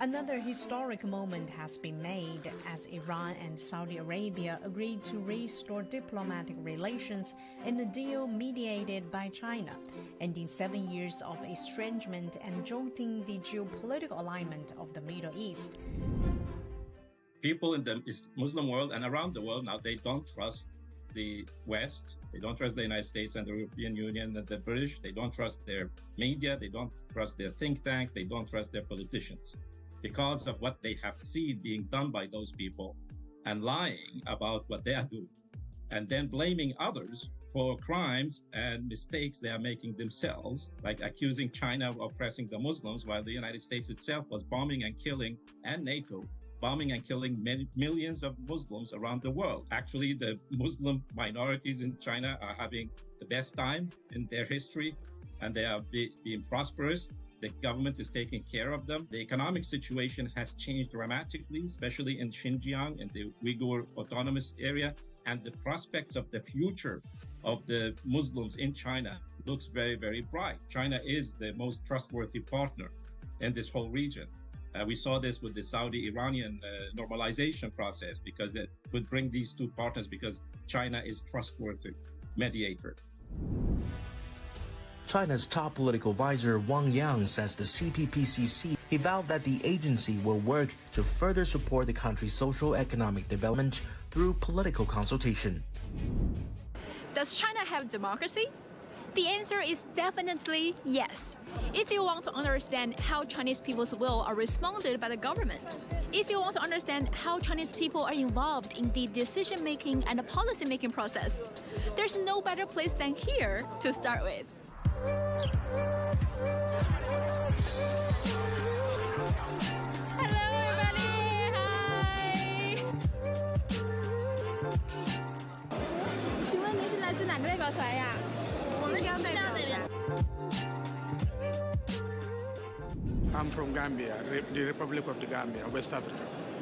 Another historic moment has been made as Iran and Saudi Arabia agreed to restore diplomatic relations in a deal mediated by China, ending 7 years of estrangement and jolting the geopolitical alignment of the Middle East. People in the Muslim world and around the world now, they don't trust the West. They don't trust the United States and the European Union and the British. They don't trust their media. They don't trust their think tanks. They don't trust their politicians because of what they have seen being done by those people and lying about what they are doing and then blaming others for crimes and mistakes they are making themselves, like accusing China of oppressing the Muslims while the United States itself was bombing and killing, and NATO bombing and killing millions of Muslims around the world. Actually, the Muslim minorities in China are having the best time in their history, and they are being prosperous. The government is taking care of them. The economic situation has changed dramatically, especially in Xinjiang, in the Uyghur Autonomous Area, and the prospects of the future of the Muslims in China looks very, very bright. China is the most trustworthy partner in this whole region. We saw this with the Saudi-Iranian normalization process because it could bring these two partners because China is trustworthy mediator. China's top political advisor Wang Yang says the CPPCC, he vowed that the agency will work to further support the country's socio-economic development through political consultation. Does China have democracy? The answer is definitely yes. If you want to understand how Chinese people's will are responded by the government, if you want to understand how Chinese people are involved in the decision-making and the policy-making process, there's no better place than here to start with. Hello, everybody. Hi. 请问您是来自哪个代表团呀？新疆代表团。 I'm from Gambia, the Republic of the Gambia, West Africa.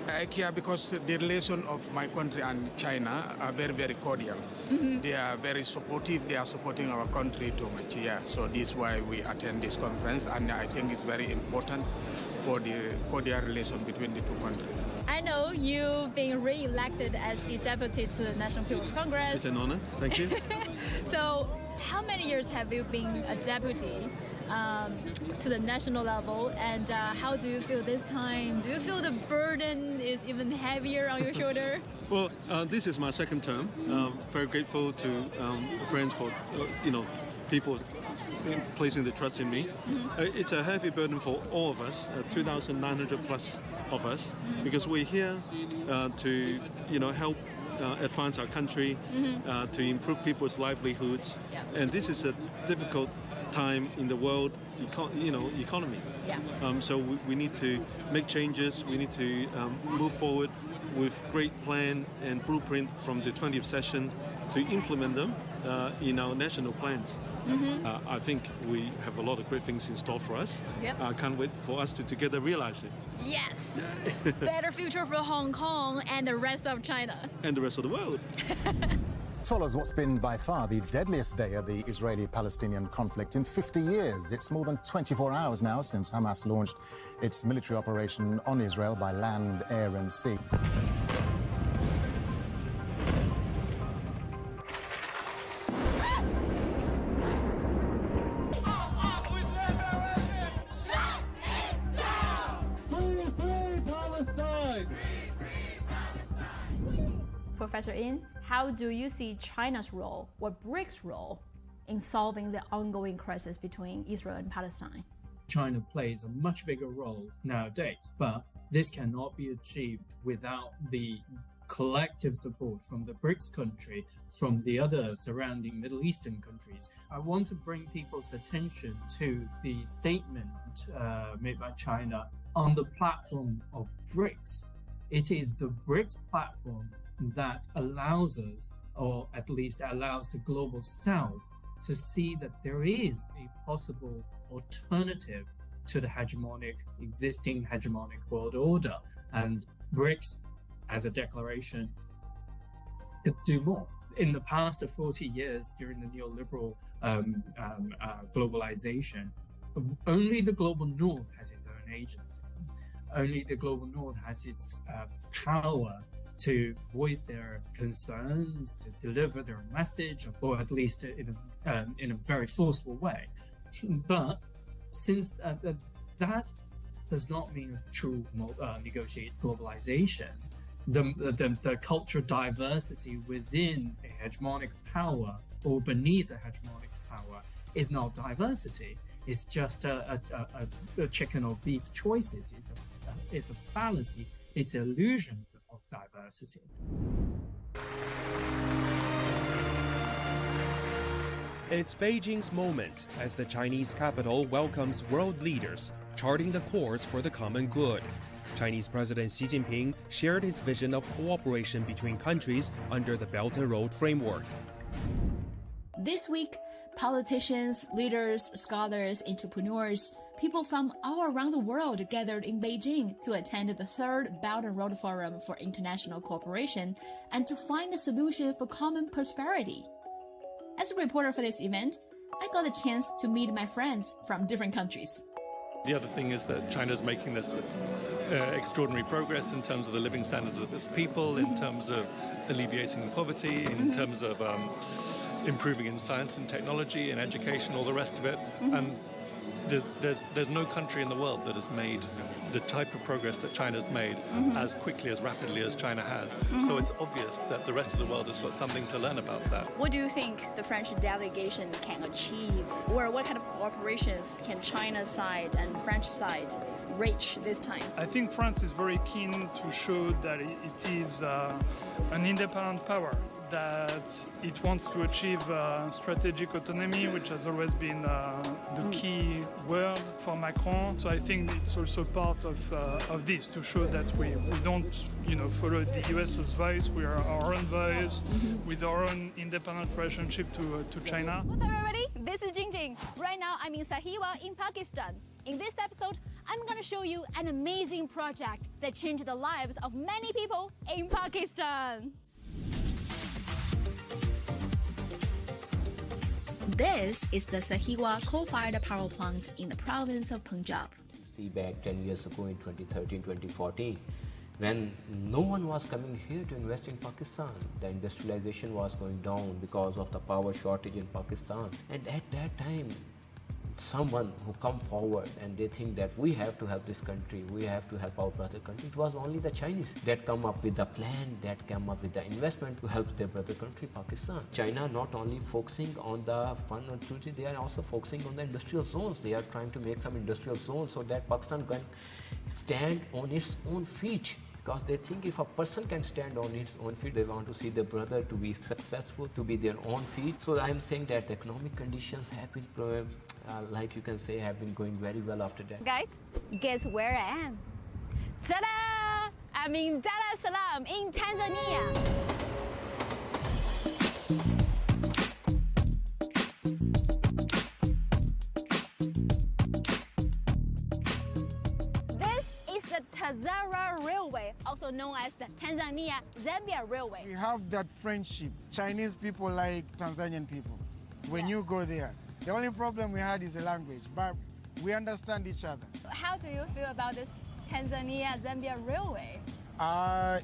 I care because the relation of my country and China are very, very cordial. They are very supportive. They are supporting our country too much. Yeah, so this is why we attend this conference, and I think it's very important for the cordial relation between the two countries. I know you've been re-elected as the deputy to the National People's Congress. It's an honor. Thank you. So, how many years have you been a deputy to the national level, and how do you feel this time? Do you feel the burden is even heavier on your shoulder? Well, this is my second term. Very grateful to friends for people placing the trust in me. It's a heavy burden for all of us, 2,900 plus of us, because we're here to help advance our country, to improve people's livelihoods, and this is a difficult time in the world economy. So we need to make changes. We need to move forward with great plan and blueprint from the 20th session to implement them in our national plans. I think we have a lot of great things in store for us. I can't wait for us to together realize it. Yes! Better future for Hong Kong and the rest of China. And the rest of the world. Follows what's been by far the deadliest day of the Israeli-Palestinian conflict in 50 years. It's more than 24 hours now since Hamas launched its military operation on Israel by land, air and sea. Professor In, how do you see China's role, or BRICS' role, in solving the ongoing crisis between Israel and Palestine? China plays a much bigger role nowadays, but this cannot be achieved without the collective support from the BRICS country, from the other surrounding Middle Eastern countries. I want to bring people's attention to the statement made by China on the platform of BRICS. It is the BRICS platform that allows us, or at least allows the global south, to see that there is a possible alternative to the existing hegemonic world order. And BRICS, as a declaration, could do more. In the past 40 years, during the neoliberal globalization, only the global north has its own agency. only the global north has its power to voice their concerns, to deliver their message, or at least in a very forceful way. But since that does not mean true negotiated globalization, the cultural diversity within a hegemonic power or beneath a hegemonic power is not diversity. It's just a chicken or beef choices. It's a fallacy. It's an illusion of diversity. It's Beijing's moment as the Chinese capital welcomes world leaders, charting the course for the common good. Chinese President Xi Jinping shared his vision of cooperation between countries under the Belt and Road framework. This week, politicians, leaders, scholars, entrepreneurs, people from all around the world gathered in Beijing to attend the third Belt and Road Forum for International Cooperation and to find a solution for common prosperity. As a reporter for this event, I got a chance to meet my friends from different countries. The other thing is that China's making this extraordinary progress in terms of the living standards of its people, in terms of alleviating poverty, in terms of improving in science and technology and education, all the rest of it. And there's no country in the world that has made the type of progress that China's made as quickly, as rapidly as China has. So it's obvious that the rest of the world has got something to learn about that. What do you think the French delegation can achieve? Or what kind of cooperations can China's side and French side reach this time? I think France is very keen to show that it is an independent power, that it wants to achieve strategic autonomy, which has always been the key word for Macron. So I think it's also part of this, to show that we don't follow the US's voice. We are our own voice with our own independent relationship to China. What's up, everybody? This is Jingjing. Right now I'm in Sahiwa in Pakistan. In this episode, I'm going to show you an amazing project that changed the lives of many people in Pakistan. This is the Sahiwa coal-fired power plant in the province of Punjab. See, back 10 years ago in 2013, 2014, when no one was coming here to invest in Pakistan, the industrialization was going down because of the power shortage in Pakistan. And at that time, someone who come forward and they think that we have to help this country, we have to help our brother country. It was only the Chinese that come up with the plan, that come up with the investment to help their brother country, Pakistan. China not only focusing on the fund and security, they are also focusing on the industrial zones. They are trying to make some industrial zones so that Pakistan can stand on its own feet. Because they think if a person can stand on its own feet, they want to see their brother to be successful, to be their own feet. So I am saying that the economic conditions have been, like you can say, have been going very well after that. Guys, guess where I am? Ta-da! I'm in Dar es Salaam in Tanzania. Tazara Railway, also known as the Tanzania-Zambia Railway. We have that friendship. Chinese people like Tanzanian people. When you go there, the only problem we had is the language, but we understand each other. How do you feel about this Tanzania-Zambia Railway?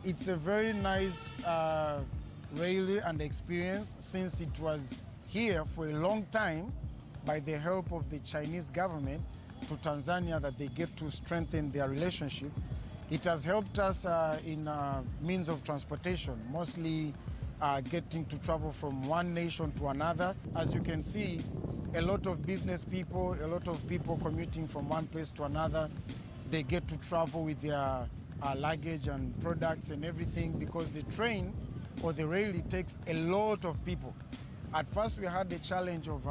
It's a very nice railway and experience, since it was here for a long time by the help of the Chinese government to Tanzania, that they get to strengthen their relationship. It has helped us in means of transportation, mostly getting to travel from one nation to another. As you can see, a lot of business people, a lot of people commuting from one place to another, they get to travel with their luggage and products and everything, because the train or the rail, it takes a lot of people. At first we had the challenge of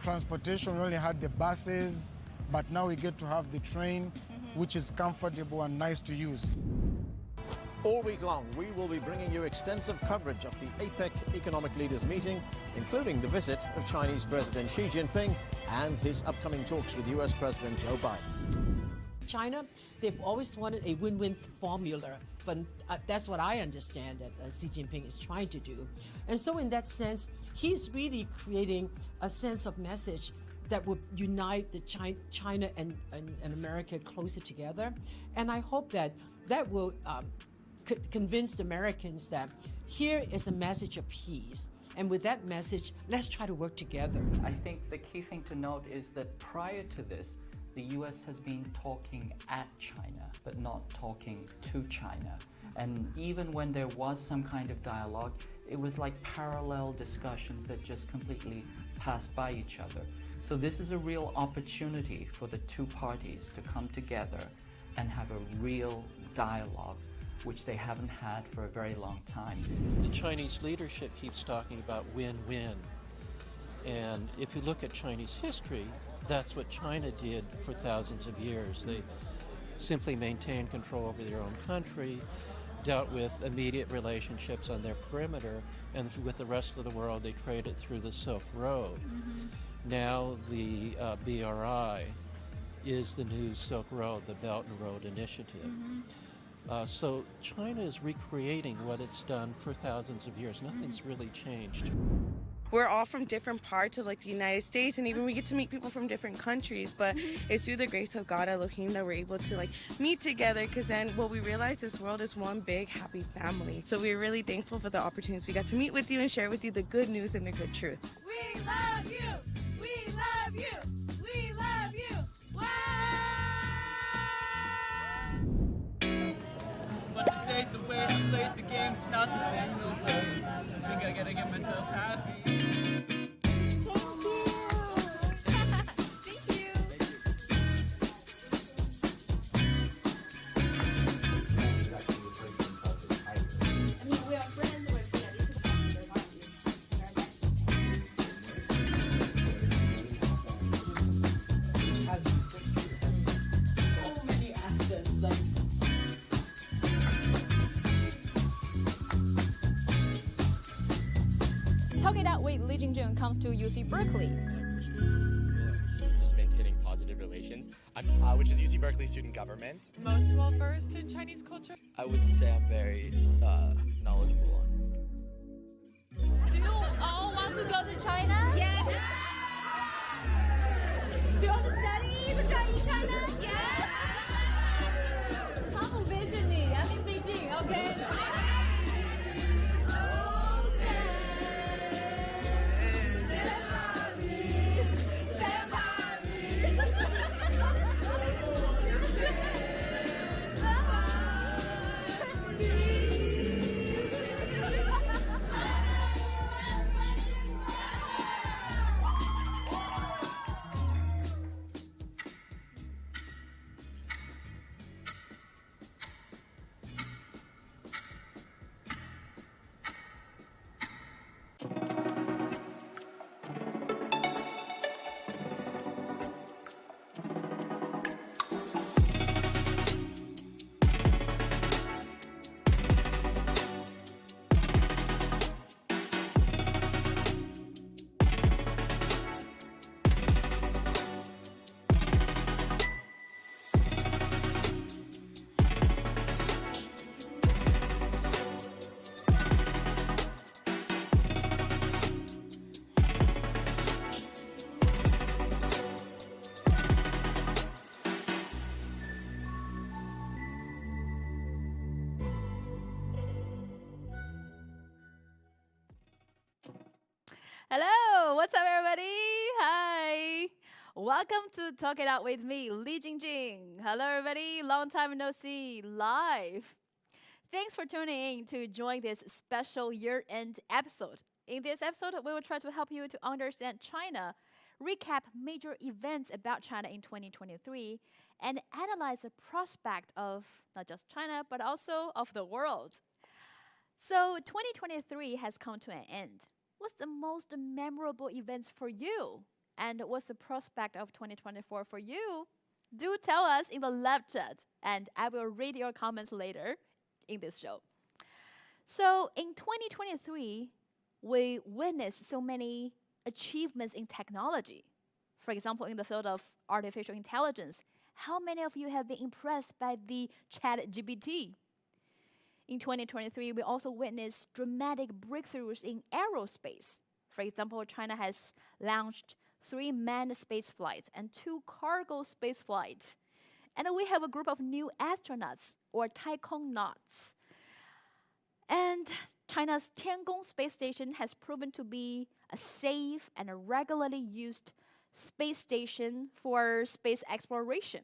transportation. We only had the buses, but now we get to have the train, which is comfortable and nice to use. All week long, we will be bringing you extensive coverage of the APEC Economic Leaders Meeting, including the visit of Chinese President Xi Jinping and his upcoming talks with US President Joe Biden. China, they've always wanted a win-win formula, but that's what I understand that Xi Jinping is trying to do. And so in that sense, he's really creating a sense of message that would unite the China and America closer together. And I hope that will convince the Americans that here is a message of peace. And with that message, let's try to work together. I think the key thing to note is that prior to this, the US has been talking at China, but not talking to China. And even when there was some kind of dialogue, it was like parallel discussions that just completely passed by each other. So this is a real opportunity for the two parties to come together and have a real dialogue, which they haven't had for a very long time. The Chinese leadership keeps talking about win-win. And if you look at Chinese history, that's what China did for thousands of years. They simply maintained control over their own country, dealt with immediate relationships on their perimeter, and with the rest of the world they traded through the Silk Road. Now the BRI is the new Silk Road, the Belt and Road Initiative. So China is recreating what it's done for thousands of years. Nothing's really changed. We're all from different parts of the United States, and even we get to meet people from different countries, but it's through the grace of God Elohim that we're able to meet together, because then what we realize, this world is one big happy family. So we're really thankful for the opportunities we got to meet with you and share with you the good news and the good truth. We love you! We love you! We love you! Wow! But today, the way I played the game's not the same no more. I think I gotta get myself happy. Talking Out with Li Jingjun comes to UC Berkeley. Just maintaining positive relations, which is UC Berkeley student government. Most well versed in Chinese culture. I wouldn't say I'm very knowledgeable on. Do you all want to go to China? Yes. Do you want to study the Chinese China? Yes. Come visit me. I'm in Beijing. Okay. Hello, what's up, everybody? Hi. Welcome to Talk It Out with me, Li Jingjing. Hello, everybody. Long time no see, live. Thanks for tuning in to join this special year-end episode. In this episode, we will try to help you to understand China, recap major events about China in 2023, and analyze the prospect of not just China, but also of the world. So 2023 has come to an end. What's the most memorable events for you? And what's the prospect of 2024 for you? Do tell us in the live chat, and I will read your comments later in this show. So in 2023, we witnessed so many achievements in technology. For example, in the field of artificial intelligence, how many of you have been impressed by the ChatGPT? In 2023, we also witnessed dramatic breakthroughs in aerospace. For example, China has launched 3 manned space flights, and 2 cargo space flights. And we have a group of new astronauts, or taikonauts. And China's Tiangong space station has proven to be a safe and a regularly used space station for space exploration.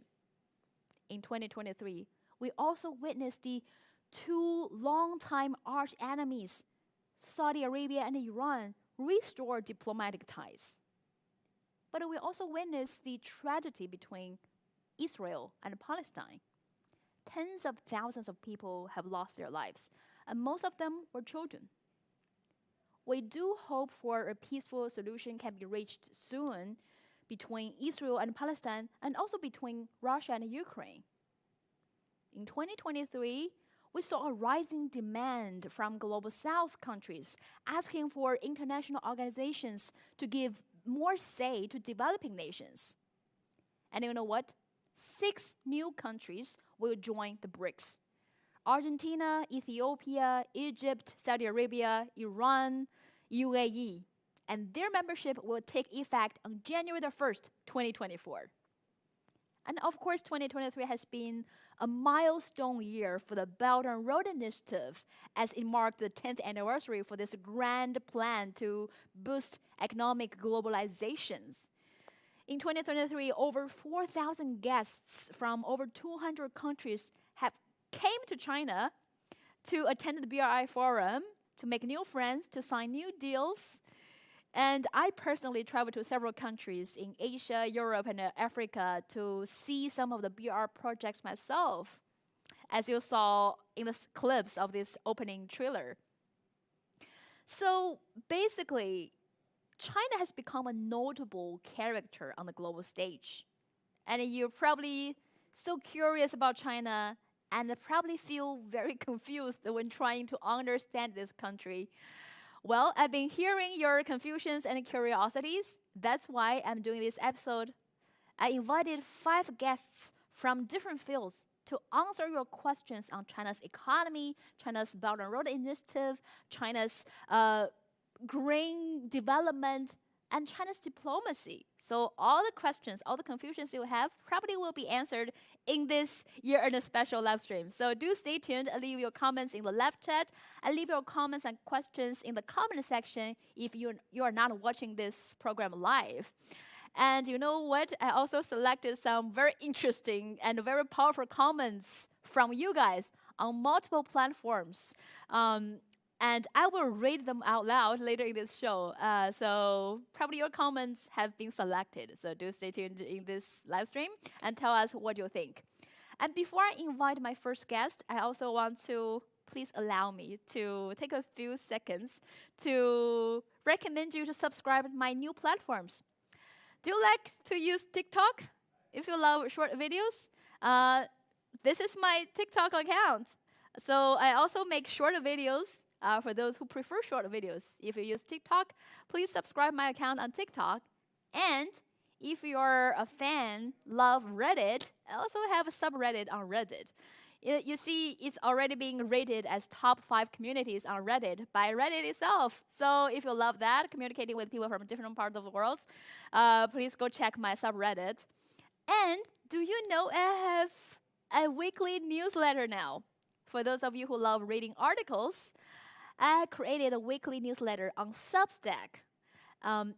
In 2023, we also witnessed the 2 longtime arch enemies, Saudi Arabia and Iran, restore diplomatic ties. But we also witnessed the tragedy between Israel and Palestine. Tens of thousands of people have lost their lives, and most of them were children. We do hope for a peaceful solution can be reached soon between Israel and Palestine, and also between Russia and Ukraine. In 2023, we saw a rising demand from Global South countries asking for international organizations to give more say to developing nations. And you know what? 6 new countries will join the BRICS. Argentina, Ethiopia, Egypt, Saudi Arabia, Iran, UAE. And their membership will take effect on January the 1st, 2024. And of course, 2023 has been a milestone year for the Belt and Road Initiative, as it marked the 10th anniversary for this grand plan to boost economic globalizations. In 2023, over 4,000 guests from over 200 countries came to China to attend the BRI Forum, to make new friends, to sign new deals. And I personally traveled to several countries in Asia, Europe, and Africa to see some of the BR projects myself, as you saw in the clips of this opening trailer. So basically, China has become a notable character on the global stage. And you're probably so curious about China and probably feel very confused when trying to understand this country. Well, I've been hearing your confusions and curiosities. That's why I'm doing this episode. I invited 5 guests from different fields to answer your questions on China's economy, China's Belt and Road Initiative, China's green development, and China's diplomacy. So all the questions, all the confusions you have probably will be answered in this year-end special live stream. So do stay tuned and leave your comments in the live chat, and leave your comments and questions in the comment section if you are not watching this program live. And you know what? I also selected some very interesting and very powerful comments from you guys on multiple platforms. And I will read them out loud later in this show. So probably your comments have been selected. So do stay tuned in this live stream and tell us what you think. And before I invite my first guest, I also want to please allow me to take a few seconds to recommend you to subscribe to my new platforms. Do you like to use TikTok? If you love short videos, this is my TikTok account. So I also make short videos. For those who prefer short videos, if you use TikTok, please subscribe my account on TikTok. And if you're a fan, love Reddit, I also have a subreddit on Reddit. You see, it's already being rated as top 5 communities on Reddit by Reddit itself. So if you love that, communicating with people from different parts of the world, please go check my subreddit. And do you know I have a weekly newsletter now? For those of you who love reading articles, I created a weekly newsletter on Substack.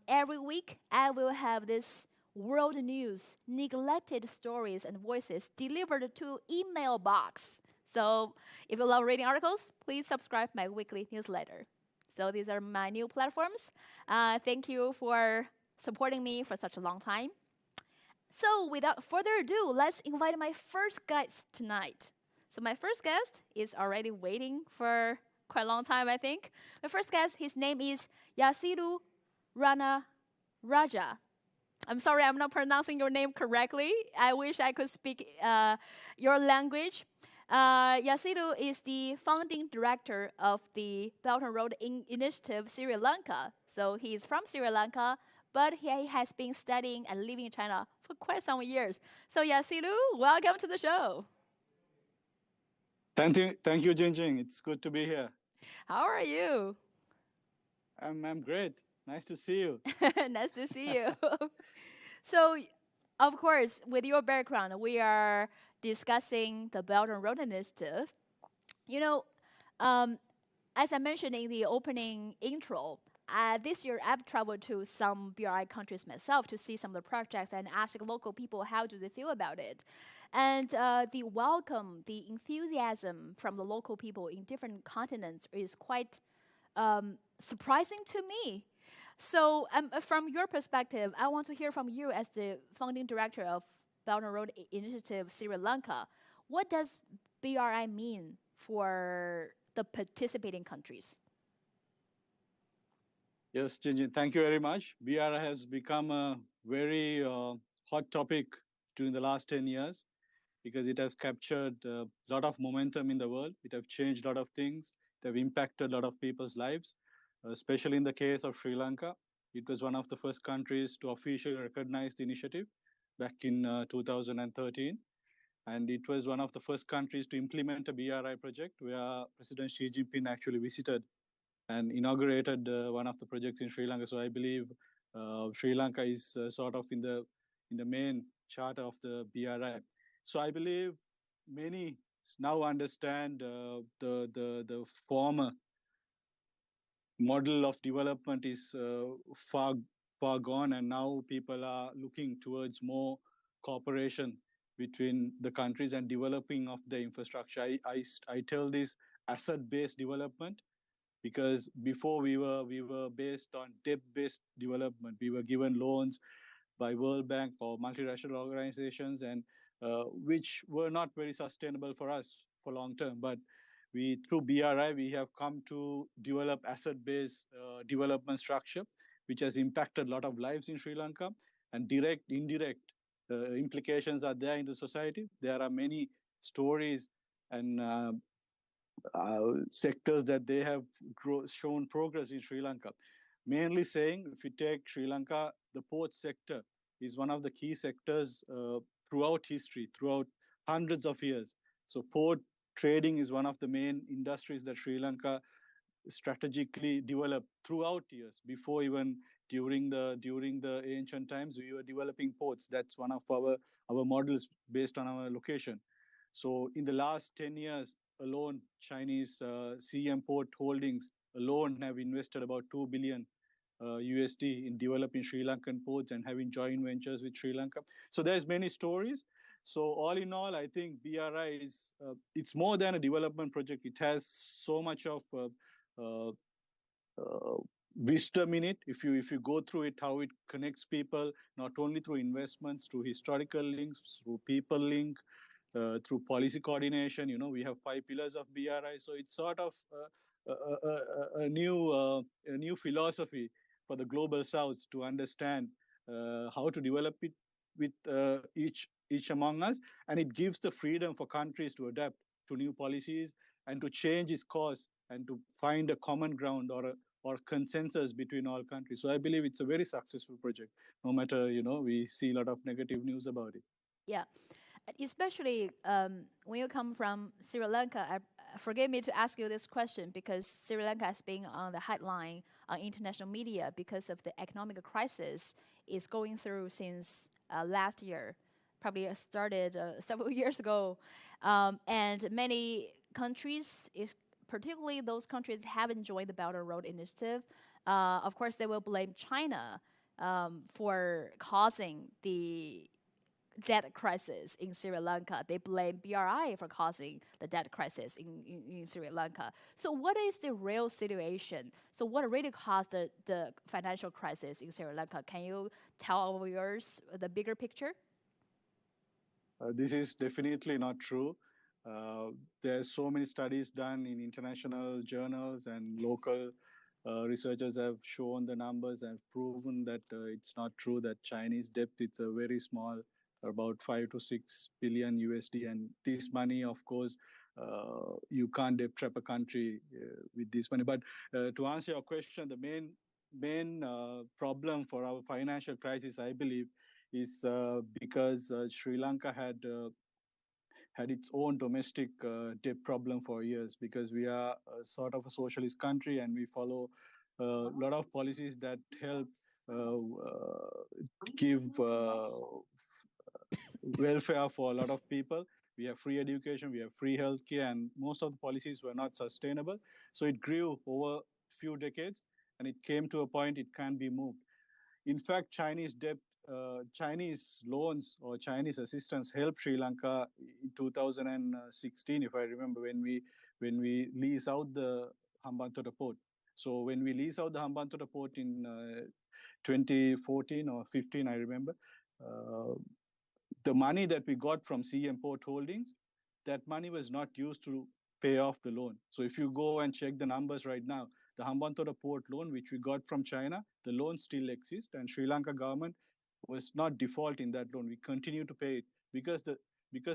Every week, I will have this world news, neglected stories and voices delivered to email box. So if you love reading articles, please subscribe my weekly newsletter. So these are my new platforms. Thank you for supporting me for such a long time. So without further ado, let's invite my first guest tonight. So my first guest is already waiting for quite a long time, I think. My first guest, his name is Rasiru Rana Raja. I'm sorry, I'm not pronouncing your name correctly. I wish I could speak your language. Rasiru is the founding director of the Belt and Road Initiative Sri Lanka. So he's from Sri Lanka, but he has been studying and living in China for quite some years. So Rasiru, welcome to the show. Thank you, Jingjing. It's good to be here. How are you? I'm great. Nice to see you. Nice to see you. So, of course, with your background, we are discussing the Belt and Road Initiative. You know, as I mentioned in the opening intro, this year I've traveled to some BRI countries myself to see some of the projects and ask local people how do they feel about it. And the welcome, the enthusiasm from the local people in different continents is quite surprising to me. So, from your perspective, I want to hear from you as the founding director of Belt and Road Initiative Sri Lanka. What does BRI mean for the participating countries? Yes, Jinjin, thank you very much. BRI has become a very hot topic during the last 10 years because it has captured a lot of momentum in the world. It has changed a lot of things. It has impacted a lot of people's lives, especially in the case of Sri Lanka. It was one of the first countries to officially recognize the initiative back in 2013. And it was one of the first countries to implement a BRI project where President Xi Jinping actually visited and inaugurated one of the projects in Sri Lanka. So I believe Sri Lanka is sort of in the main charter of the BRI. So I believe many now understand the former model of development is far gone, and now people are looking towards more cooperation between the countries and developing of the infrastructure. I tell this asset-based development because before we were based on debt-based development. We were given loans by World Bank or multinational organizations, and which were not very sustainable for us for long term. But through BRI, we have come to develop asset-based development structure, which has impacted a lot of lives in Sri Lanka, and direct, indirect implications are there in the society. There are many stories and sectors that they have shown progress in Sri Lanka. Mainly saying, if you take Sri Lanka, the port sector is one of the key sectors throughout history, throughout hundreds of years. So port trading is one of the main industries that Sri Lanka strategically developed throughout years. Before even during the ancient times, we were developing ports. That's one of our models based on our location. So in the last 10 years alone, Chinese CM Port Holdings alone have invested about 2 billion USD in developing Sri Lankan ports and having joint ventures with Sri Lanka. So there's many stories. So all in all, I think BRI is it's more than a development project. It has so much of wisdom in it. If you go through it, how it connects people, not only through investments, through historical links, through people link, through policy coordination. We have 5 pillars of BRI. So it's sort of a new philosophy for the global South to understand how to develop it with each among us, and it gives the freedom for countries to adapt to new policies and to change its course and to find a common ground or consensus between all countries. So I believe it's a very successful project, no matter, we see a lot of negative news about it. Yeah, especially when you come from Sri Lanka, forgive me to ask you this question because Sri Lanka has been on the headline on international media because of the economic crisis it's going through since last year, probably started several years ago. And many countries, particularly those countries haven't joined the Belt and Road Initiative, of course they will blame China for causing the debt crisis in Sri Lanka. They blame BRI for causing the debt crisis in Sri Lanka. So what is the real situation? So what really caused the financial crisis in Sri Lanka? Can you tell our viewers the bigger picture? This is definitely not true. There's so many studies done in international journals, and local researchers have shown the numbers and proven that it's not true that Chinese debt is a very small, about 5 to 6 billion USD. And this money, of course, you can't debt trap a country with this money. But to answer your question, the main problem for our financial crisis, I believe, is because Sri Lanka had its own domestic debt problem for years, because we are sort of a socialist country and we follow a lot of policies that help give welfare for a lot of people. We have free education, we have free healthcare, and most of the policies were not sustainable. So it grew over a few decades, and it came to a point it can't be moved. In fact, Chinese debt, Chinese loans or Chinese assistance helped Sri Lanka in 2016, if I remember, when we lease out the Hambantota port. So when we lease out the Hambantota port in 2014 or 15, I remember, the money that we got from CM Port Holdings, that money was not used to pay off the loan. So if you go and check the numbers right now, the Hambantota port loan, which we got from China, the loan still exists, and Sri Lanka government was not default in that loan. We continue to pay it because the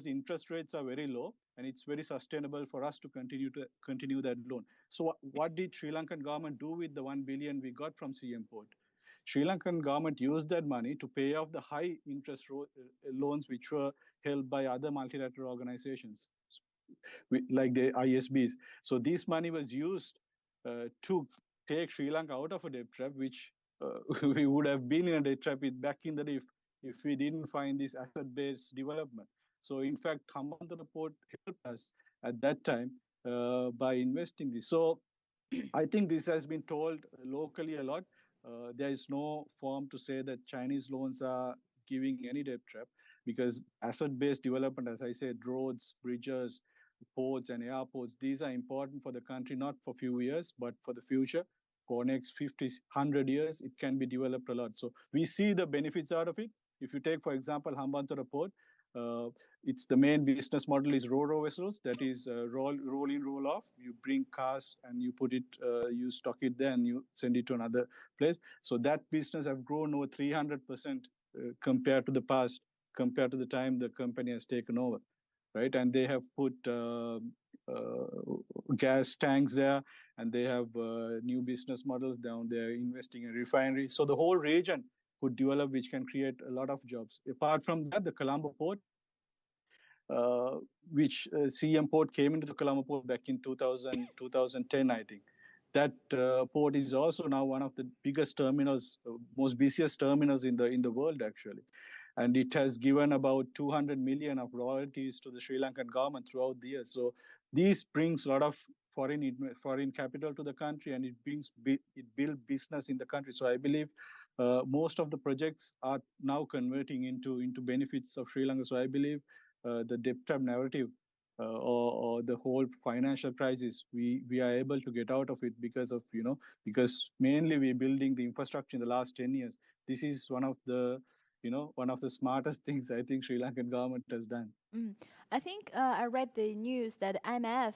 interest rates are very low, and it's very sustainable for us to continue that loan. So what did Sri Lankan government do with the 1 billion we got from CM Port? Sri Lankan government used that money to pay off the high interest loans which were held by other multilateral organizations, like the ISBs. So this money was used to take Sri Lanka out of a debt trap, which we would have been in a debt trap back in the day if we didn't find this asset-based development. So in fact, Hambantota Port helped us at that time by investing this. So I think this has been told locally a lot. There is no form to say that Chinese loans are giving any debt trap, because asset-based development, as I said, roads, bridges, ports and airports, these are important for the country, not for a few years, but for the future. For next 50, 100 years, it can be developed a lot. So we see the benefits out of it. If you take, for example, Hambantota Port, it's the main business model is ro-ro vessels. That is roll in, roll off. You bring cars and you put it, you stock it there and you send it to another place. So that business have grown over 300% compared to the past, compared to the time the company has taken over, right? And they have put gas tanks there, and they have new business models down there, investing in refinery. So the whole region could develop, which can create a lot of jobs. Apart from that, the Colombo port, which CM Port came into the Colombo port back in 2010, I think. That port is also now one of the biggest terminals, most busiest terminals in the world, actually. And it has given about 200 million of royalties to the Sri Lankan government throughout the years. So this brings a lot of foreign capital to the country, and it builds business in the country. So I believe most of the projects are now converting into benefits of Sri Lanka. So I believe the debt trap narrative or the whole financial crisis, we are able to get out of it because mainly we're building the infrastructure in the last 10 years. This is one of the smartest things I think Sri Lankan government has done. I think I read the news that IMF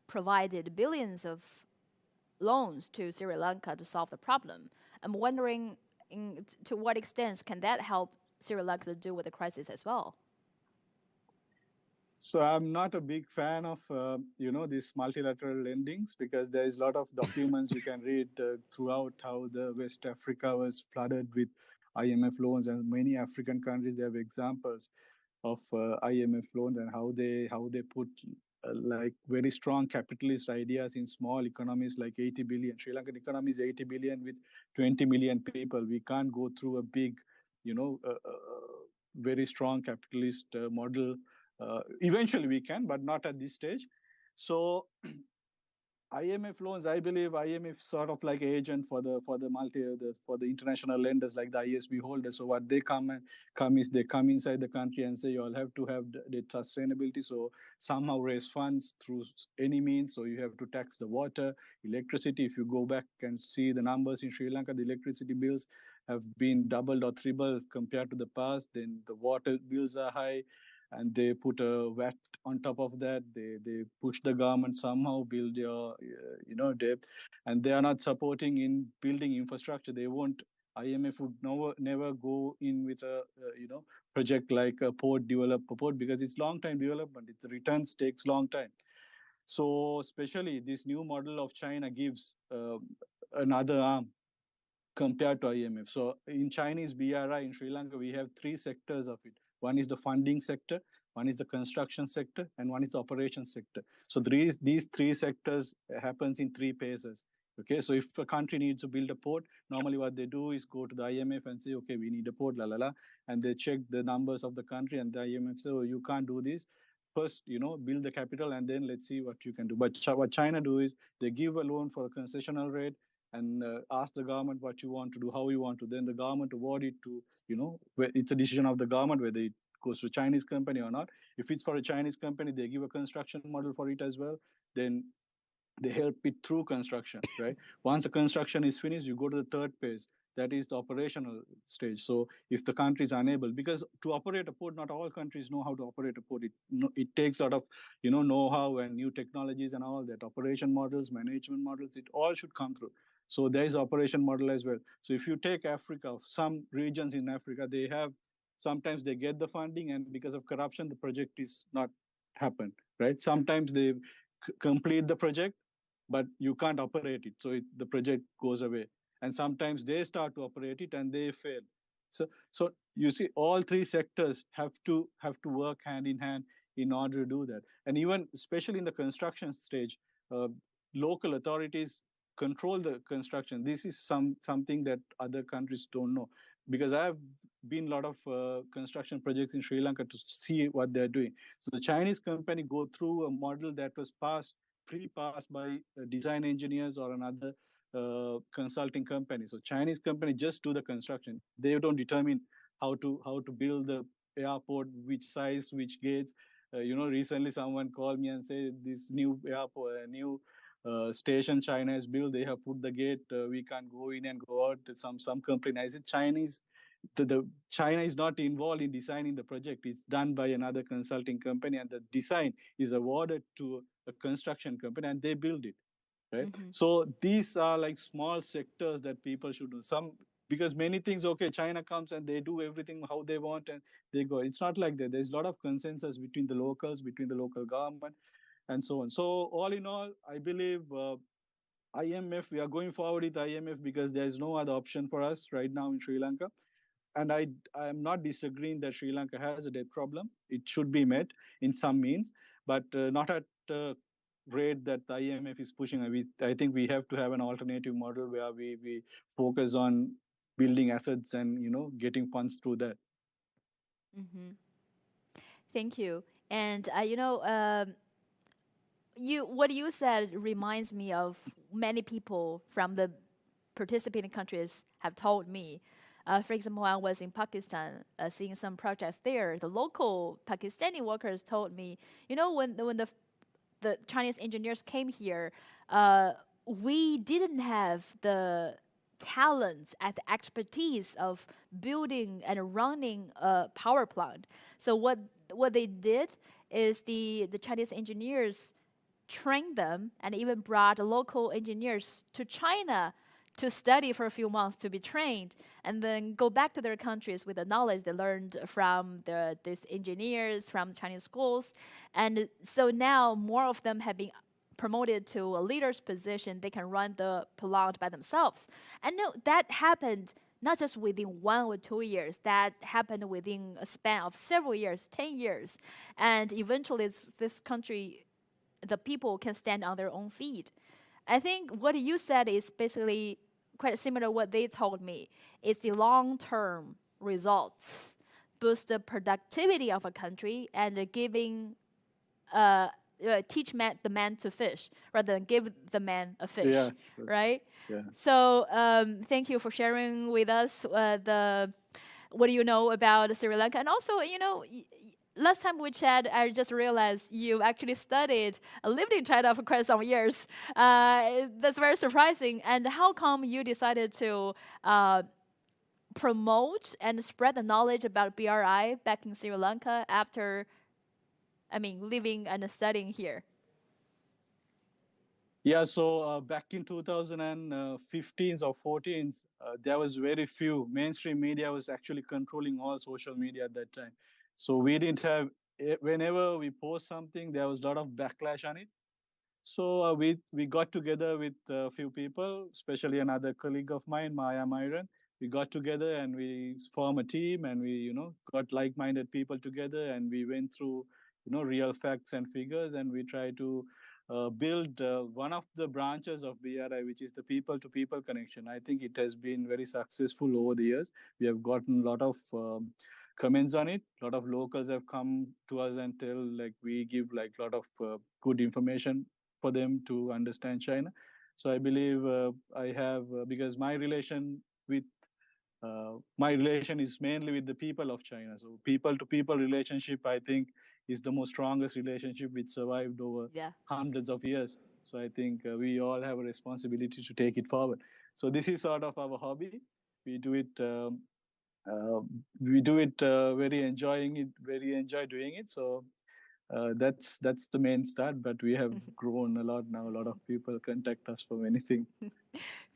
provided billions of loans to Sri Lanka to solve the problem. I'm wondering to what extent can that help Sri Lanka to deal with the crisis as well? So I'm not a big fan of, these multilateral lendings, because there is a lot of documents you can read throughout how the West Africa was flooded with IMF loans, and many African countries, they have examples of IMF loans and how they put like very strong capitalist ideas in small economies like 80 billion. Sri Lankan economy is 80 billion with 20 million people. We can't go through a big, very strong capitalist model. Eventually we can, but not at this stage. So IMF loans, I believe IMF sort of like agent for the international lenders like the ISB holders. So what they come inside the country and say you all have to have the sustainability. So somehow raise funds through any means. So you have to tax the water, electricity. If you go back and see the numbers in Sri Lanka, the electricity bills have been doubled or tripled compared to the past. Then the water bills are high, and they put a VAT on top of that. They push the government somehow build your debt, and they are not supporting in building infrastructure. They won't. IMF would never go in with a project like a port, develop a port, because it's long time development. Its returns takes long time. So especially this new model of China gives another arm compared to IMF. So in Chinese BRI in Sri Lanka, we have three sectors of it. One is the funding sector, one is the construction sector, and one is the operation sector. So these three sectors happens in three phases. Okay, so if a country needs to build a port, normally what they do is go to the IMF and say, okay, we need a port, la la la, and they check the numbers of the country, and the IMF say, oh, you can't do this. First, build the capital, and then let's see what you can do. But what China do is they give a loan for a concessional rate and ask the government what you want to do, how you want to. Then the government award it to, it's a decision of the government whether it goes to a Chinese company or not. If it's for a Chinese company, they give a construction model for it as well. Then they help it through construction, right? Once the construction is finished, you go to the third phase. That is the operational stage. So if the country is unable, because to operate a port, not all countries know how to operate a port. It takes a lot of, know-how and new technologies and all that. Operation models, management models, it all should come through. So there is operation model as well. So if you take Africa, some regions in Africa, sometimes they get the funding, and because of corruption, the project is not happened, right? Sometimes they complete the project, but you can't operate it. So the project goes away. And sometimes they start to operate it and they fail. So you see, all three sectors have to work hand in hand in order to do that. And even especially in the construction stage, local authorities control the construction. This is something that other countries don't know, because I have been a lot of construction projects in Sri Lanka to see what they're doing. So the Chinese company go through a model that was pre-passed by design engineers or another consulting company. So Chinese company just do the construction. They don't determine how to build the airport, which size, which gates. Recently someone called me and said this new airport, new station China has built, they have put the gate, we can't go in and go out. Some company. I said China is not involved in designing the project. It's done by another consulting company, and the design is awarded to a construction company, and they build it, right? Mm-hmm. So these are like small sectors that people should do. Because many things, okay, China comes and they do everything how they want and they go. It's not like that. There's a lot of consensus between the locals, between the local government, and so on. So all in all, I believe IMF, we are going forward with IMF because there's no other option for us right now in Sri Lanka. And I am not disagreeing that Sri Lanka has a debt problem. It should be met in some means, but not at the rate that the IMF is pushing. I think we have to have an alternative model where we focus on building assets and getting funds through that. Mm-hmm. Thank you. And what you said reminds me of many people from the participating countries have told me. For example, when I was in Pakistan, seeing some projects there, the local Pakistani workers told me, when the Chinese engineers came here, we didn't have the talents and the expertise of building and running a power plant. So what they did is the Chinese engineers trained them and even brought local engineers to China to study for a few months, to be trained, and then go back to their countries with the knowledge they learned from these engineers from Chinese schools. And so now more of them have been promoted to a leader's position. They can run the plant by themselves. And no, that happened not just within 1 or 2 years. That happened within a span of several years, 10 years. And eventually this country, the people can stand on their own feet. I think what you said is basically quite similar to what they told me. It's the long-term results, boost the productivity of a country, and giving, teach the man to fish rather than give the man a fish, yeah, right? Yeah. So thank you for sharing with us what do you know about Sri Lanka, and also last time we chatted, I just realized you actually lived in China for quite some years. That's very surprising. And how come you decided to promote and spread the knowledge about BRI back in Sri Lanka after, living and studying here? Yeah, so back in 2015 or 14, there was very few. Mainstream media was actually controlling all social media at that time. So we didn't have, whenever we post something, there was a lot of backlash on it. So we got together with a few people, especially another colleague of mine, Maya Myron. We got together and we formed a team, and we, got like-minded people together, and we went through, real facts and figures, and we tried to build one of the branches of BRI, which is the people-to-people connection. I think it has been very successful over the years. We have gotten a lot of comments on it. A lot of locals have come to us and tell, like, we give like a lot of good information for them to understand China. So I believe I have, because my relation is mainly with the people of China. So people-to-people relationship, I think, is the most strongest relationship which survived over hundreds of years. So I think we all have a responsibility to take it forward. So this is sort of our hobby. We do it. Very enjoy doing it. So that's the main start. But we have grown a lot now. A lot of people contact us for anything.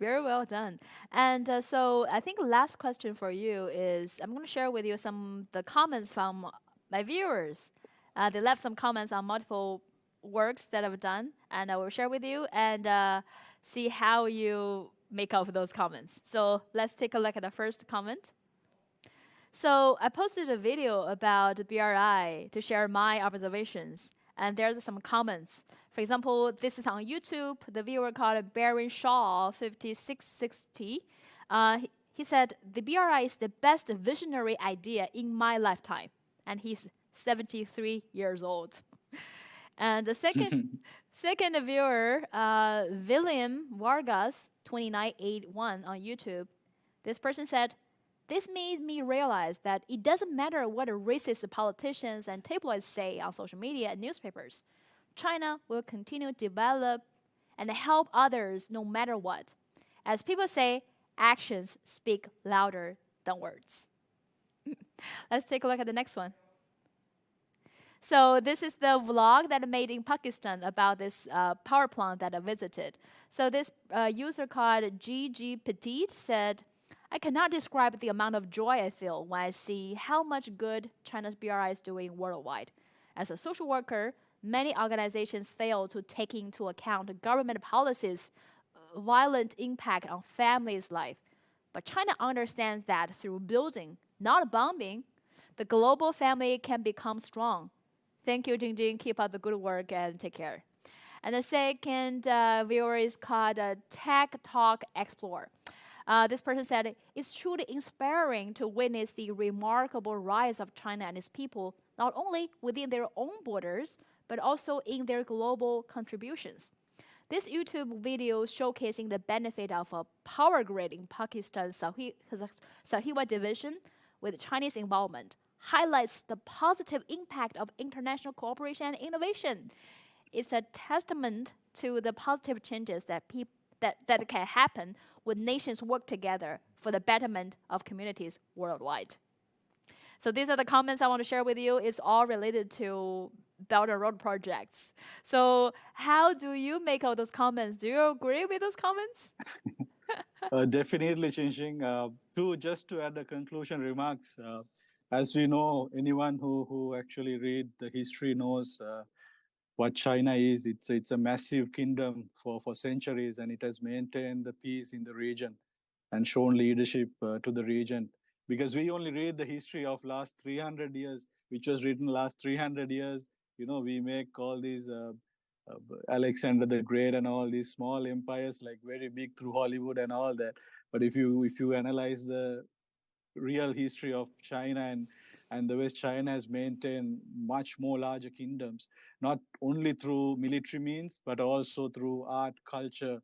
Very well done. And so I think last question for you is, I'm going to share with you some the comments from my viewers. They left some comments on multiple works that I've done, and I will share with you and see how you make out those comments. So let's take a look at the first comment. So I posted a video about BRI to share my observations, and there are some comments. For example, this is on YouTube. The viewer called Baron Shaw 5660. He said, the BRI is the best visionary idea in my lifetime. And he's 73 years old. And the second viewer, William Vargas 2981 on YouTube. This person said, this made me realize that it doesn't matter what racist politicians and tabloids say on social media and newspapers. China will continue to develop and help others no matter what. As people say, actions speak louder than words. Let's take a look at the next one. So this is the vlog that I made in Pakistan about this power plant that I visited. So this user called GG Petite said, I cannot describe the amount of joy I feel when I see how much good China's BRI is doing worldwide. As a social worker, many organizations fail to take into account government policies' violent impact on families' life. But China understands that through building, not bombing, the global family can become strong. Thank you, Jingjing. Keep up the good work and take care. And the second viewer is called Tech Talk Explorer. This person said, it's truly inspiring to witness the remarkable rise of China and its people, not only within their own borders, but also in their global contributions. This YouTube video showcasing the benefit of a power grid in Pakistan's Sahiwa division with Chinese involvement highlights the positive impact of international cooperation and innovation. It's a testament to the positive changes that can happen when nations work together for the betterment of communities worldwide. So these are the comments I want to share with you. It's all related to Belt and Road projects. So how do you make out those comments? Do you agree with those comments? Definitely, Chinching. Just to add the conclusion remarks, as we know, anyone who actually read the history knows what China is. It's a massive kingdom for centuries, and it has maintained the peace in the region and shown leadership to the region. Because we only read the history of last 300 years, which was written last 300 years. You know, we make all these Alexander the Great and all these small empires like very big through Hollywood and all that. But if you analyze the real history of China and the way China has maintained much more larger kingdoms, not only through military means, but also through art, culture,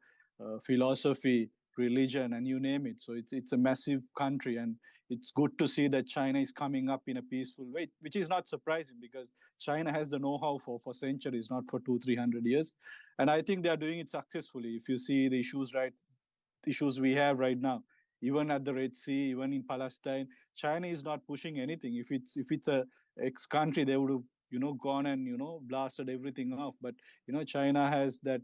philosophy, religion, and you name it. So it's a massive country, and it's good to see that China is coming up in a peaceful way, which is not surprising because China has the know-how for centuries, not for 200-300 years. And I think they are doing it successfully. If you see the issues we have right now, even at the Red Sea, even in Palestine, China is not pushing anything. If it's a ex-country, they would have gone and blasted everything off. But China has that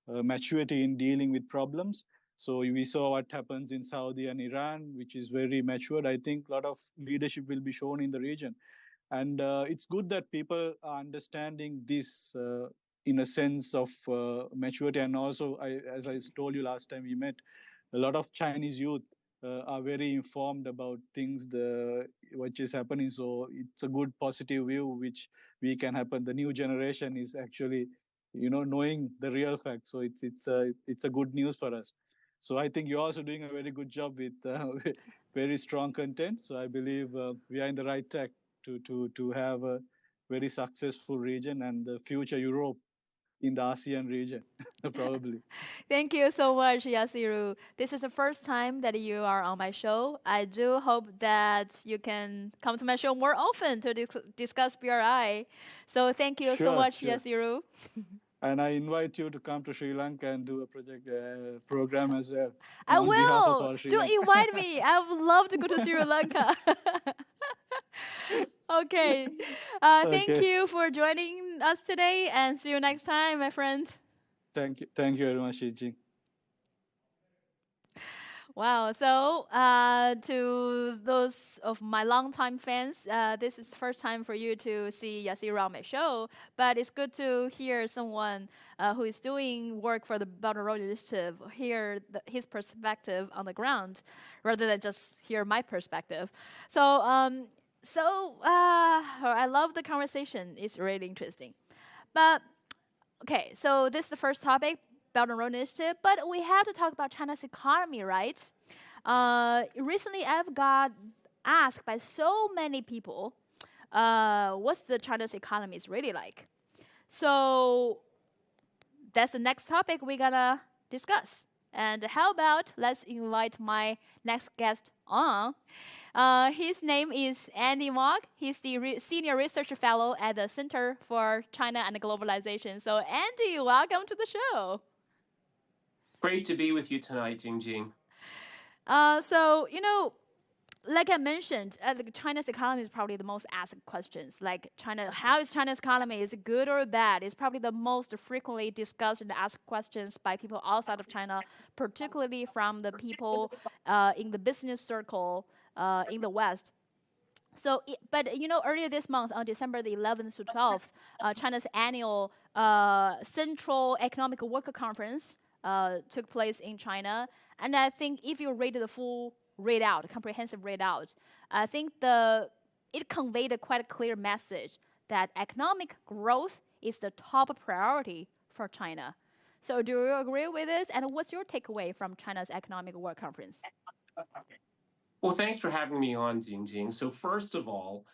maturity in dealing with problems. So we saw what happens in Saudi and Iran, which is very matured. I think a lot of leadership will be shown in the region, and it's good that people are understanding this in a sense of maturity. And also, as I told you last time we met, a lot of Chinese youth are very informed about things which is happening. So it's a good positive view which we can happen. The new generation is actually knowing the real facts. So it's a good news for us. So I think you're also doing a very good job with very strong content. So I believe we are in the right track to have a very successful region and the future Europe in the ASEAN region, probably. Thank you so much, Rasiru. This is the first time that you are on my show. I do hope that you can come to my show more often to discuss BRI. So thank you so much, Rasiru. And I invite you to come to Sri Lanka and do a program as well. I will. Do invite me. I would love to go to Sri Lanka. Okay. Thank you for joining us today, and see you next time, my friend. Thank you very much, Xi. Wow. So to those of my longtime fans, this is the first time for you to see Rasiru on my show. But it's good to hear someone who is doing work for the Belt and Road Initiative, hear his perspective on the ground, rather than just hear my perspective. So I love the conversation. It's really interesting. But okay, so this is the first topic, Belt and Road Initiative, but we have to talk about China's economy, right? Recently, I've got asked by so many people, what's the China's economy is really like? So that's the next topic we're gonna discuss. And how about let's invite my next guest on. His name is Andy Mok. He's the Senior Research Fellow at the Center for China and Globalization. So Andy, welcome to the show. Great to be with you tonight, Jingjing. So, like I mentioned, China's economy is probably the most asked questions. Like how is China's economy? Is it good or bad? It's probably the most frequently discussed and asked questions by people outside of China, particularly from the people in the business circle in the West. So, earlier this month, on December the 11th to 12th, China's annual Central Economic Worker Conference took place in China. And I think if you read the full comprehensive readout, I think it conveyed a quite a clear message that economic growth is the top priority for China. So do you agree with this? And what's your takeaway from China's Economic World Conference? Well, thanks for having me on, Jingjing. So first of all,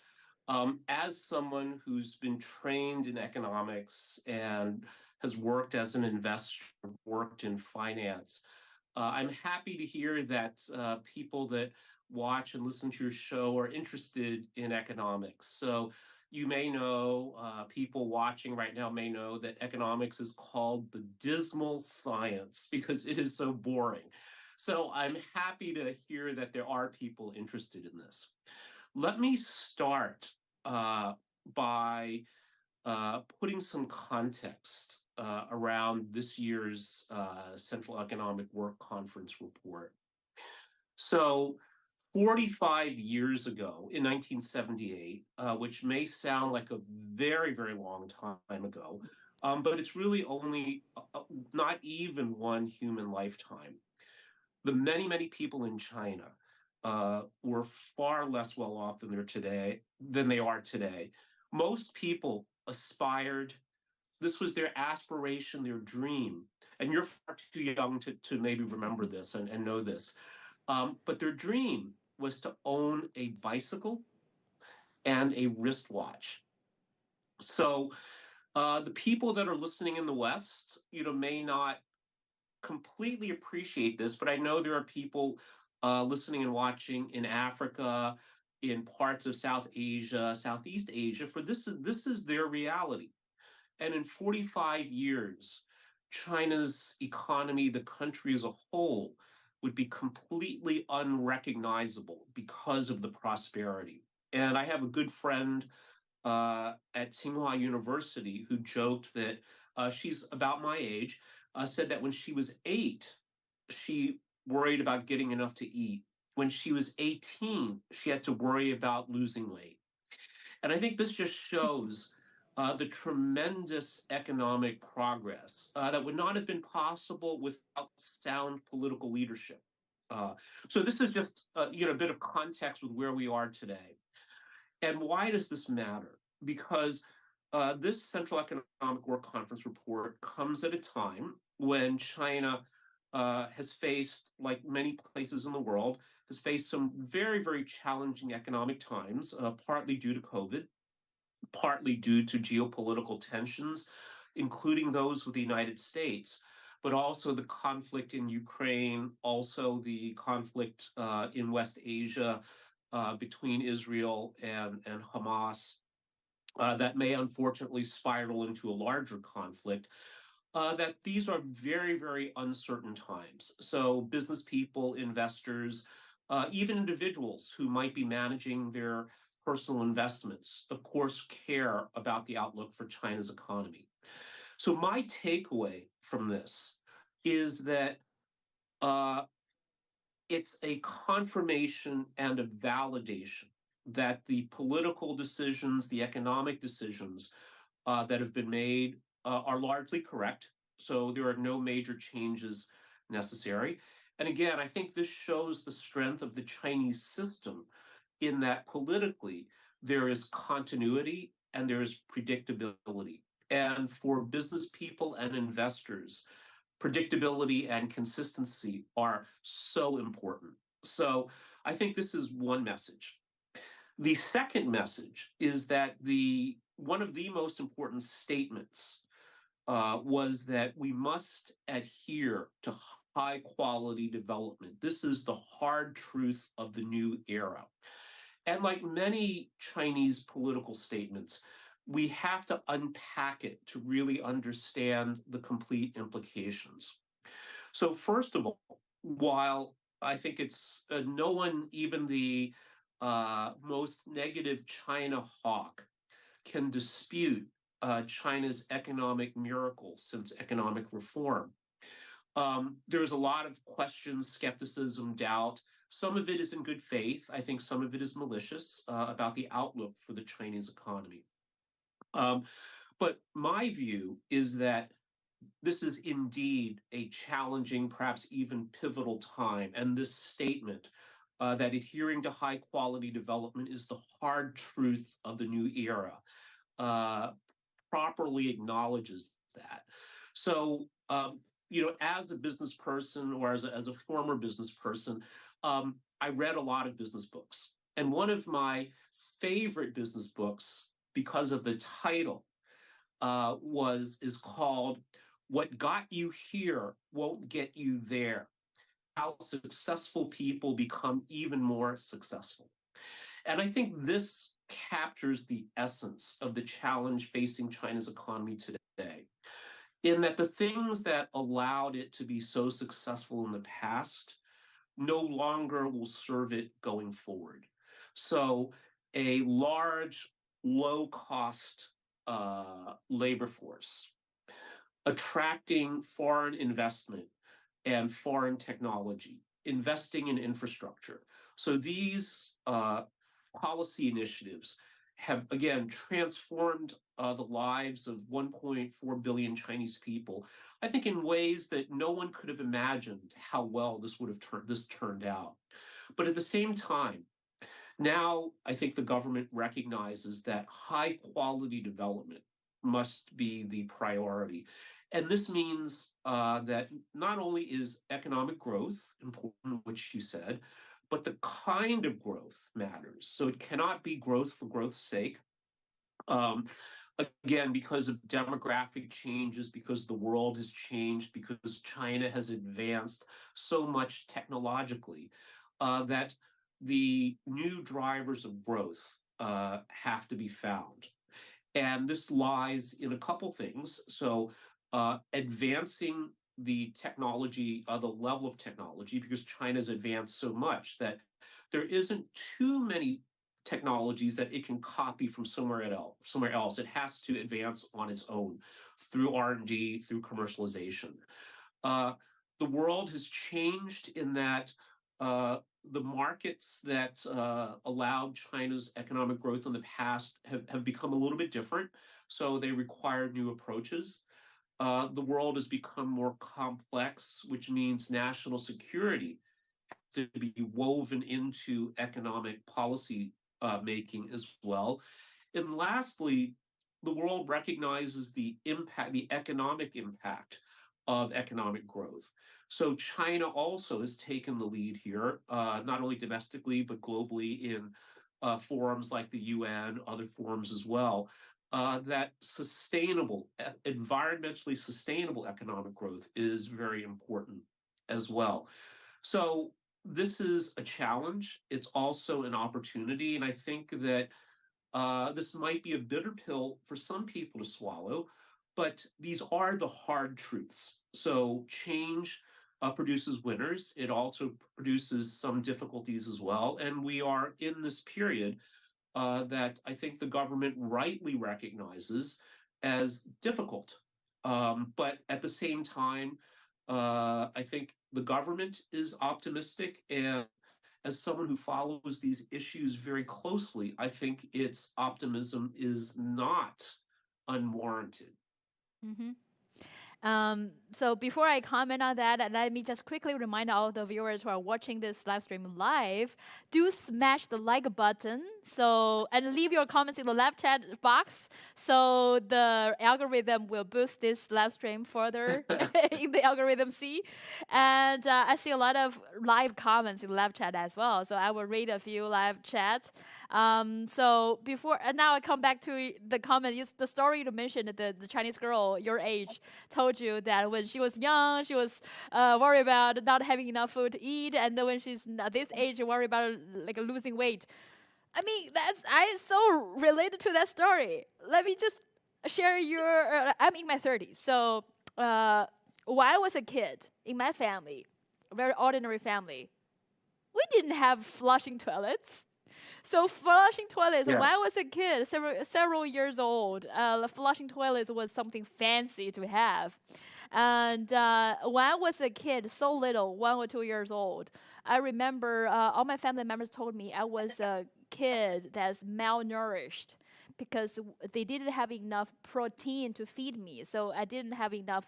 as someone who's been trained in economics and has worked as an investor, worked in finance, I'm happy to hear that people that watch and listen to your show are interested in economics. So you may know, people watching right now may know that economics is called the dismal science because it is so boring. So I'm happy to hear that there are people interested in this. Let me start by putting some context around this year's Central Economic Work Conference report. So 45 years ago, in 1978, which may sound like a very, very long time ago, but it's really only not even one human lifetime. The many, many people in China were far less well off than they are today. Most people aspired. This was their aspiration, their dream. And you're far too young to maybe remember this and know this. But their dream was to own a bicycle and a wristwatch. So the people that are listening in the West, may not completely appreciate this, but I know there are people listening and watching in Africa, in parts of South Asia, Southeast Asia, for this is their reality. And in 45 years, China's economy, the country as a whole, would be completely unrecognizable because of the prosperity. And I have a good friend at Tsinghua University who joked that she's about my age, said that when she was 8, she worried about getting enough to eat. When she was 18, she had to worry about losing weight. And I think this just shows the tremendous economic progress that would not have been possible without sound political leadership. So this is just a bit of context with where we are today. And why does this matter? Because this Central Economic Work Conference report comes at a time when China has faced, like many places in the world, has faced some very, very challenging economic times, partly due to COVID, partly due to geopolitical tensions, including those with the United States, but also the conflict in Ukraine, also the conflict in West Asia between Israel and Hamas, that may unfortunately spiral into a larger conflict. That these are very, very uncertain times. So business people, investors, even individuals who might be managing their personal investments, of course, care about the outlook for China's economy. So my takeaway from this is that it's a confirmation and a validation that the political decisions, the economic decisions that have been made are largely correct. So there are no major changes necessary. And again, I think this shows the strength of the Chinese system in that politically there is continuity and there is predictability. And for business people and investors, predictability and consistency are so important. So I think this is one message. The second message is that one of the most important statements was that we must adhere to high quality development. This is the hard truth of the new era. And like many Chinese political statements, we have to unpack it to really understand the complete implications. So first of all, while I think it's no one, even the most negative China hawk, can dispute China's economic miracle since economic reform. There's a lot of questions, skepticism, doubt. Some of it is in good faith. I think some of it is malicious about the outlook for the Chinese economy. But my view is that this is indeed a challenging, perhaps even pivotal time. And this statement that adhering to high quality development is the hard truth of the new era properly acknowledges that. So, as a business person or as a former business person, I read a lot of business books. And one of my favorite business books, because of the title, is called "What Got You Here Won't Get You There: How Successful People Become Even More Successful." And I think this captures the essence of the challenge facing China's economy today, in that the things that allowed it to be so successful in the past no longer will serve it going forward. So a large, low-cost labor force, attracting foreign investment and foreign technology, investing in infrastructure. So these policy initiatives have, again, transformed the lives of 1.4 billion Chinese people, I think in ways that no one could have imagined how well this would have turned out. But at the same time, now I think the government recognizes that high quality development must be the priority. And this means that not only is economic growth important, which you said, but the kind of growth matters. So it cannot be growth for growth's sake. Again, because of demographic changes, because the world has changed, because China has advanced so much technologically, that the new drivers of growth have to be found. And this lies in a couple things. So advancing the technology, the level of technology, because China's advanced so much that there isn't too many technologies that it can copy from somewhere else. It has to advance on its own through R&D, through commercialization. The world has changed in that the markets that allowed China's economic growth in the past have become a little bit different, so they require new approaches. The world has become more complex, which means national security has to be woven into economic policy making as well. And lastly, the world recognizes the impact, the economic impact of economic growth. So China also has taken the lead here, not only domestically, but globally in forums like the UN, other forums as well, that sustainable, environmentally sustainable economic growth is very important as well. So this is a challenge. It's also an opportunity. And I think that this might be a bitter pill for some people to swallow, but these are the hard truths. So change produces winners. It also produces some difficulties as well. And we are in this period that I think the government rightly recognizes as difficult. But at the same time, I think the government is optimistic. And as someone who follows these issues very closely, I think its optimism is not unwarranted. Mm-hmm. So before I comment on that, let me just quickly remind all the viewers who are watching this live stream live, do smash the like button. So, and leave your comments in the live chat box. So the algorithm will boost this live stream further in the algorithm see. And I see a lot of live comments in the live chat as well. So I will read a few live chats. So before, and now I come back to the comment, the story you mentioned, the Chinese girl your age told you that when she was young, she was worried about not having enough food to eat, and then when she's at this age, worried about like losing weight. I mean, I so related to that story. Let me just share I'm in my 30s, so when I was a kid in my family, a very ordinary family, we didn't have flushing toilets. So flushing toilets, Yes. when I was a kid, several years old, flushing toilets was something fancy to have. And when I was a kid, so little, 1 or 2 years old, I remember all my family members told me I was a kid that's malnourished because they didn't have enough protein to feed me. So I didn't have enough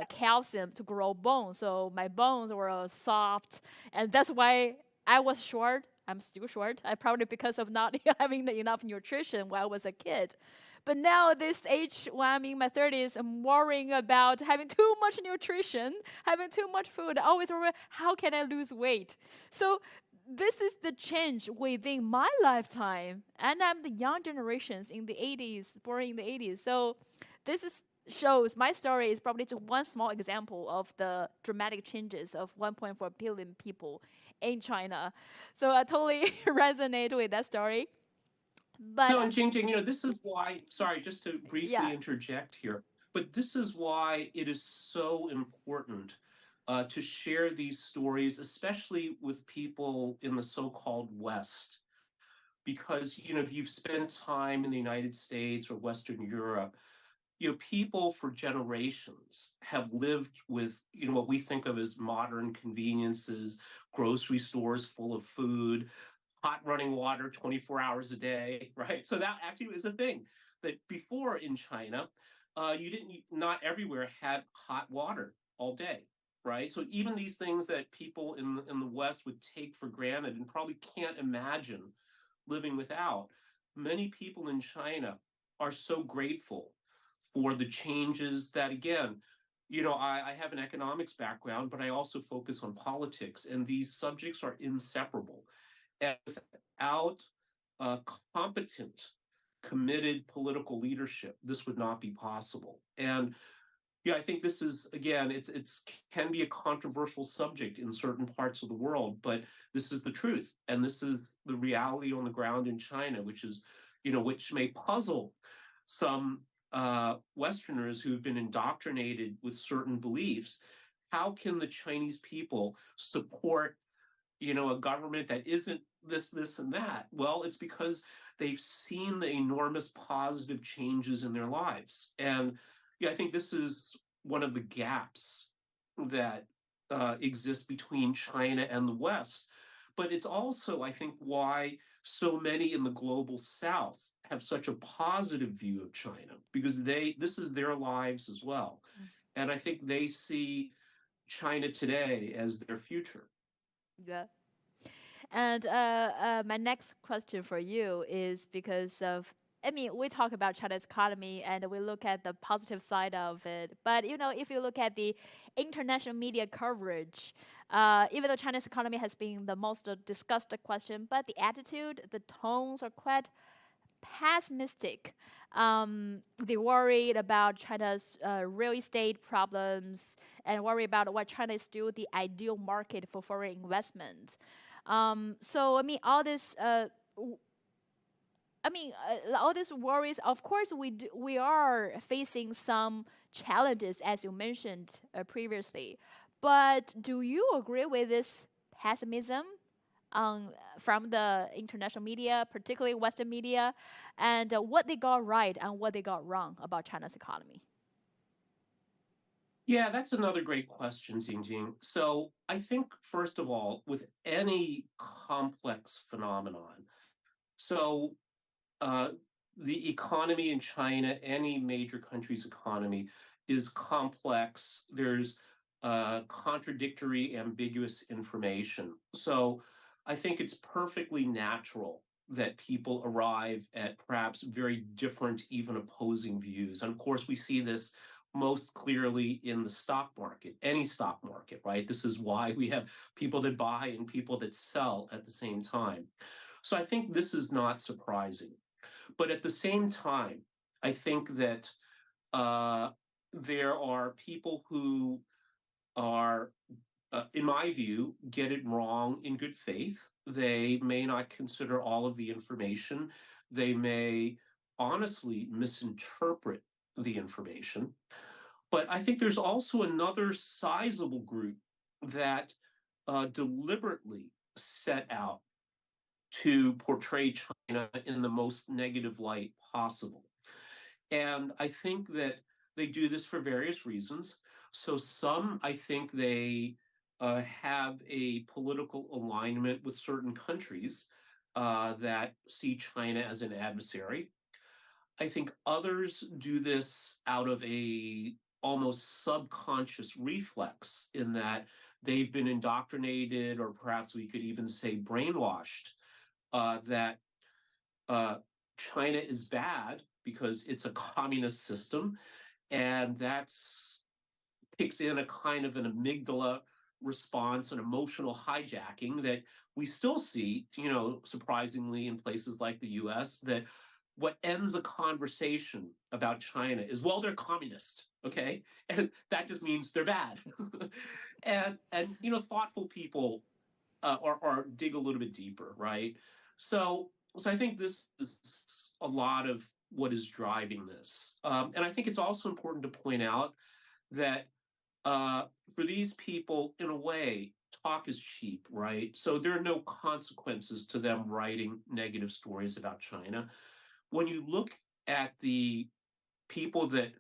calcium to grow bones. So my bones were soft. And that's why I was short. I'm still short. Probably because of not having enough nutrition when I was a kid. But now at this age, when I'm in my 30s, I'm worrying about having too much nutrition, having too much food. I always worry, how can I lose weight? So this is the change within my lifetime. And I'm the young generations in the 80s, born in the 80s. So this shows my story is probably just one small example of the dramatic changes of 1.4 billion people in China. So I totally resonate with that story. But no, and Jing, this is why, sorry, just to briefly interject here, but this is why it is so important to share these stories, especially with people in the so-called West. Because, if you've spent time in the United States or Western Europe, people for generations have lived with, what we think of as modern conveniences, grocery stores full of food, hot running water 24 hours a day, right? So that actually is a thing that before in China, not everywhere had hot water all day, right? So even these things that people in the West would take for granted and probably can't imagine living without, many people in China are so grateful for the changes that, again, I have an economics background, but I also focus on politics, and these subjects are inseparable. And without competent, committed political leadership, this would not be possible. And I think this is, again, it's can be a controversial subject in certain parts of the world, but this is the truth, and this is the reality on the ground in China, which is, which may puzzle some Westerners who've been indoctrinated with certain beliefs. How can the Chinese people support, a government that isn't this, and that? Well, it's because they've seen the enormous positive changes in their lives. And I think this is one of the gaps that exists between China and the West. But it's also, I think, why so many in the global South have such a positive view of China, because this is their lives as well. And I think they see China today as their future. Yeah. And my next question for you is because of I mean, we talk about China's economy and we look at the positive side of it. But, if you look at the international media coverage, even though China's economy has been the most discussed question, but the attitude, the tones are quite pessimistic. They worried about China's real estate problems and worry about what China is still the ideal market for foreign investment. So, I mean, all this all these worries, of course, we are facing some challenges, as you mentioned previously. But do you agree with this pessimism from the international media, particularly Western media, and what they got right and what they got wrong about China's economy? Yeah, that's another great question, Jingjing. So I think, first of all, with any complex phenomenon, so the economy in China, any major country's economy, is complex. There's contradictory, ambiguous information. So I think it's perfectly natural that people arrive at perhaps very different, even opposing views. And of course, we see this most clearly in the stock market, any stock market, right? This is why we have people that buy and people that sell at the same time. So I think this is not surprising. But at the same time, I think that there are people who are, in my view, get it wrong in good faith. They may not consider all of the information. They may honestly misinterpret the information. But I think there's also another sizable group that deliberately set out to portray China in the most negative light possible. And I think that they do this for various reasons. So some, I think they have a political alignment with certain countries that see China as an adversary. I think others do this out of a almost subconscious reflex in that they've been indoctrinated, or perhaps we could even say brainwashed, that China is bad because it's a communist system, and that's kicks in a kind of an amygdala response, an emotional hijacking that we still see, surprisingly in places like the US, that what ends a conversation about China is, well, they're communist, okay? And that just means they're bad. and thoughtful people or dig a little bit deeper, right? So I think this is a lot of what is driving this. And I think it's also important to point out that for these people, in a way, talk is cheap, right? So there are no consequences to them writing negative stories about China. When you look at the people that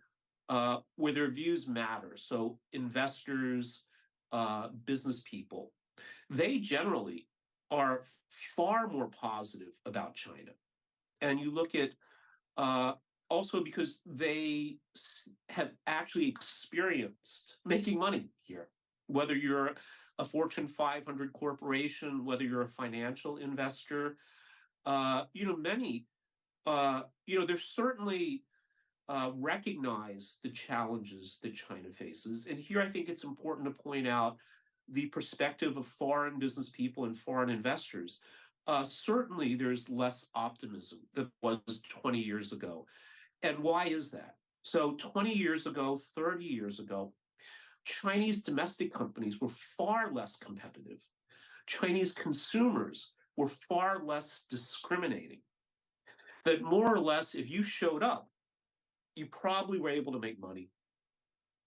where their views matter, so investors, business people, they generally are far more positive about China. And you look at also because they have actually experienced making money here, whether you're a Fortune 500 corporation, whether you're a financial investor, many, they're certainly recognize the challenges that China faces. And here I think it's important to point out the perspective of foreign business people and foreign investors. Certainly there's less optimism than was 20 years ago. And why is that? So 20 years ago, 30 years ago, Chinese domestic companies were far less competitive. Chinese consumers were far less discriminating. That more or less, if you showed up, you probably were able to make money.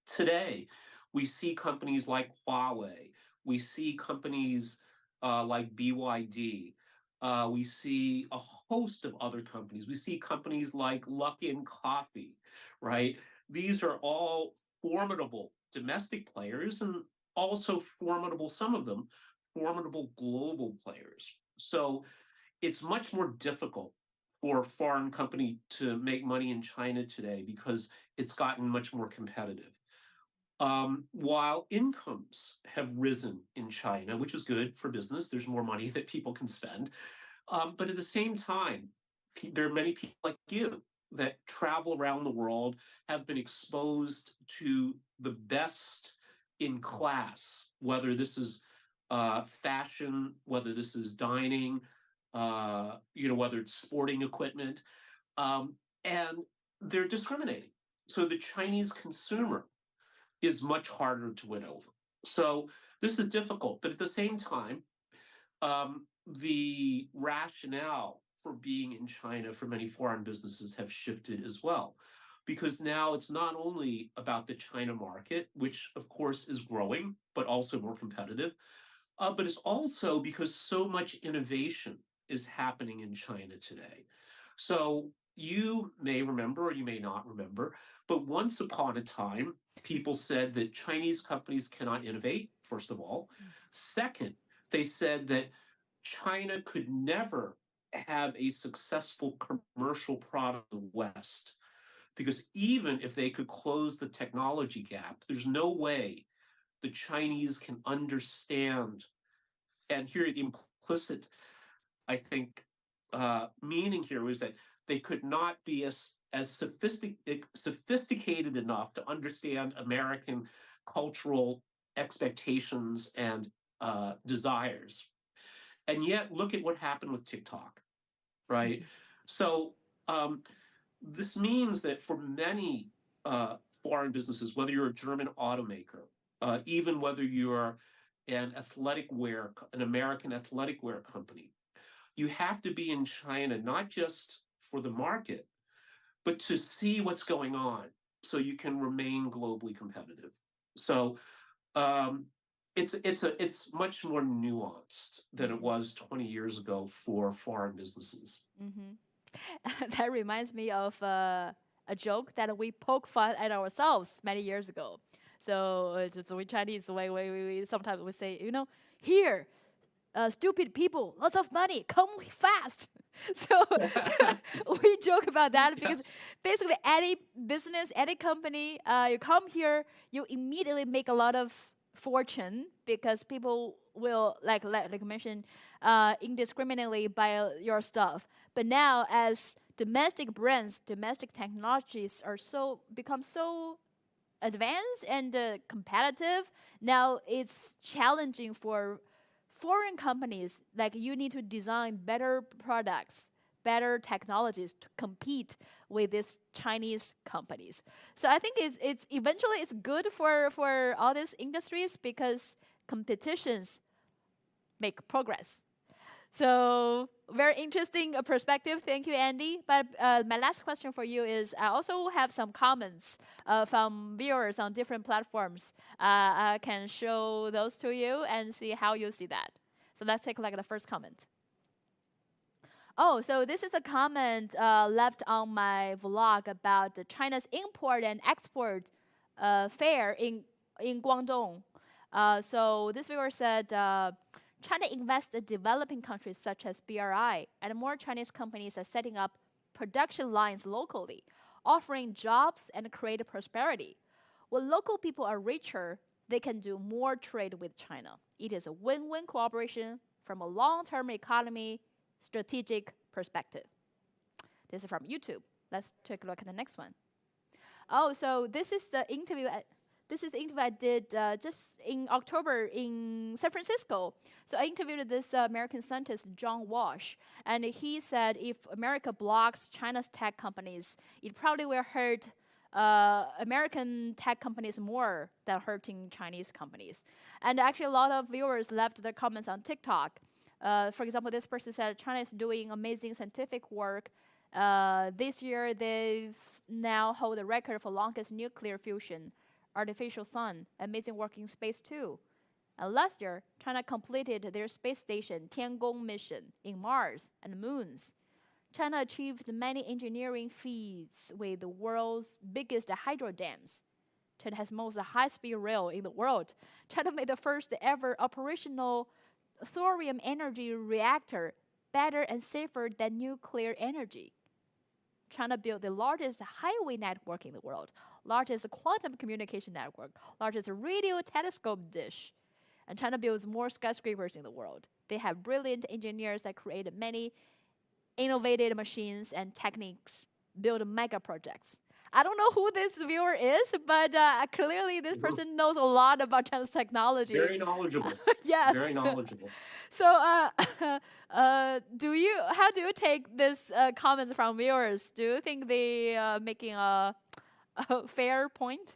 Today, we see companies like Huawei. We see companies like BYD. We see a host of other companies. We see companies like Luckin Coffee, right? These are all formidable domestic players and also formidable, some of them, formidable global players. So it's much more difficult for a foreign company to make money in China today because it's gotten much more competitive. While incomes have risen in China, which is good for business, there's more money that people can spend. But at the same time, there are many people like you that travel around the world, have been exposed to the best in class, whether this is fashion, whether this is dining, whether it's sporting equipment, and they're discriminating. So the Chinese consumer is much harder to win over. So this is difficult, but at the same time, the rationale for being in China for many foreign businesses have shifted as well. Because now it's not only about the China market, which of course is growing, but also more competitive, but it's also because so much innovation is happening in China today. So you may remember, or you may not remember, but once upon a time, people said that Chinese companies cannot innovate, first of all. Second, they said that China could never have a successful commercial product in the West, because even if they could close the technology gap, there's no way the Chinese can understand. And here, the implicit, I think, meaning here was that they could not be as sophisticated enough to understand American cultural expectations and desires. And yet, look at what happened with TikTok, right? So this means that for many foreign businesses, whether you're a German automaker, even whether you're an American athletic wear company, you have to be in China, not just for the market, but to see what's going on so you can remain globally competitive. So it's much more nuanced than it was 20 years ago for foreign businesses. That reminds me of a joke that we poke fun at ourselves many years ago. So we Chinese, we sometimes we say, here, stupid people, lots of money, come fast. So we joke about that because basically any business, any company, you come here, you immediately make a lot of fortune because people will, like you mentioned, indiscriminately buy your stuff. But now, as domestic brands, domestic technologies are become so advanced and competitive, now it's challenging for foreign companies. Like, you need to design better products, better technologies to compete with these Chinese companies. So I think it's eventually it's good for all these industries because competitions make progress. So very interesting perspective. Thank you, Andy. But my last question for you is, I also have some comments from viewers on different platforms. I can show those to you and see how you see that. So let's take the first comment. Oh, so this is a comment left on my vlog about China's import and export fair in Guangdong. So this viewer said, China invests in developing countries such as BRI, and more Chinese companies are setting up production lines locally, offering jobs and create prosperity. When local people are richer, they can do more trade with China. It is a win-win cooperation from a long-term economy strategic perspective. This is from YouTube. Let's take a look at the next one. Oh, so this is the interview. This is the interview I did just in October in San Francisco. So I interviewed this American scientist, John Walsh, and he said if America blocks China's tech companies, it probably will hurt American tech companies more than hurting Chinese companies. And actually, a lot of viewers left their comments on TikTok. For example, this person said China is doing amazing scientific work. This year, they've now hold the record for longest nuclear fusion, artificial sun, amazing work in space too. And last year, China completed their space station Tiangong mission in Mars and moons. China achieved many engineering feats with the world's biggest hydro dams. China has most high-speed rail in the world. China made the first ever operational thorium energy reactor, better and safer than nuclear energy. China built the largest highway network in the world, largest quantum communication network, largest radio telescope dish. And China builds more skyscrapers in the world. They have brilliant engineers that create many innovative machines and techniques build mega projects. I don't know who this viewer is, but clearly this person knows a lot about China's technology. Very knowledgeable. Yes. Very knowledgeable. So, how do you take this comments from viewers? Do you think they making a fair point?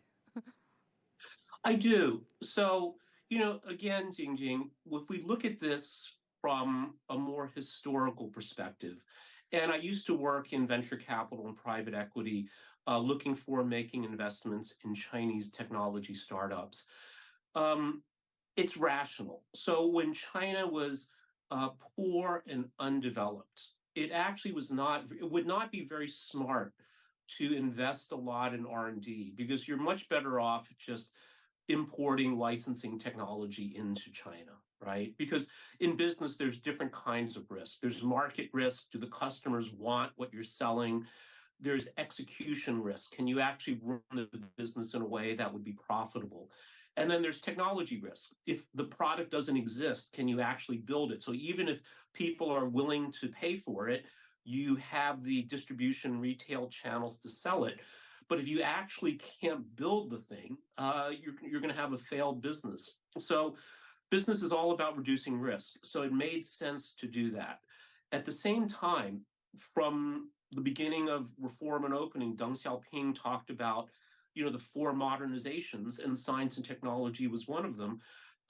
I do. So, again, Jingjing, if we look at this from a more historical perspective, and I used to work in venture capital and private equity, looking for making investments in Chinese technology startups. It's rational. So when China was poor and undeveloped, it actually it would not be very smart to invest a lot in R&D because you're much better off just importing licensing technology into China, right? Because in business, there's different kinds of risk. There's market risk. Do the customers want what you're selling? There's execution risk. Can you actually run the business in a way that would be profitable? And then there's technology risk. If the product doesn't exist, can you actually build it? So even if people are willing to pay for it, you have the distribution retail channels to sell it. But if you actually can't build the thing, you're going to have a failed business. So business is all about reducing risk. So it made sense to do that. At the same time, from the beginning of reform and opening, Deng Xiaoping talked about, the 4 modernizations, and science and technology was one of them.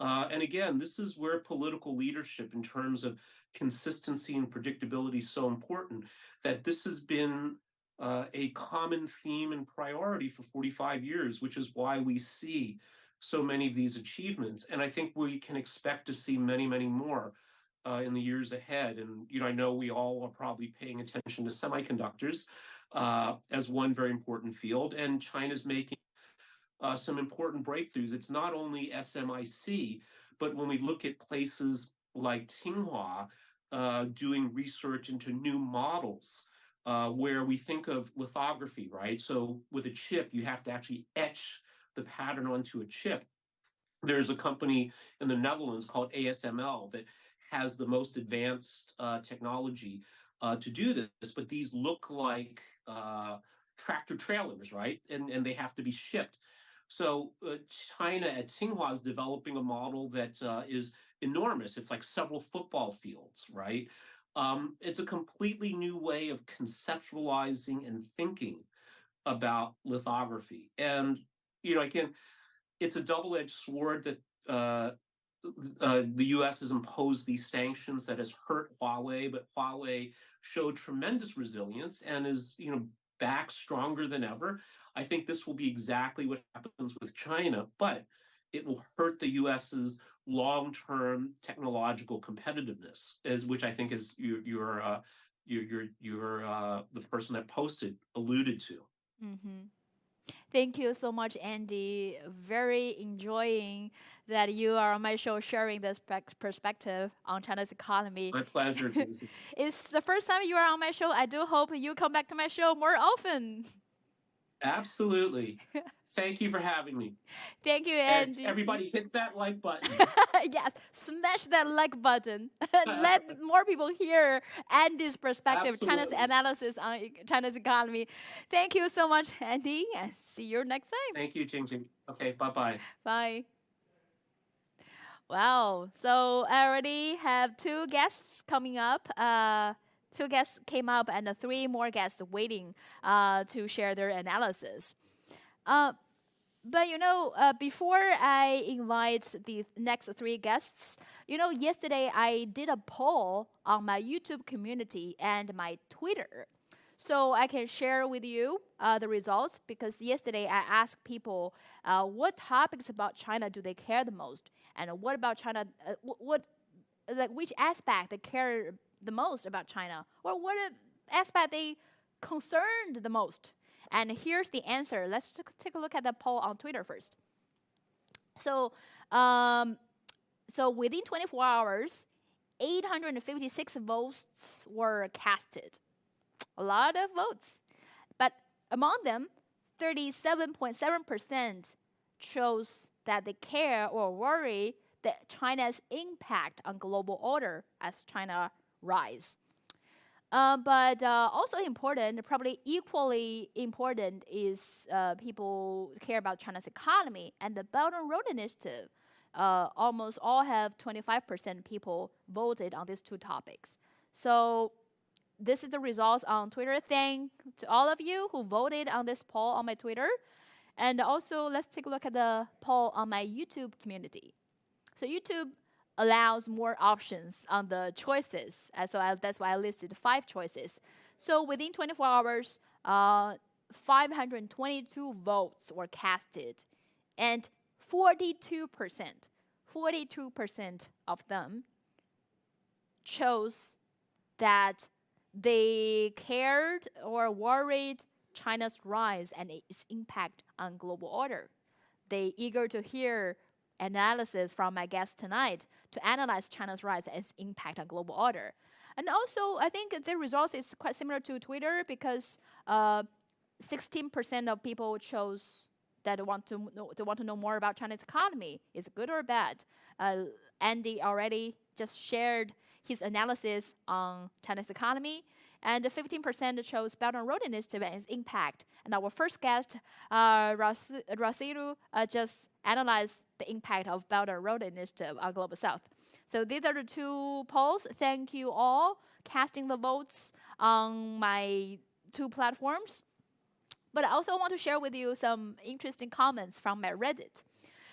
And again, this is where political leadership in terms of consistency and predictability is so important, that this has been a common theme and priority for 45 years, which is why we see so many of these achievements. And I think we can expect to see many, many more in the years ahead. And, I know we all are probably paying attention to semiconductors as one very important field. And China's making some important breakthroughs. It's not only SMIC, but when we look at places like Tsinghua doing research into new models, where we think of lithography, right? So with a chip, you have to actually etch the pattern onto a chip. There's a company in the Netherlands called ASML that has the most advanced technology to do this, but these look like tractor trailers, right? And they have to be shipped. So China at Tsinghua is developing a model that is enormous. It's like several football fields, right? It's a completely new way of conceptualizing and thinking about lithography. And, again, it's a double-edged sword that the U.S. has imposed these sanctions that has hurt Huawei, but Huawei showed tremendous resilience and is, back stronger than ever. I think this will be exactly what happens with China, but it will hurt the U.S.'s long-term technological competitiveness, which I think is the person that posted alluded to. Mm-hmm. Thank you so much, Andy. Very enjoying that you are on my show sharing this perspective on China's economy. My pleasure, Susie. It's the first time you are on my show. I do hope you come back to my show more often. Absolutely. Thank you for having me. Thank you, Andy. And everybody hit that like button. Yes, smash that like button. Let more people hear Andy's perspective, Absolutely. China's analysis on China's economy. Thank you so much, Andy, and see you next time. Thank you, Jingjing. Okay, bye-bye. Bye. Wow, so I already have 2 guests coming up. 2 guests came up and 3 more guests waiting to share their analysis. But before I invite the next 3 guests, yesterday I did a poll on my YouTube community and my Twitter. So I can share with you the results, because yesterday I asked people what topics about China do they care the most, and what about China, which aspect they care the most about China, or what aspect they concerned the most. And here's the answer. Let's take a look at the poll on Twitter first. So, within 24 hours, 856 votes were casted. A lot of votes. But among them, 37.7% chose that they care or worry that China's impact on global order as China rise. But also important, probably equally important, is people care about China's economy and the Belt and Road Initiative. Almost all have 25% people voted on these two topics. So this is the results on Twitter. Thank to all of you who voted on this poll on my Twitter. And also, let's take a look at the poll on my YouTube community. So YouTube allows more options on the choices. That's why I listed 5 choices. So within 24 hours, 522 votes were casted. And 42% of them chose that they cared or worried China's rise and its impact on global order. They eager to hear analysis from my guest tonight to analyze China's rise and its impact on global order. And also, I think the results is quite similar to Twitter because 16% of people chose that want to know more about China's economy. Is it good or bad? Andy already just shared his analysis on China's economy, and 15% chose Belt and Road Initiative and its impact. And our first guest, Rasiru, just analyzed the impact of Belt and Road Initiative on Global South. So these are the 2 polls. Thank you all casting the votes on my 2 platforms. But I also want to share with you some interesting comments from my Reddit.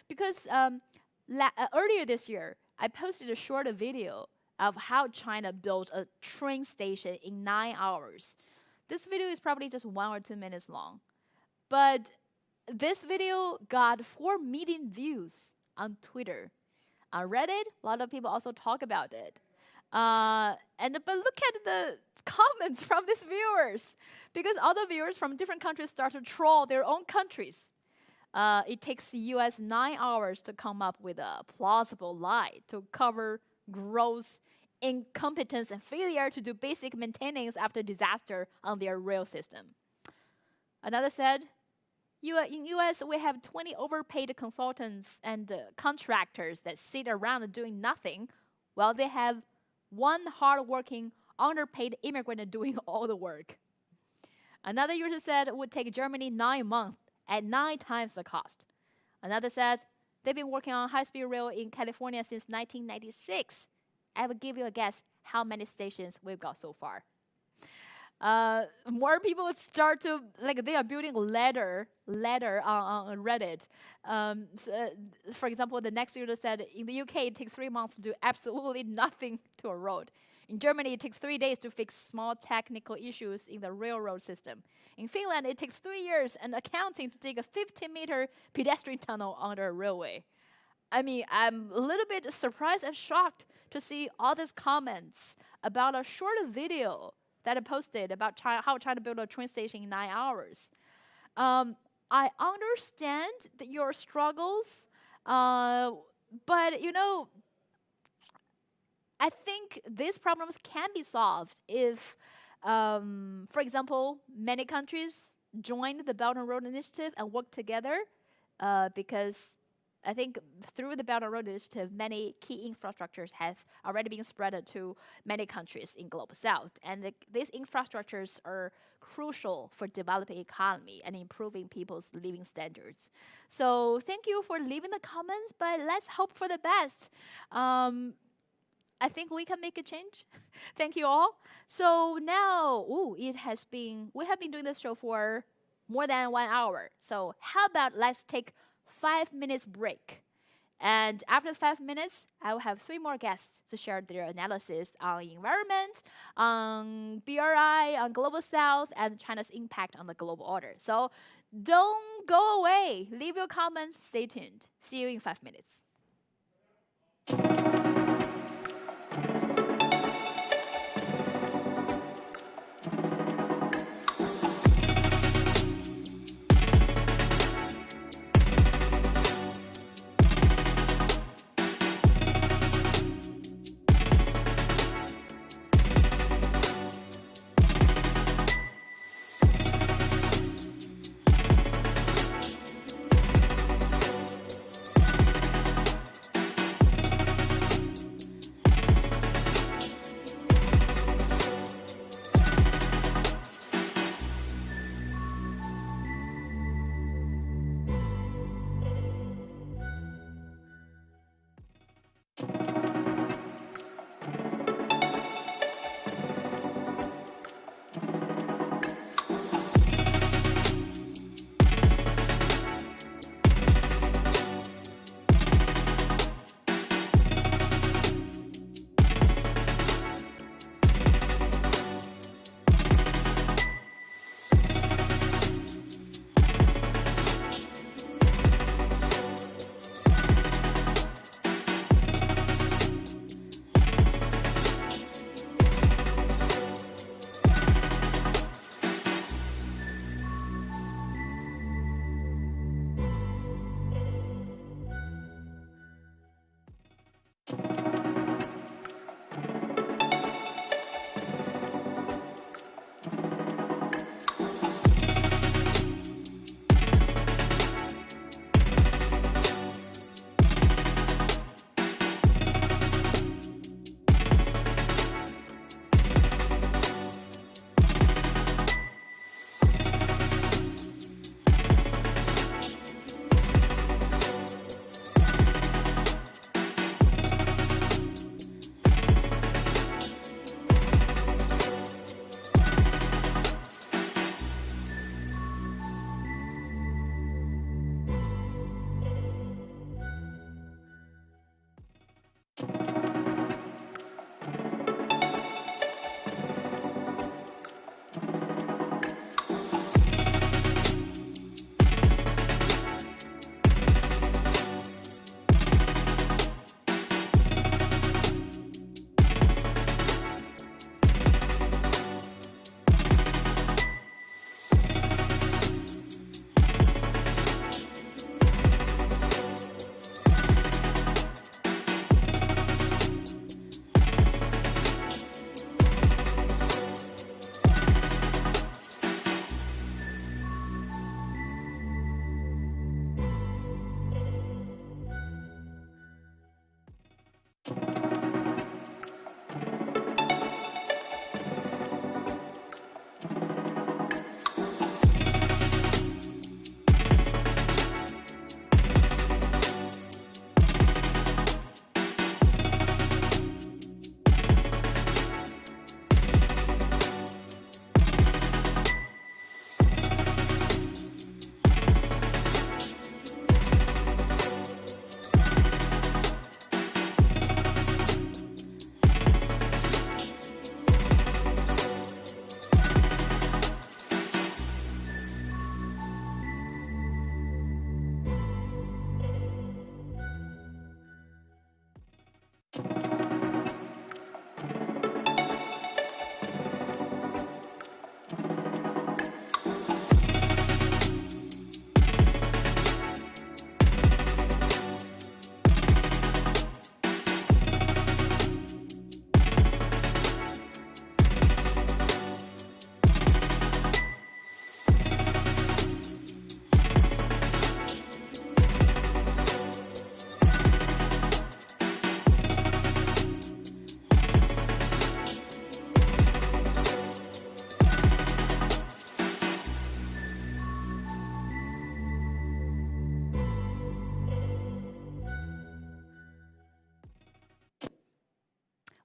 Because earlier this year, I posted a short video of how China built a train station in 9 hours. This video is probably just 1 or 2 minutes long. But this video got 4 million views on Twitter. On Reddit, a lot of people also talk about it. But look at the comments from these viewers, because other viewers from different countries start to troll their own countries. It takes the US 9 hours to come up with a plausible lie to cover gross incompetence and failure to do basic maintenance after disaster on their rail system. Another said, in US, we have 20 overpaid consultants and contractors that sit around doing nothing, while they have 1 hardworking, underpaid immigrant doing all the work. Another user said it would take Germany 9 months at 9 times the cost. Another said they've been working on high-speed rail in California since 1996. I will give you a guess how many stations we've got so far. More people start to, they are building ladder on Reddit. For example, the next user said, in the UK, it takes 3 months to do absolutely nothing to a road. In Germany, it takes 3 days to fix small technical issues in the railroad system. In Finland, it takes 3 years and accounting to dig a 15-meter pedestrian tunnel under a railway. I mean, I'm a little bit surprised and shocked to see all these comments about a short video that I posted about how China built a train station in 9 hours. I understand your struggles, but I think these problems can be solved if, for example, many countries joined the Belt and Road Initiative and work together, because I think through the Belt and Road Initiative, many key infrastructures have already been spread to many countries in Global South. And these infrastructures are crucial for developing economy and improving people's living standards. So thank you for leaving the comments, but let's hope for the best. I think we can make a change. Thank you all. So now, we have been doing this show for more than 1 hour. So how about let's take 5 minutes break. And after 5 minutes, I will have 3 more guests to share their analysis on environment, on BRI, on Global South, and China's impact on the global order. So don't go away. Leave your comments. Stay tuned. See you in 5 minutes.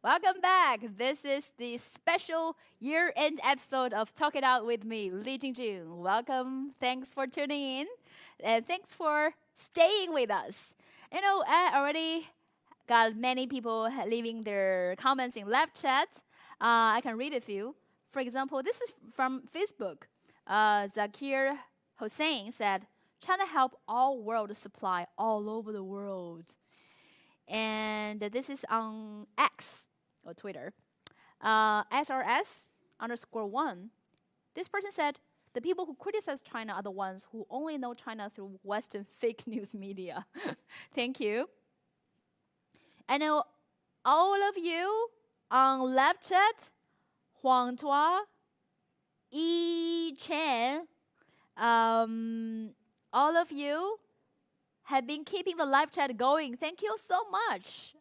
Welcome back. This is the special year-end episode of Talk It Out with me, Li Jingjing. Welcome. Thanks for tuning in. And thanks for staying with us. I already got many people leaving their comments in live chat. I can read a few. For example, this is from Facebook. Zakir Hossein said, China help all world supply all over the world. And this is on X or Twitter. SRS_1. This person said, the people who criticize China are the ones who only know China through Western fake news media. Thank you. I know all of you on live chat, Huang Tua, Yi Chen, all of you have been keeping the live chat going. Thank you so much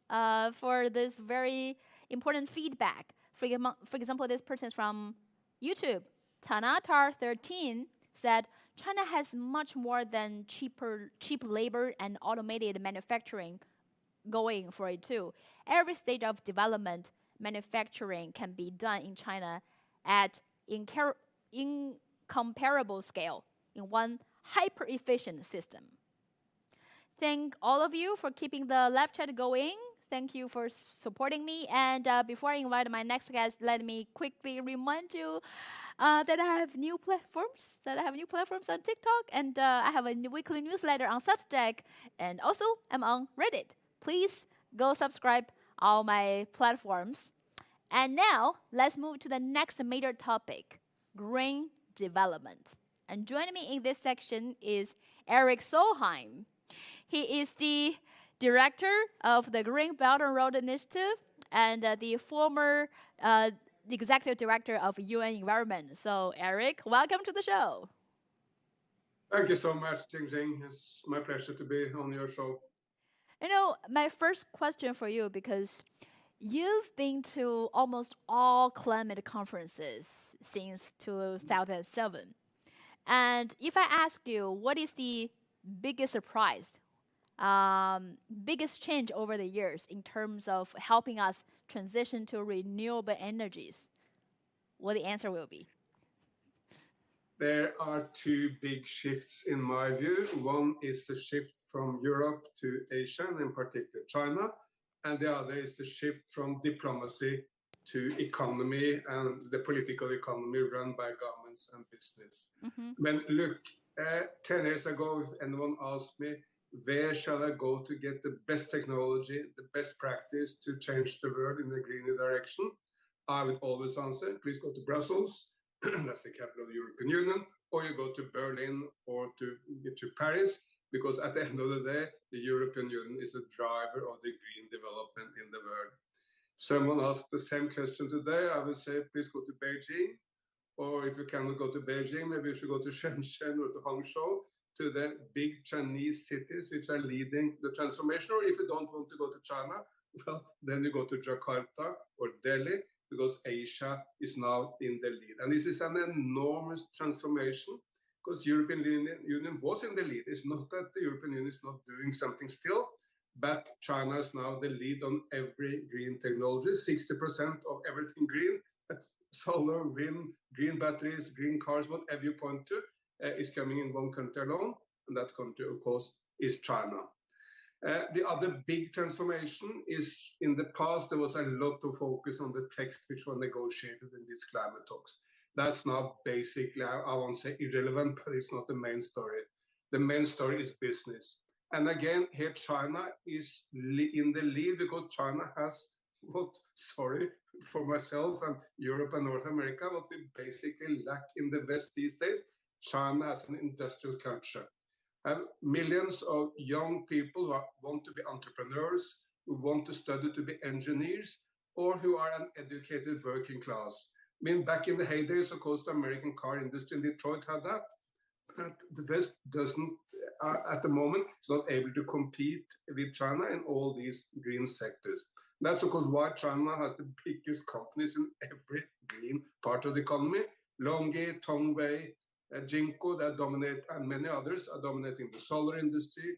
for this very important feedback. For example, this person is from YouTube. Tanatar13 said, China has much more than cheap labor and automated manufacturing going for it too. Every stage of development, manufacturing can be done in China at incomparable scale in one hyper-efficient system. Thank all of you for keeping the live chat going. Thank you for supporting me. And before I invite my next guest, let me quickly remind you that I have new platforms. On TikTok, and I have a weekly newsletter on Substack, and also I'm on Reddit. Please go subscribe all my platforms. And now let's move to the next major topic: green development. And joining me in this section is Erik Solheim. He is the director of the Green Belt and Road Initiative and the former executive director of UN Environment. So, Erik, welcome to the show. Thank you so much, Jingjing. It's my pleasure to be on your show. My first question for you, because you've been to almost all climate conferences since 2007. And if I ask you, what is the biggest surprise, biggest change over the years in terms of helping us transition to renewable energies, what the answer will be? There are two big shifts in my view. One is the shift from Europe to Asia, and in particular China. And the other is the shift from diplomacy to economy and the political economy run by governments and business. When look, 10 years ago, if anyone asked me, where shall I go to get the best technology, the best practice to change the world in a greener direction, I would always answer, please go to Brussels, that's the capital of the European Union, or you go to Berlin or to Paris, because at the end of the day, the European Union is the driver of the green development in the world. Someone asked the same question today, I would say, please go to Beijing, or if you cannot go to Beijing, maybe you should go to Shenzhen or to Hangzhou, to the big Chinese cities which are leading the transformation. Or if you don't want to go to China, well, then you go to Jakarta or Delhi, because Asia is now in the lead. And this is an enormous transformation, because European Union was in the lead. It's not that the European Union is not doing something still, but China is now the lead on every green technology. 60% of everything green, solar, wind, green batteries, green cars, whatever you point to, is coming in one country alone, and that country, of course, is China. The other big transformation is, in the past, there was a lot of focus on the text which were negotiated in these climate talks. That's now basically, I won't say irrelevant, but it's not the main story. The main story is business. And again, here China is in the lead, because China has sorry for myself and Europe and North America, what we basically lack in the West these days. China has an industrial culture. Have millions of young people who want to be entrepreneurs, who want to study to be engineers, or who are an educated working class. I mean, back in the heydays, of course, the American car industry in Detroit had that, but the West doesn't, at the moment, it's not able to compete with China in all these green sectors. That's, of course, why China has the biggest companies in every green part of the economy. Longi, Tongwei, Jinko that dominate, and many others are dominating the solar industry,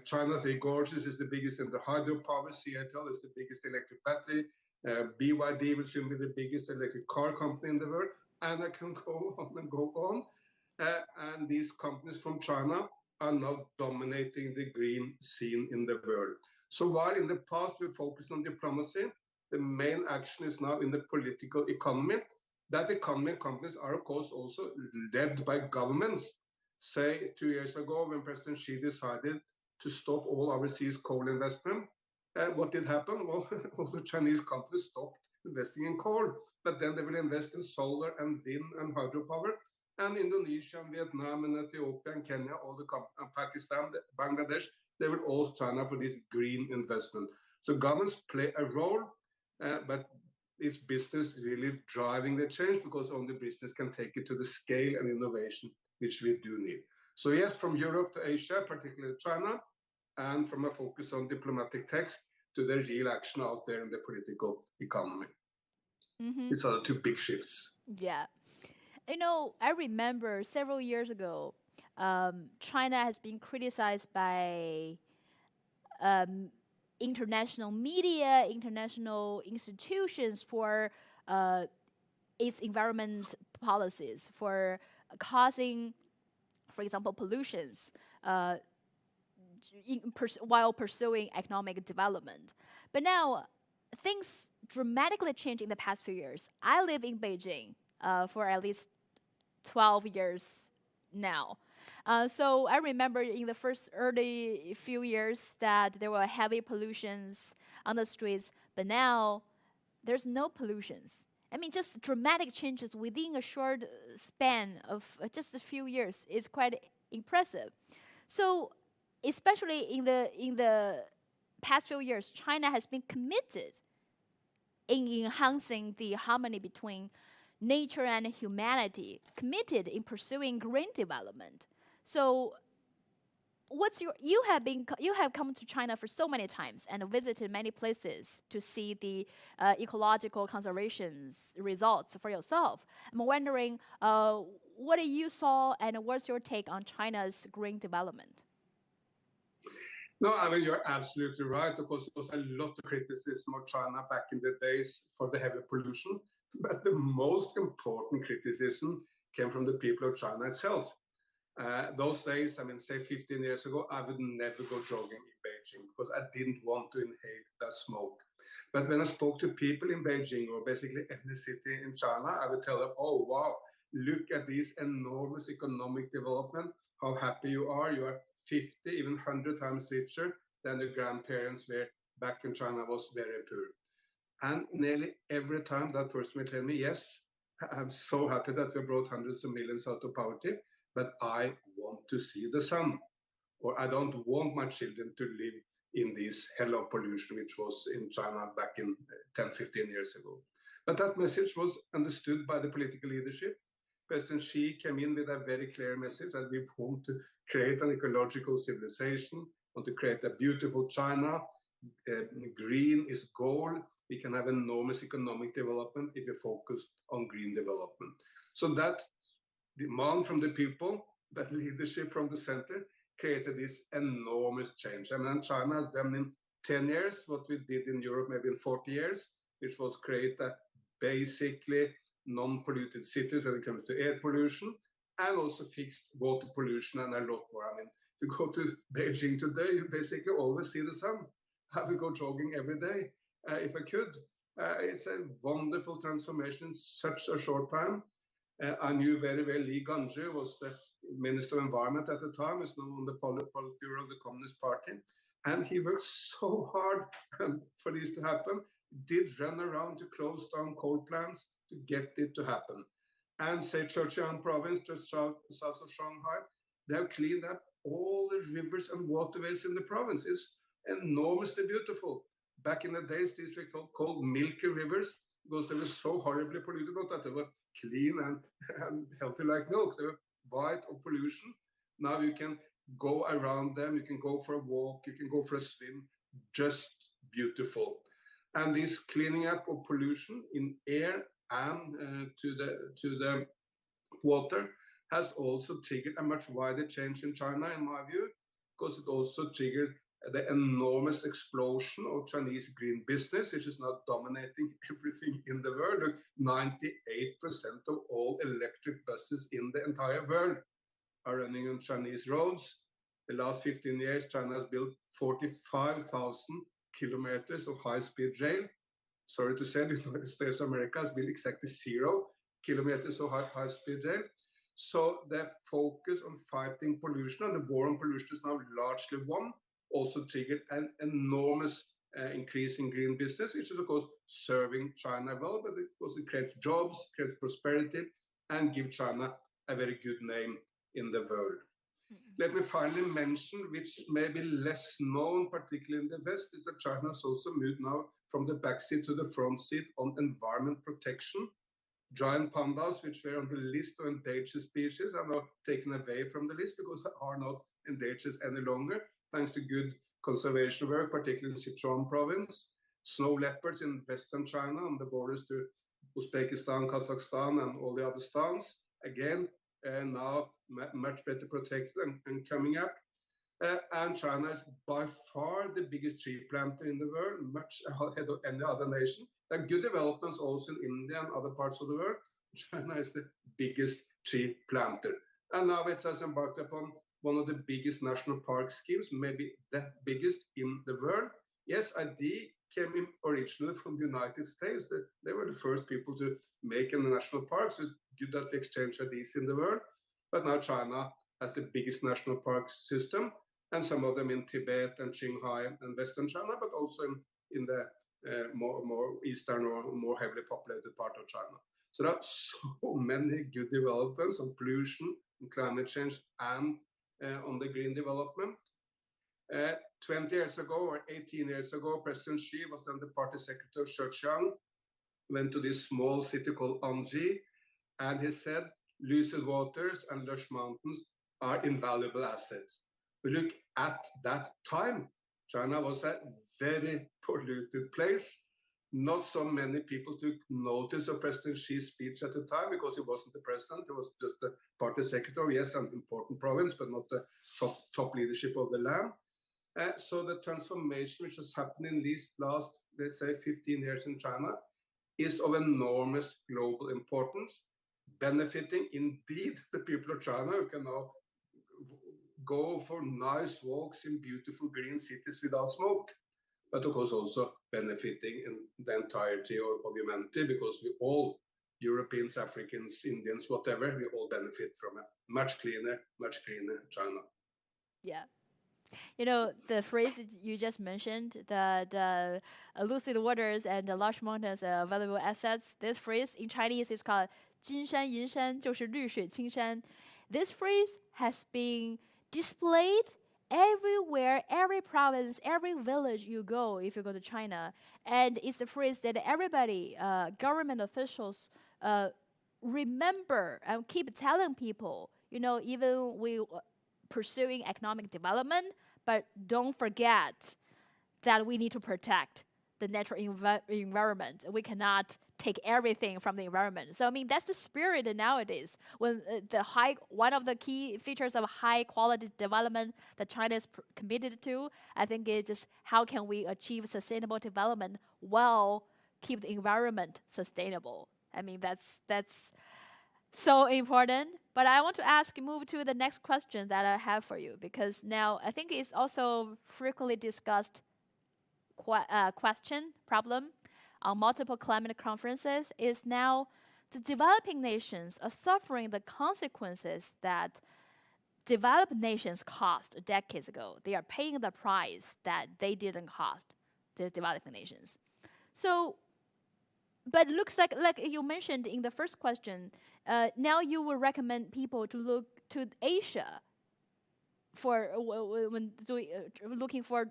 China Three Gorges is the biggest in the hydropower. Seattle is the biggest electric battery. BYD will soon be the biggest electric car company in the world. And I can go on and go on. And these companies from China are now dominating the green scene in the world. So while in the past we focused on diplomacy, the main action is now in the political economy. That economy and companies are, of course, also led by governments. Say 2 years ago, when President Xi decided to stop all overseas coal investment, what did happen? Well, also Chinese companies stopped investing in coal, but then they will invest in solar and wind and hydropower. And Indonesia, and Vietnam, and Ethiopia, and Kenya, all the Pakistan, Bangladesh, they will all China for this green investment. So governments play a role, but it's business really driving the change, because only business can take it to the scale and innovation which we do need. So yes, from Europe to Asia, particularly China, and from a focus on diplomatic text to the real action out there in the political economy. These are the two big shifts. Yeah. You know, I remember several years ago, China has been criticized by international media, international institutions for its environment policies, for causing, for example, pollutions while pursuing economic development. But now, things dramatically changed in the past few years. I live in Beijing for at least 12 years now. So I remember in the first early few years that there were heavy pollutions on the streets, but now there's no pollutions. I mean, just dramatic changes within a short span of just a few years is quite impressive. So, especially in the past few years, China has been committed in enhancing the harmony between nature and humanity, committed in pursuing green development. So, you have come to China for so many times and visited many places to see the ecological conservation's results for yourself. I'm wondering what you saw and what's your take on China's green development? No, I mean, you're absolutely right. Of course, there was a lot of criticism of China back in the days for the heavy pollution. But the most important criticism came from the people of China itself. Those days, I mean, say 15 years ago, I would never go jogging in Beijing because I didn't want to inhale that smoke. But when I spoke to people in Beijing or basically any city in China, I would tell them, oh, wow, look at this enormous economic development, how happy you are. You are 50, even 100 times richer than the grandparents were back when China was very poor. And nearly every time that person will tell me, yes, I'm so happy that we brought hundreds of millions out of poverty, but I want to see the sun. Or I don't want my children to live in this hell of pollution, which was in China back in 10, 15 years ago. But that message was understood by the political leadership. President Xi came in with a very clear message that we want to create an ecological civilization, want to create a beautiful China. Green is goal. We can have enormous economic development if we focus on green development. So that demand from the people, that leadership from the center, created this enormous change. I mean, China has done in 10 years what we did in Europe maybe in 40 years, which was create a basically non-polluted cities when it comes to air pollution, and also fixed water pollution and a lot more. I mean, if you go to Beijing today, you basically always see the sun. I would go jogging every day if I could. It's a wonderful transformation in such a short time. I knew very well Li Ganzhi was the Minister of Environment at the time. He's now on the Politburo of the Communist Party. And he worked so hard for this to happen. Did run around to close down coal plants to get it to happen. And say Zhejiang province, just south of Shanghai, they have cleaned up all the rivers and waterways in the province. It's enormously beautiful. Back in the days, these were called milky rivers because they were so horribly polluted, but that they were clean and healthy like milk. They were white of pollution. Now you can go around them, you can go for a walk, you can go for a swim, just beautiful. And this cleaning up of pollution in air and to the water has also triggered a much wider change in China, in my view. because it also triggered the enormous explosion of Chinese green business, which is now dominating everything in the world. Look, 98% of all electric buses in the entire world are running on Chinese roads. The last 15 years, China has built 45,000 kilometers of high-speed rail. Sorry to say, the United States of America has built exactly 0 kilometers of high-speed rail. So the focus on fighting pollution and the war on pollution is now largely won, also triggered an enormous increase in green business, which is of course serving China well, but it also creates jobs, creates prosperity, and give China a very good name in the world. Let me finally mention, which may be less known, particularly in the West, is that China has also moved now from the backseat to the front seat on environment protection. Giant pandas, which were on the list of endangered species, are now taken away from the list because they are not endangered any longer, thanks to good conservation work, particularly in Sichuan province. Snow leopards in western China on the borders to Uzbekistan, Kazakhstan, and all the other stans, again, now much better protected and coming up. And China is by far the biggest tree planter in the world, much ahead of any other nation. There are good developments also in India and other parts of the world. China is the biggest tree planter. And now it has embarked upon one of the biggest national park schemes, maybe the biggest in the world. Yes, ID came in originally from the United States. They were the first people to make a national park, so it's good that we exchange IDs in the world. But now China has the biggest national park system, and some of them in Tibet and Qinghai and Western China, but also in the more eastern or more heavily populated part of China. So there are so many good developments on pollution, on climate change, and on the green development. 20 years ago or 18 years ago, President Xi was then the party secretary of Zhejiang, went to this small city called Anji, and he said, lucid waters and lush mountains are invaluable assets. We look at that time, China was a very polluted place. Not so many people took notice of President Xi's speech at the time because he wasn't the president, he was just the party secretary, yes, an important province, but not the top leadership of the land. So the transformation which has happened in these last, let's say, 15 years in China is of enormous global importance, benefiting indeed the people of China who can now go for nice walks in beautiful green cities without smoke, but of course also benefiting in the entirety of humanity, because we all, Europeans, Africans, Indians, whatever, we all benefit from a much cleaner China. Yeah. You know, the phrase that you just mentioned, that lucid waters and the lush mountains are valuable assets, this phrase in Chinese is called 金山银山就是绿水青山. This phrase has been displayed everywhere, every province, every village you go if you go to China. And it's a phrase that everybody, government officials, remember and keep telling people. You know, even we pursuing economic development, but don't forget that we need to protect the natural environment. We cannot take everything from the environment. So I mean, that's the spirit nowadays. When one of the key features of high quality development that China is committed to, I think is just how can we achieve sustainable development while keep the environment sustainable. I mean, that's so important. But I want to move to the next question that I have for you, because now I think it's also frequently discussed problem on multiple climate conferences is now the developing nations are suffering the consequences that developed nations caused decades ago. They are paying the price that they didn't cost, the developing nations. So, but it looks like you mentioned in the first question, now you will recommend people to look to Asia for when looking for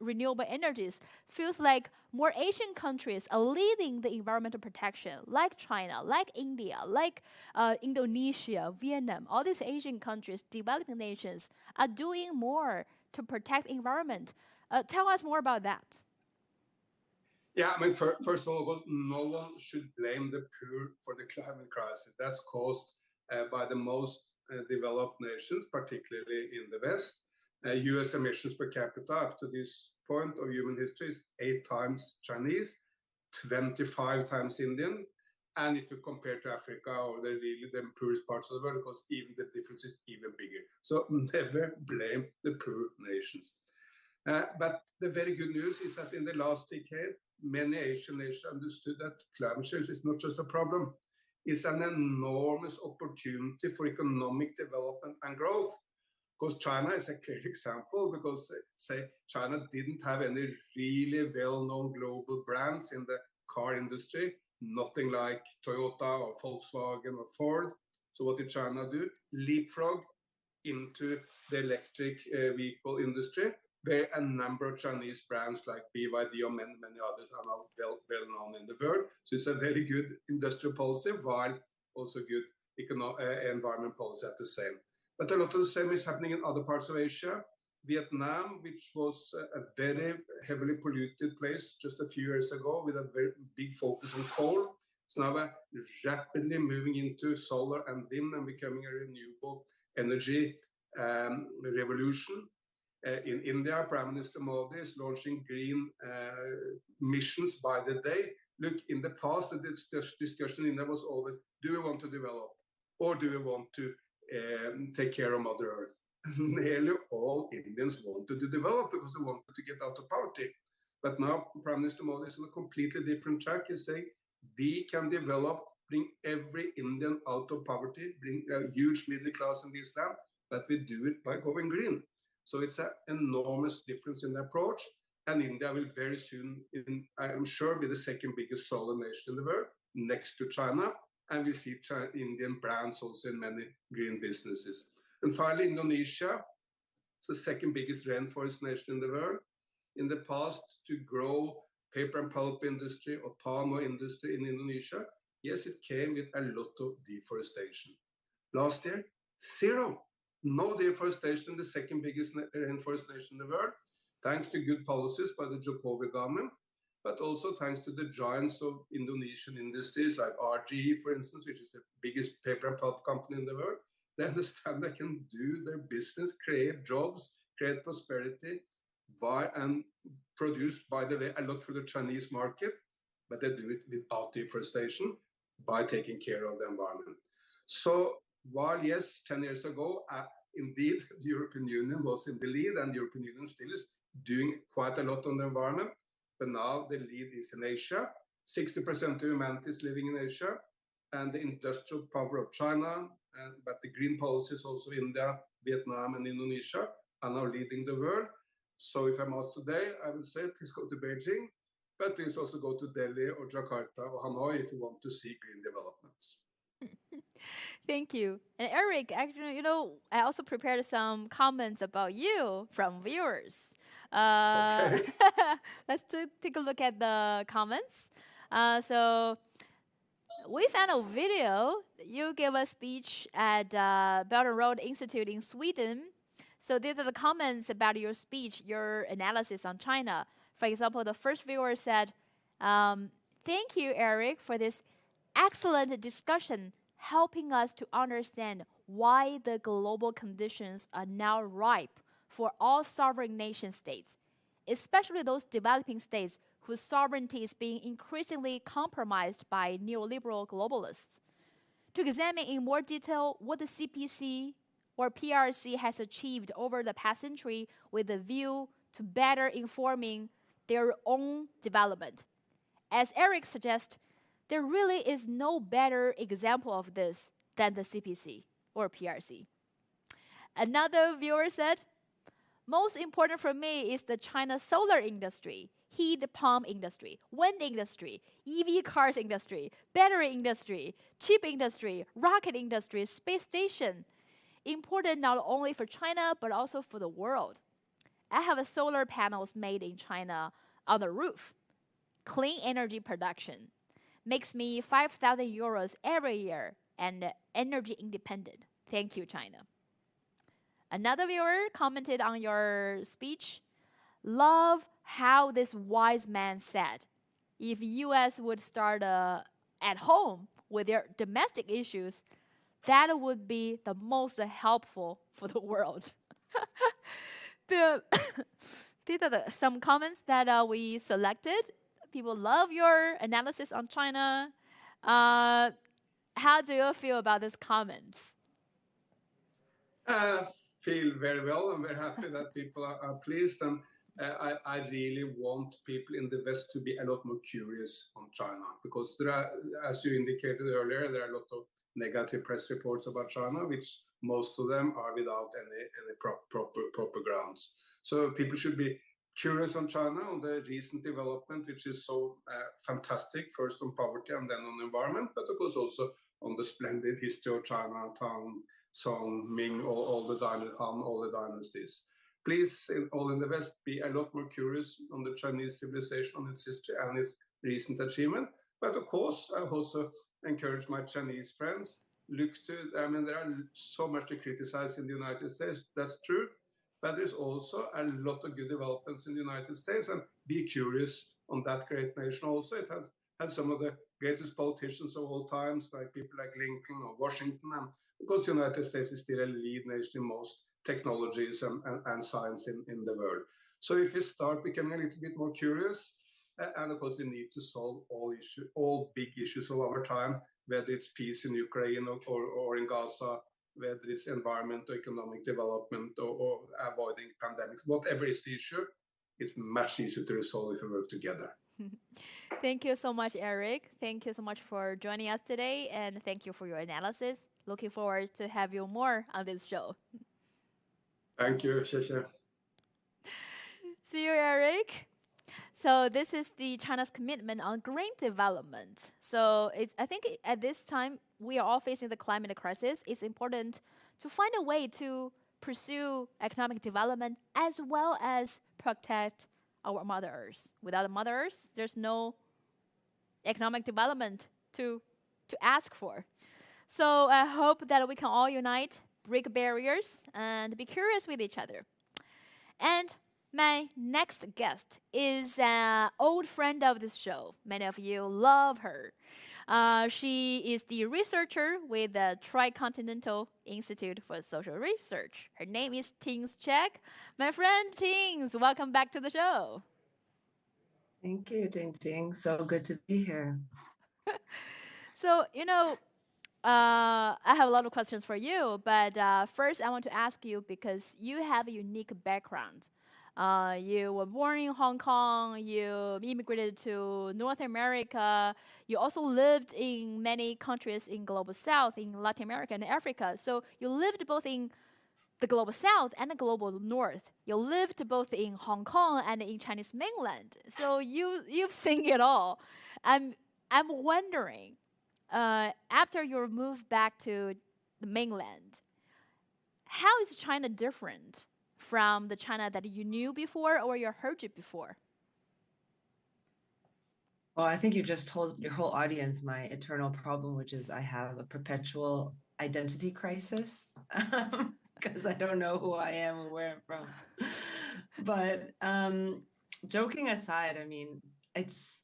renewable energies. Feels like more Asian countries are leading the environmental protection, like China, like India, like Indonesia, Vietnam. All these Asian countries, developing nations, are doing more to protect the environment. Tell us more about that. Yeah, I mean, first of all, of course, no one should blame the poor for the climate crisis. That's caused by the most developed nations, particularly in the West. US emissions per capita up to this point of human history is 8 times Chinese, 25 times Indian. And if you compare to Africa or the poorest parts of the world, because even the difference is even bigger. So never blame the poor nations. But the very good news is that in the last decade, many Asian nations understood that climate change is not just a problem. It's an enormous opportunity for economic development and growth. Because China is a clear example, because say China didn't have any really well-known global brands in the car industry, nothing like Toyota or Volkswagen or Ford. So what did China do? Leapfrog into the electric vehicle industry, where a number of Chinese brands like BYD or many others are now well known in the world. So it's a very good industrial policy, while also good environment policy at the same. But a lot of the same is happening in other parts of Asia. Vietnam, which was a very heavily polluted place just a few years ago with a very big focus on coal, it's now rapidly moving into solar and wind and becoming a renewable energy revolution. In India, Prime Minister Modi is launching green missions by the day. Look, in the past, the discussion in India was always, do we want to develop or do we want to take care of Mother Earth? Nearly all Indians wanted to develop because they wanted to get out of poverty. But now Prime Minister Modi is on a completely different track. He's saying we can develop, bring every Indian out of poverty, bring a huge middle class in this land, but we do it by going green. So it's an enormous difference in the approach. And India will very soon, I'm sure, be the second biggest solar nation in the world, next to China. And we see Indian brands also in many green businesses. And finally, Indonesia, it's the second biggest rainforest nation in the world. In the past, to grow paper and pulp industry or palm oil industry in Indonesia, yes, it came with a lot of deforestation. Last year, zero. No deforestation in the second biggest rainforest nation in the world, thanks to good policies by the Jokowi government, but also thanks to the giants of Indonesian industries like RGE, for instance, which is the biggest paper and pulp company in the world. They understand they can do their business, create jobs, create prosperity, and produce, by the way, a lot for the Chinese market, but they do it without deforestation by taking care of the environment. So while, yes, 10 years ago, indeed, the European Union was in the lead, and the European Union still is doing quite a lot on the environment, but now the lead is in Asia. 60% of humanity is living in Asia, and the industrial power of China, but the green policies also India, Vietnam, and Indonesia are now leading the world. So if I'm asked today, I would say, please go to Beijing, but please also go to Delhi or Jakarta or Hanoi if you want to see green developments. Thank you. And Erik, actually, I also prepared some comments about you from viewers. Okay. Let's take a look at the comments. So we found a video. You gave a speech at Belt and Road Institute in Sweden. So these are the comments about your speech, your analysis on China. For example, the first viewer said, thank you, Erik, for this excellent discussion, helping us to understand why the global conditions are now ripe for all sovereign nation states, especially those developing states whose sovereignty is being increasingly compromised by neoliberal globalists. To examine in more detail what the CPC or PRC has achieved over the past century with a view to better informing their own development. As Erik suggests, there really is no better example of this than the CPC or PRC. Another viewer said, most important for me is the China solar industry, heat pump industry, wind industry, EV cars industry, battery industry, chip industry, rocket industry, space station. Important not only for China, but also for the world. I have solar panels made in China on the roof. Clean energy production makes me 5,000 euros every year and energy independent. Thank you, China. Another viewer commented on your speech, love how this wise man said, if US would start at home with their domestic issues, that would be the most helpful for the world. these are some comments that we selected. People love your analysis on China. How do you feel about these comments? Feel very well. I'm very happy that people are pleased, and I really want people in the West to be a lot more curious on China, because there are, as you indicated earlier, there are a lot of negative press reports about China, which most of them are without any proper grounds. So people should be curious on China, on the recent development, which is so fantastic, first on poverty and then on environment, but of course also on the splendid history of China, Tang, Song, Ming, all the dynasties. Please, all in the West, be a lot more curious on the Chinese civilization, on its history and its recent achievement. But of course, I also encourage my Chinese friends, there are so much to criticize in the United States, that's true. But there's also a lot of good developments in the United States, and be curious on that great nation also. It had some of the greatest politicians of all times, like people like Lincoln or Washington, and of course the United States is still a lead nation in most technologies and science in the world. So if you start becoming a little bit more curious, and of course we need to solve all big issues of our time, whether it's peace in Ukraine or in Gaza, whether it's environment or economic development or avoiding pandemics, whatever is the issue, it's much easier to resolve if we work together. Thank you so much, Erik. Thank you so much for joining us today, and thank you for your analysis. Looking forward to have you more on this show. Thank you. See you, Erik. So this is the China's commitment on green development. So I think at this time, we are all facing the climate crisis. It's important to find a way to pursue economic development as well as protect our Mother Earth. Without Mother Earth, there's no economic development to ask for. So I hope that we can all unite, break barriers, and be curious with each other. And my next guest is an old friend of this show. Many of you love her. She is the researcher with the Tricontinental Institute for Social Research. Her name is Tings Chak. My friend Tings, welcome back to the show. Thank you, Ding. So good to be here. So, I have a lot of questions for you, but first I want to ask you, because you have a unique background. You were born in Hong Kong, you immigrated to North America, you also lived in many countries in Global South, in Latin America and Africa. So you lived both in the Global South and the Global North. You lived both in Hong Kong and in Chinese mainland. So you've seen it all. I'm wondering, after your move back to the mainland, how is China different from the China that you knew before or you heard it before? Well, I think you just told your whole audience my eternal problem, which is I have a perpetual identity crisis because I don't know who I am or where I'm from. But joking aside, I mean, it's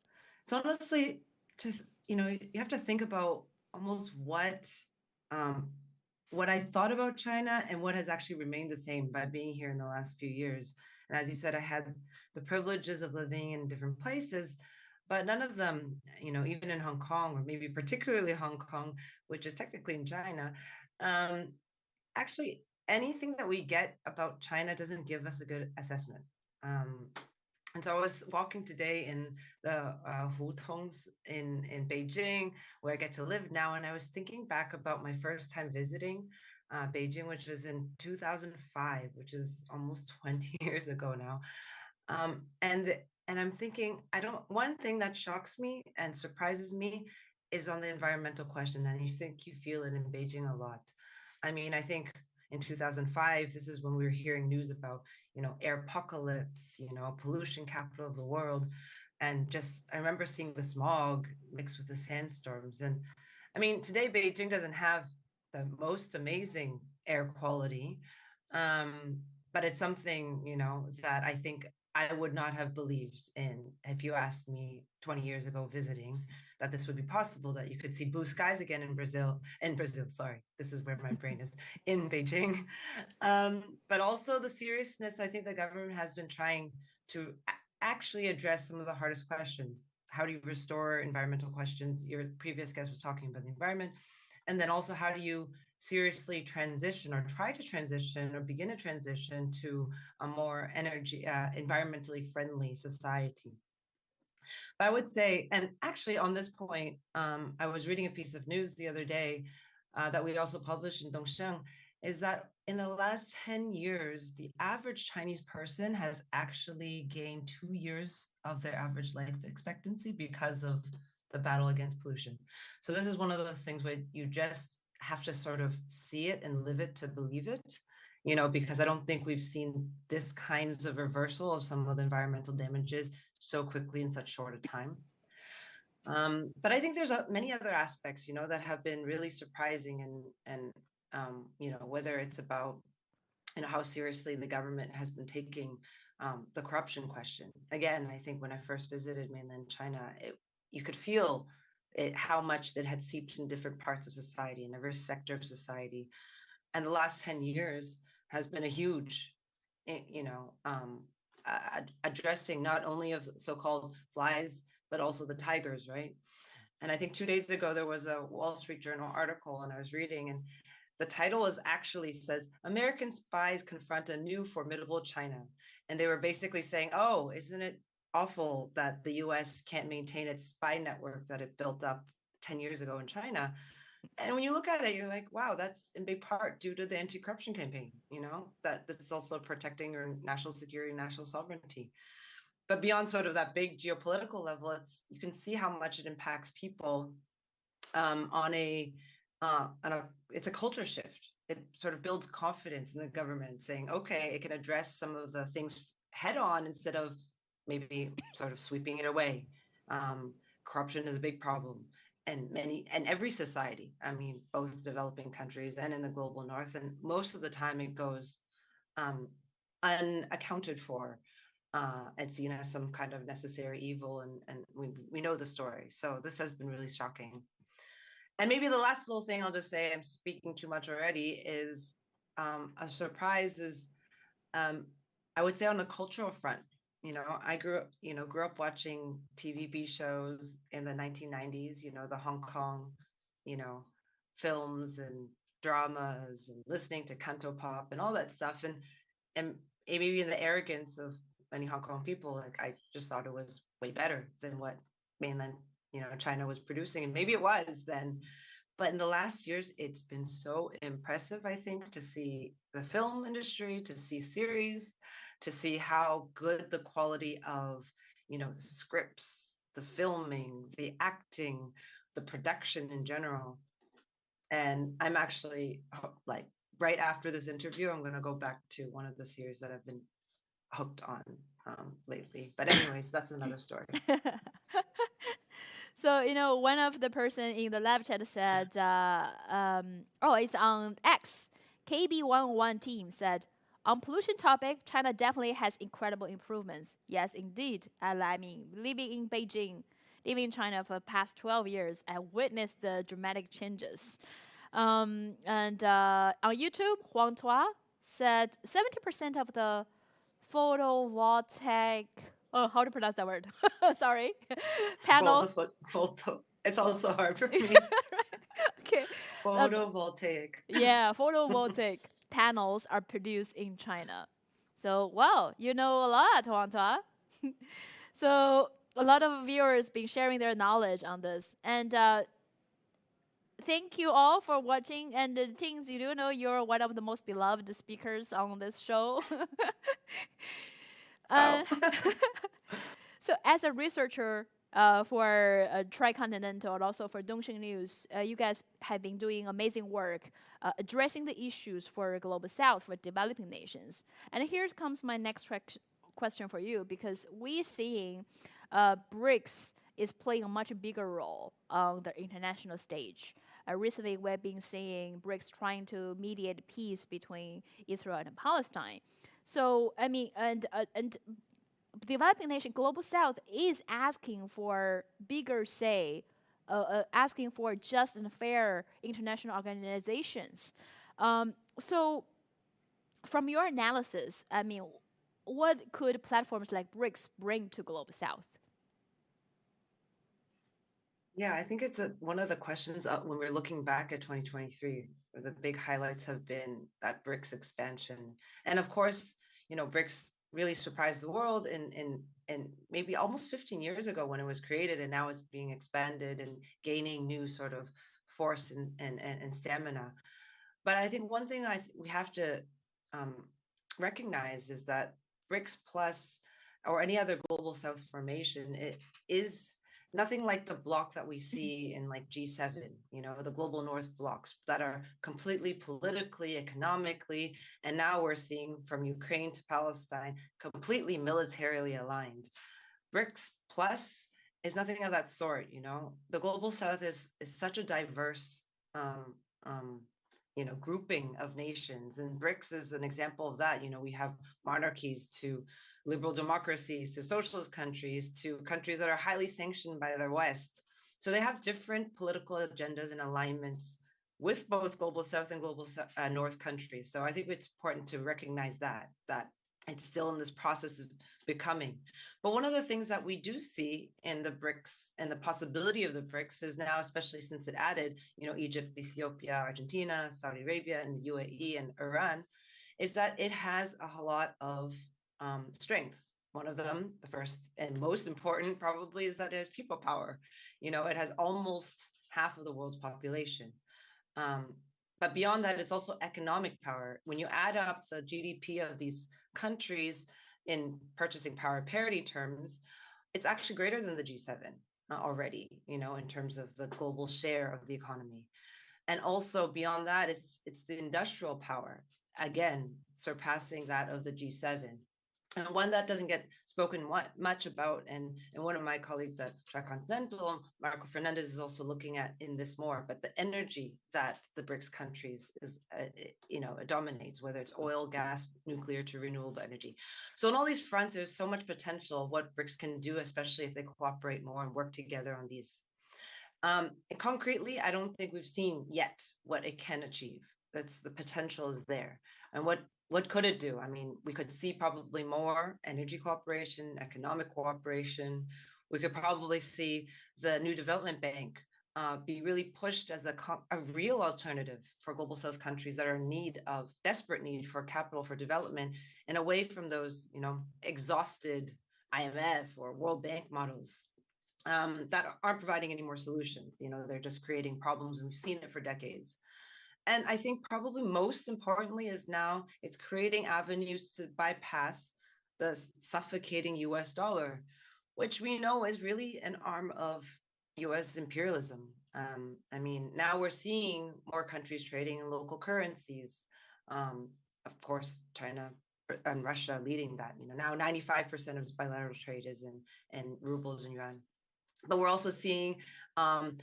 honestly, you have to think about almost what I thought about China and what has actually remained the same by being here in the last few years. And as you said, I had the privileges of living in different places, but none of them, even in Hong Kong, or maybe particularly Hong Kong, which is technically in China, actually anything that we get about China doesn't give us a good assessment. And so I was walking today in the Hutongs in Beijing, where I get to live now, and I was thinking back about my first time visiting Beijing, which was in 2005, which is almost 20 years ago now. And I'm thinking, one thing that shocks me and surprises me is on the environmental question, and you feel it in Beijing a lot. I mean, I think in 2005, this is when we were hearing news about, air apocalypse, pollution capital of the world. And I remember seeing the smog mixed with the sandstorms. And I mean, today Beijing doesn't have the most amazing air quality, but it's something, that I think I would not have believed in if you asked me 20 years ago visiting. that this would be possible, that you could see blue skies again in Brazil, sorry, this is where my brain is, in Beijing. But also the seriousness, I think the government has been trying to actually address some of the hardest questions. How do you restore environmental questions? Your previous guest was talking about the environment. And then also, how do you seriously transition or try to transition or begin a transition to a more environmentally friendly society? But I would say, and actually on this point, I was reading a piece of news the other day that we also published in Dongsheng, is that in the last 10 years, the average Chinese person has actually gained 2 years of their average life expectancy because of the battle against pollution. So this is one of those things where you just have to sort of see it and live it to believe it, because I don't think we've seen this kinds of reversal of some of the environmental damages so quickly in such short a time. But I think there's many other aspects, that have been really surprising, and whether it's about, how seriously the government has been taking the corruption question. Again, I think when I first visited mainland China, you could feel how much that had seeped in different parts of society, in every sector of society. And the last 10 years has been a huge, addressing not only of so-called flies, but also the tigers, right? And I think 2 days ago, there was a Wall Street Journal article, and I was reading, and the title says, American spies confront a new formidable China. And they were basically saying, oh, isn't it awful that the US can't maintain its spy network that it built up 10 years ago in China? And when you look at it, you're like, wow, that's in big part due to the anti-corruption campaign, that this is also protecting your national security, national sovereignty. But beyond sort of that big geopolitical level, you can see how much it impacts people it's a culture shift. It sort of builds confidence in the government, saying, okay, it can address some of the things head on instead of maybe sort of sweeping it away. Corruption is a big problem. And every society, both developing countries and in the global north, and most of the time it goes unaccounted for and seen as some kind of necessary evil, and we know the story. So this has been really shocking. And maybe the last little thing I'll just say, I'm speaking too much already, is a surprise is, I would say on the cultural front, I grew up watching TVB shows in the 1990s, the Hong Kong, films and dramas, and listening to canto pop and all that stuff. And maybe in the arrogance of many Hong Kong people, like, I just thought it was way better than what mainland China was producing, and maybe it was then, but in the last years, it's been so impressive, I think, to see the film industry, to see series, to see how good the quality of, the scripts, the filming, the acting, the production in general. And I'm actually, like, right after this interview, I'm going to go back to one of the series that I've been hooked on lately. But anyways, that's another story. So, one of the person in the live chat said, it's on X. KB11 team said, on pollution topic, China definitely has incredible improvements. Yes, indeed. Living in Beijing, living in China for the past 12 years, I witnessed the dramatic changes. And on YouTube, Huang Tua said 70% of the photovoltaic, how to pronounce that word? Sorry. Panels. Photo. It's also hard for me. Okay. Photovoltaic. Yeah, photovoltaic panels are produced in China. So, wow, you know a lot, Huang Tua. So, a lot of viewers been sharing their knowledge on this. And thank you all for watching. And Tings, you do know you're one of the most beloved speakers on this show. So as a researcher for Tricontinental and also for Dongsheng News, you guys have been doing amazing work addressing the issues for Global South, for developing nations. And here comes my next question for you, because we're seeing BRICS is playing a much bigger role on the international stage. Recently, we've been seeing BRICS trying to mediate peace between Israel and Palestine. So, and developing nation, Global South is asking for bigger say asking for just and fair international organizations. So, from your analysis, I mean, what could platforms like BRICS bring to Global South? Yeah, I think it's one of the questions when we're looking back at 2023, where the big highlights have been that BRICS expansion. And of course, BRICS really surprised the world in maybe almost 15 years ago when it was created, and now it's being expanded and gaining new sort of force and stamina. But I think one thing we have to recognize is that BRICS Plus or any other Global South formation, it is nothing like the bloc that we see in like G7, the global North blocs that are completely politically, economically, and now we're seeing from Ukraine to Palestine, completely militarily aligned. BRICS Plus is nothing of that sort, The Global South is such a diverse grouping of nations, and BRICS is an example of that. We have monarchies to liberal democracies to socialist countries to countries that are highly sanctioned by the West. So they have different political agendas and alignments with both Global South and Global North countries. So I think it's important to recognize that it's still in this process of becoming. But one of the things that we do see in the BRICS and the possibility of the BRICS is now, especially since it added, Egypt, Ethiopia, Argentina, Saudi Arabia, and the UAE and Iran, is that it has a lot of strengths. One of them, the first and most important probably, is that it has people power. It has almost half of the world's population. But beyond that, it's also economic power. When you add up the GDP of these countries in purchasing power parity terms, it's actually greater than the G7 already, in terms of the global share of the economy. And also beyond that, it's the industrial power, again, surpassing that of the G7. And one that doesn't get spoken much about, and one of my colleagues at Tricontinental, Marco Fernandez, is also looking at in this more, but the energy that the BRICS countries is, it dominates, whether it's oil, gas, nuclear to renewable energy. So on all these fronts, there's so much potential of what BRICS can do, especially if they cooperate more and work together on these. And concretely, I don't think we've seen yet what it can achieve. The potential is there. And what could it do? I mean, we could see probably more energy cooperation, economic cooperation. We could probably see the new development bank be really pushed as a real alternative for Global South countries that are in desperate need for capital for development, and away from those, exhausted IMF or World Bank models that aren't providing any more solutions. They're just creating problems, and we've seen it for decades. And I think probably most importantly is now it's creating avenues to bypass the suffocating US dollar, which we know is really an arm of US imperialism. I mean, now we're seeing more countries trading in local currencies. Of course, China and Russia leading that. Now 95% of its bilateral trade is in rubles and yuan. But we're also seeing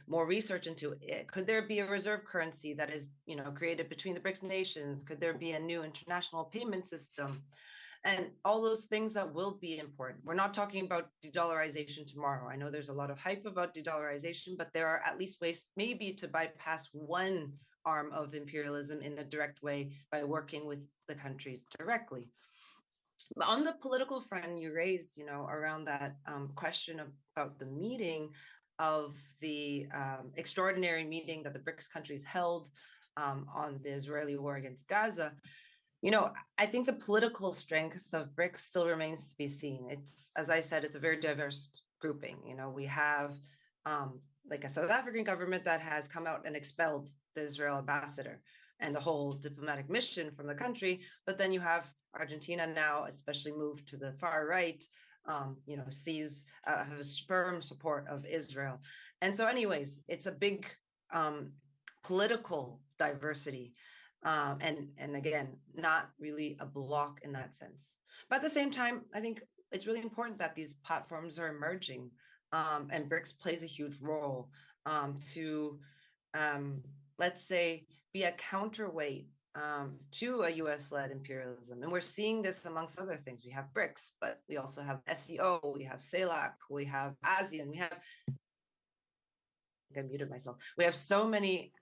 more research into it. Could there be a reserve currency that is, created between the BRICS nations? Could there be a new international payment system? And all those things that will be important. We're not talking about de-dollarization tomorrow. I know there's a lot of hype about de-dollarization, but there are at least ways maybe to bypass one arm of imperialism in a direct way by working with the countries directly. But on the political front, you raised, around that question about the meeting of the extraordinary meeting that the BRICS countries held on the Israeli war against Gaza. I think the political strength of BRICS still remains to be seen. It's, as I said, it's a very diverse grouping. We have like a South African government that has come out and expelled the Israel ambassador and the whole diplomatic mission from the country. But then you have Argentina now, especially moved to the far right, sees has firm support of Israel. And so anyways, it's a big political diversity. And again, not really a block in that sense. But at the same time, I think it's really important that these platforms are emerging, and BRICS plays a huge role to, let's say, be a counterweight to a US-led imperialism. And we're seeing this amongst other things. We have BRICS, but we also have SEO, we have CELAC, we have ASEAN, we have I muted myself. We have so many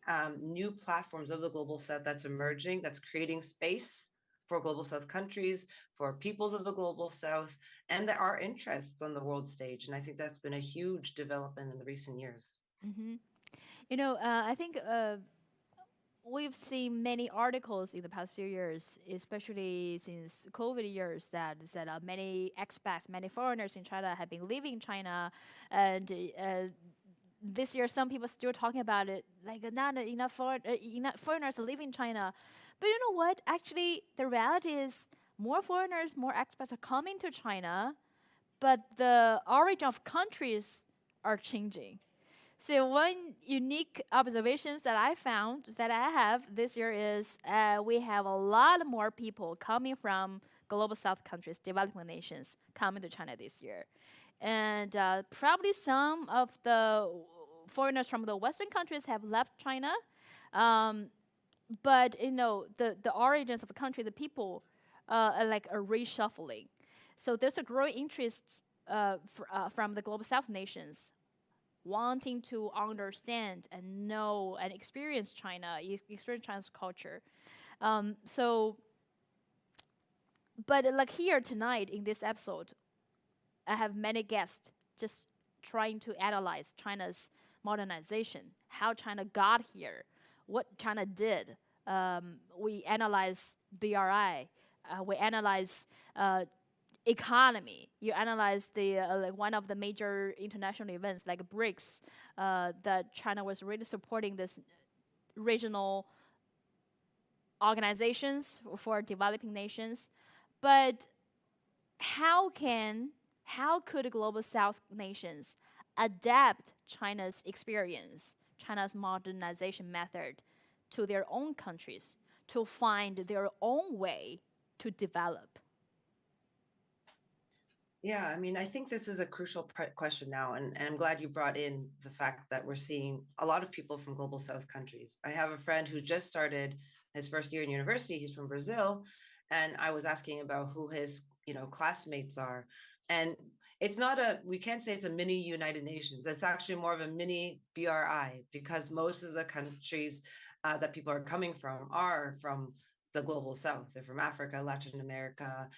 new platforms of the Global South that's emerging, that's creating space for Global South countries, for peoples of the Global South, and there are interests on the world stage. And I think that's been a huge development in the recent years. Mm-hmm. I think we've seen many articles in the past few years, especially since COVID years, that said many expats, many foreigners in China have been leaving China, and this year some people still talking about it, like not enough foreigners are leaving China. But you know what? Actually, the reality is more foreigners, more expats are coming to China, but the origin of countries are changing. So one unique observations that I found that I have this year is we have a lot more people coming from global South countries, developing nations, coming to China this year. And probably some of the foreigners from the Western countries have left China. But the origins of the country, the people, are like a reshuffling. So there's a growing interest from the global South nations wanting to understand and know and experience China, experience China's culture. But like here tonight in this episode, I have many guests just trying to analyze China's modernization, how China got here, what China did. We analyze BRI, we analyze economy. You analyze the like one of the major international events like BRICS, that China was really supporting this regional organizations for developing nations. But how could global South nations adapt China's experience, China's modernization method to their own countries to find their own way to develop? Yeah, I mean, I think this is a crucial question now, and I'm glad you brought in the fact that we're seeing a lot of people from global South countries. I have a friend who just started his first year in university. He's from Brazil, and I was asking about who his classmates are, and we can't say it's a mini United Nations. It's actually more of a mini BRI, because most of the countries that people are coming from are from the global South. They're from Africa, Latin America,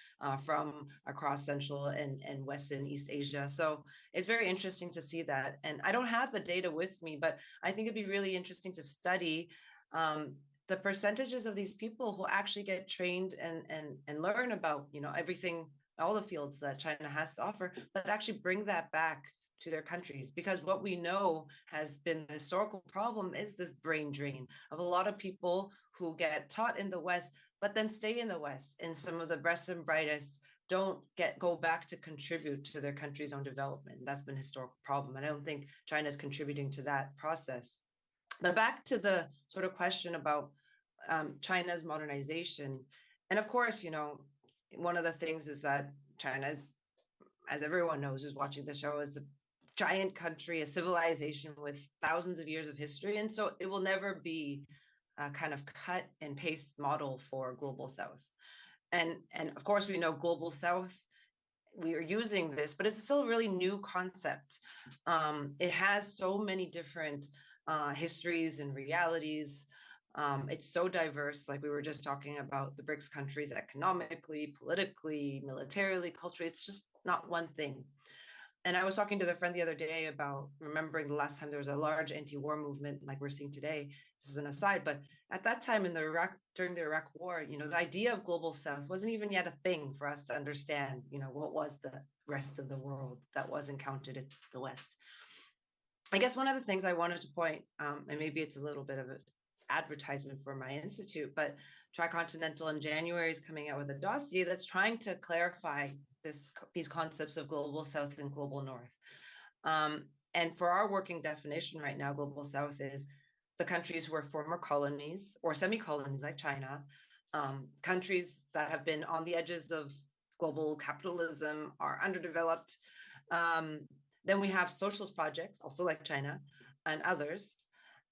from across Central and West and East Asia. So it's very interesting to see that. And I don't have the data with me, but I think it'd be really interesting to study the percentages of these people who actually get trained and learn about, everything, all the fields that China has to offer, but actually bring that back to their countries. Because what we know has been the historical problem is this brain drain of a lot of people who get taught in the West, but then stay in the West. And some of the best and brightest don't go back to contribute to their country's own development. That's been a historical problem. And I don't think China is contributing to that process. But back to the sort of question about China's modernization. And of course, one of the things is that China's, as everyone knows who's watching the show, is a giant country, a civilization with thousands of years of history. And so it will never be a kind of cut and paste model for global South. And of course, we know global South, we are using this, but it's still a really new concept. It has so many different histories and realities. It's so diverse, like we were just talking about the BRICS countries economically, politically, militarily, culturally. It's just not one thing. And I was talking to the friend the other day about remembering the last time there was a large anti-war movement like we're seeing today. This is an aside, but at that time during the Iraq War, the idea of global South wasn't even yet a thing for us to understand, what was the rest of the world that wasn't counted at the West. I guess one of the things I wanted to point, and maybe it's a little bit of an advertisement for my institute, but Tricontinental in January is coming out with a dossier that's trying to clarify these concepts of global South and global North. And for our working definition right now, global South is the countries who are former colonies or semi-colonies like China, countries that have been on the edges of global capitalism, are underdeveloped. Then we have socialist projects, also like China and others.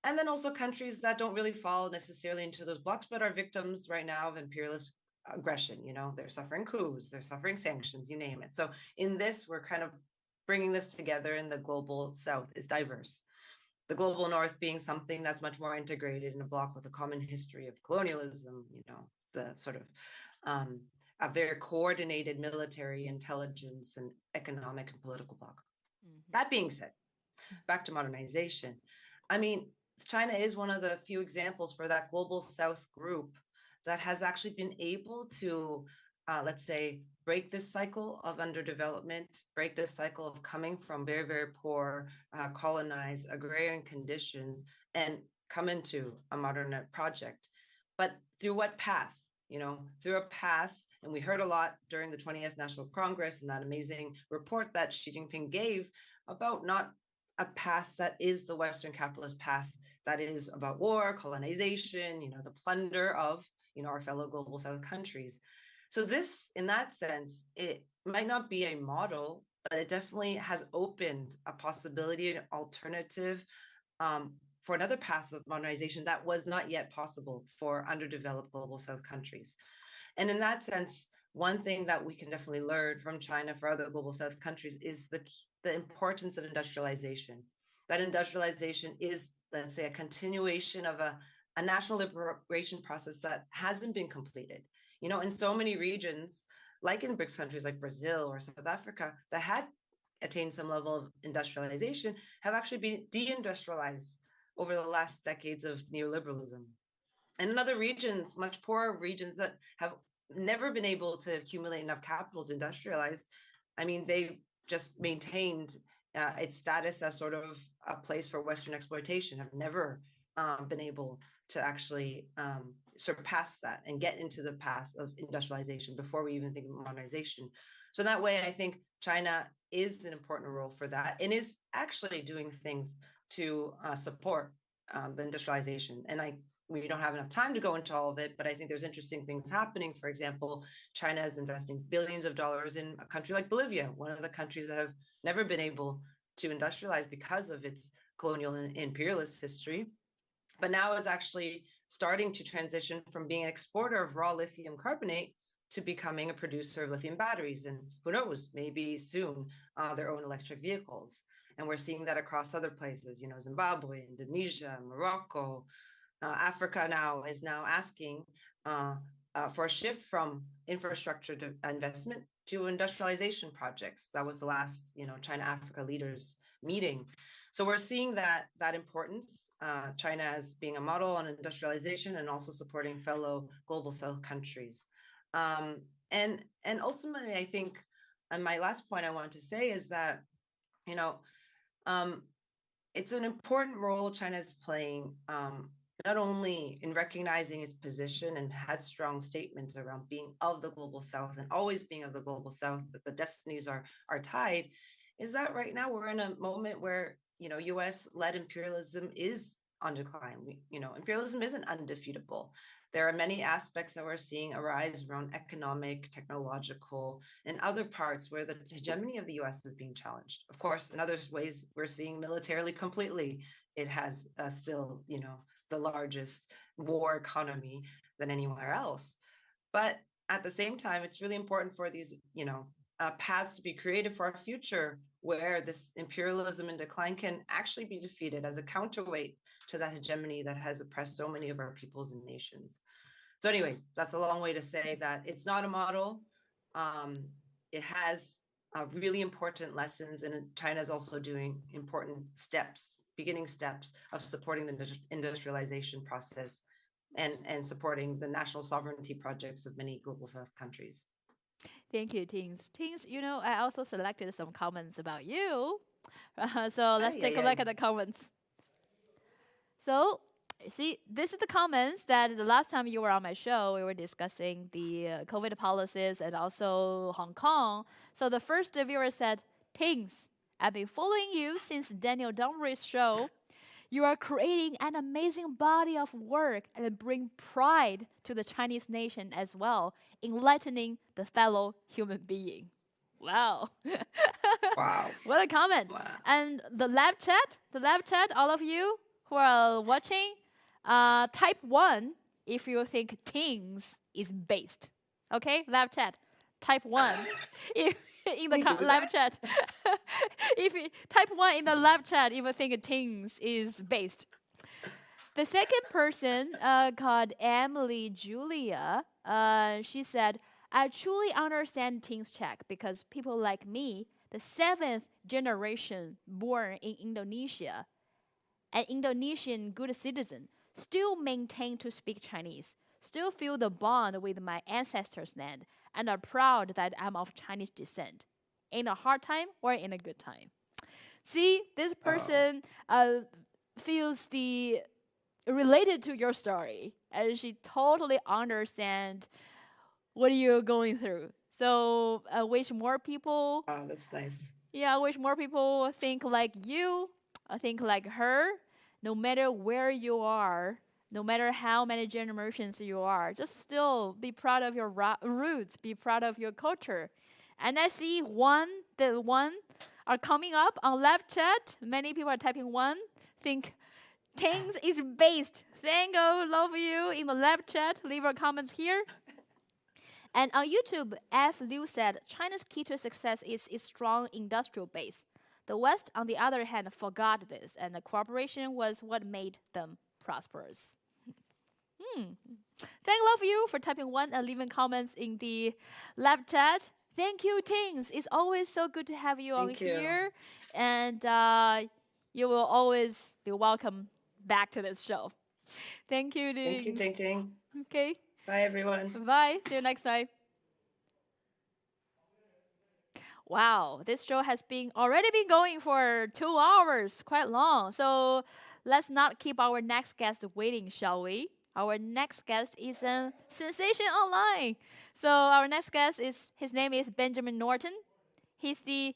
And then also countries that don't really fall necessarily into those blocks, but are victims right now of imperialist aggression. They're suffering coups, they're suffering sanctions, you name it. So in this, we're kind of bringing this together, and the global South is diverse. the global north being something that's much more integrated in a bloc with a common history of colonialism, the sort of a very coordinated military, intelligence, and economic and political bloc. That being said, back to modernization. I mean, China is one of the few examples for that global south group that has actually been able to, let's say, break this cycle of underdevelopment, break this cycle of coming from very, very poor, colonized agrarian conditions and come into a modern project. But through what path? Through a path, and we heard a lot during the 20th National Congress and that amazing report that Xi Jinping gave about not a path that is the Western capitalist path, that is about war, colonization, the plunder of, our fellow global South countries. So this, in that sense, it might not be a model, but it definitely has opened a possibility, an alternative for another path of modernization that was not yet possible for underdeveloped global South countries. And in that sense, one thing that we can definitely learn from China for other global South countries is the importance of industrialization. That industrialization is, let's say, a continuation of a national liberation process that hasn't been completed. In so many regions, like in BRICS countries like Brazil or South Africa, that had attained some level of industrialization, have actually been deindustrialized over the last decades of neoliberalism. And in other regions, much poorer regions that have never been able to accumulate enough capital to industrialize, I mean, they just maintained its status as sort of a place for Western exploitation, have never been able to actually surpass that and get into the path of industrialization before we even think of modernization. So that way, I think China is an important role for that and is actually doing things to support the industrialization. And we don't have enough time to go into all of it, but I think there's interesting things happening. For example, China is investing billions of dollars in a country like Bolivia, one of the countries that have never been able to industrialize because of its colonial and imperialist history, but now is actually starting to transition from being an exporter of raw lithium carbonate to becoming a producer of lithium batteries. And who knows, maybe soon their own electric vehicles. And we're seeing that across other places, Zimbabwe, Indonesia, Morocco. Africa now is asking for a shift from infrastructure investment to industrialization projects. That was the last, China-Africa leaders meeting. So we're seeing that importance, China as being a model on industrialization and also supporting fellow global South countries. And ultimately, I think, and my last point I wanted to say is that, it's an important role China is playing, not only in recognizing its position and has strong statements around being of the global South and always being of the global South, that the destinies are tied, is that right now we're in a moment where, US-led imperialism is on decline. Imperialism isn't undefeatable. There are many aspects that we're seeing arise around economic, technological, and other parts where the hegemony of the US is being challenged. Of course, in other ways, we're seeing militarily completely, it has still, the largest war economy than anywhere else. But at the same time, it's really important for these, paths to be created for our future where this imperialism and decline can actually be defeated as a counterweight to that hegemony that has oppressed so many of our peoples and nations. So anyways, that's a long way to say that it's not a model. It has really important lessons, and China is also doing important steps, beginning steps of supporting the industrialization process and supporting the national sovereignty projects of many global South countries. Thank you, Tings. Tings, I also selected some comments about you. So let's take a look at the comments. So, see, this is the comments that the last time you were on my show, we were discussing the COVID policies and also Hong Kong. So the first viewer said, Tings, I've been following you since Daniel Domrey's show. You are creating an amazing body of work and bring pride to the Chinese nation as well, enlightening the fellow human being. Wow. Wow. What a comment. Wow. And the live chat, all of you who are watching, type 1 if you think Tings is based. Okay, live chat, type 1 in the live chat. If you type 1 in the live chat, if you think Tings is based. The second person called Emily Julia, she said, I truly understand Tings Chak because people like me, the 7th generation born in Indonesia, an Indonesian good citizen, still maintain to speak Chinese, still feel the bond with my ancestors' land, and are proud that I'm of Chinese descent, in a hard time or in a good time. See, this person feels related to your story, and she totally understands what you're going through. So I wish more people. Oh, that's nice. Yeah, I wish more people think like you, think like her, no matter where you are, no matter how many generations you are, just still be proud of your roots, be proud of your culture. And I see the one are coming up on live chat. Many people are typing 1. Think Tings is based. Thank you, love you in the live chat. Leave your comments here. And on YouTube, F. Liu said, China's key to success is its strong industrial base. The West, on the other hand, forgot this, and the cooperation was what made them prosperous. Thank love you for typing 1 and leaving comments in the live chat. Thank you, Tings. It's always so good to have you here. And you will always be welcome back to this show. Thank you, Tings. Thank you, Ting Ting. Okay. Bye, everyone. Bye. See you next time. Wow, this show has already been going for 2 hours, quite long. So let's not keep our next guest waiting, shall we? Our next guest is a sensation online. So our next guest his name is Benjamin Norton. He's the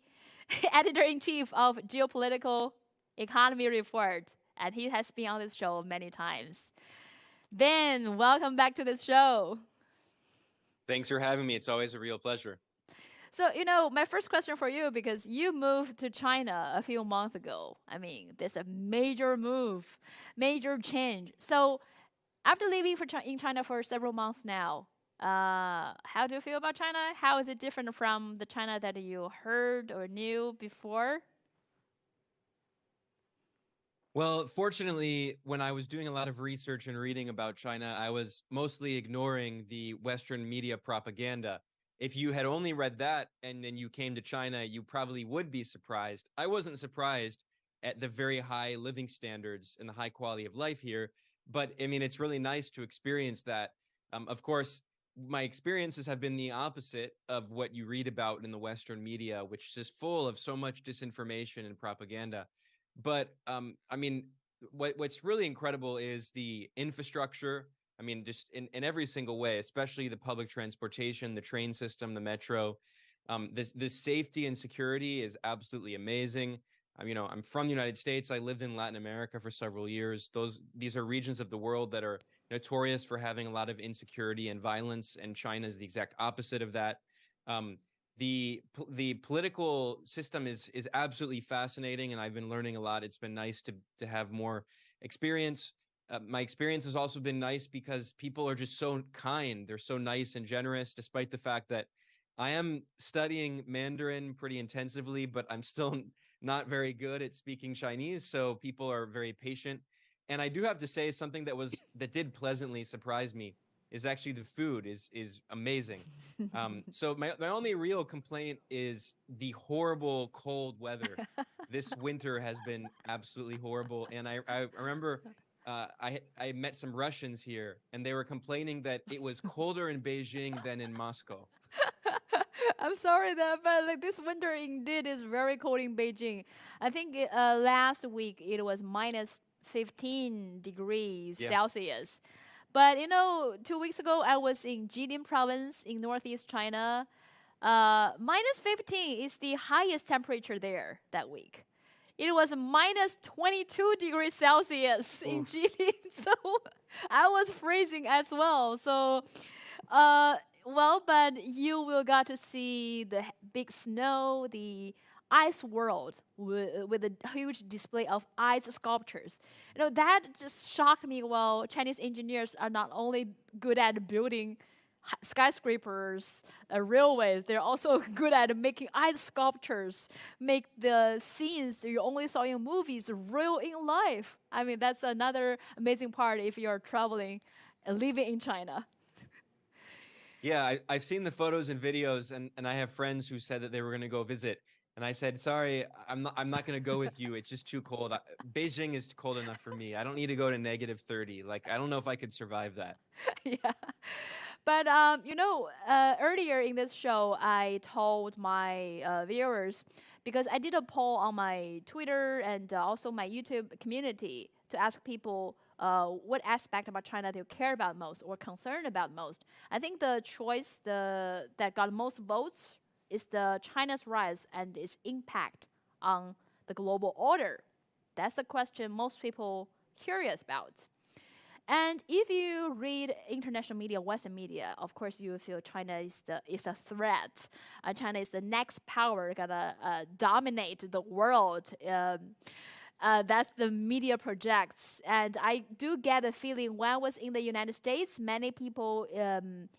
editor-in-chief of Geopolitical Economy Report, and he has been on this show many times. Ben, welcome back to this show. Thanks for having me. It's always a real pleasure. So, my first question for you, because you moved to China a few months ago. I mean, there's a major move, major change. So, after living in China for several months now, how do you feel about China? How is it different from the China that you heard or knew before? Well, fortunately, when I was doing a lot of research and reading about China, I was mostly ignoring the Western media propaganda. If you had only read that and then you came to China, you probably would be surprised. I wasn't surprised at the very high living standards and the high quality of life here, but I mean, it's really nice to experience that. Of course, my experiences have been the opposite of what you read about in the Western media, which is just full of so much disinformation and propaganda. But I mean, what's really incredible is the infrastructure. I mean, just in every single way, especially the public transportation, the train system, the metro. This safety and security is absolutely amazing. I'm from the United States. I lived in Latin America for several years. These are regions of the world that are notorious for having a lot of insecurity and violence, and China is the exact opposite of that. The political system is absolutely fascinating, and I've been learning a lot. It's been nice to have more experience. My experience has also been nice because people are just so kind. They're so nice and generous, despite the fact that I am studying Mandarin pretty intensively, but I'm still not very good at speaking Chinese. So people are very patient. And I do have to say something that did pleasantly surprise me is actually the food is amazing. So my only real complaint is the horrible cold weather. This winter has been absolutely horrible. And I remember I met some Russians here, and they were complaining that it was colder in Beijing than in Moscow. I'm sorry but this winter indeed is very cold in Beijing. I think last week it was minus 15 degrees Celsius. But 2 weeks ago I was in Jilin province in northeast China. Minus 15 is the highest temperature there that week. It was minus 22 degrees Celsius in Jilin, so I was freezing as well. So, but you will get to see the big snow, the ice world with a huge display of ice sculptures. That just shocked me. Well, Chinese engineers are not only good at building skyscrapers, railways. They're also good at making ice sculptures, make the scenes you only saw in movies real in life. I mean, that's another amazing part if you're traveling and living in China. Yeah, I've seen the photos and videos, and I have friends who said that they were going to go visit. And I said, sorry, I'm not going to go with you. It's just too cold. Beijing is cold enough for me. I don't need to go to -30. Like, I don't know if I could survive that. Yeah. But, earlier in this show, I told my viewers, because I did a poll on my Twitter and also my YouTube community to ask people what aspect about China they care about most or concerned about most. I think the choice that got most votes is the China's rise and its impact on the global order. That's the question most people curious about. And if you read international media, Western media, of course you feel China is a threat. China is the next power gonna dominate the world. That's the media projects, and I do get a feeling when I was in the United States, many people,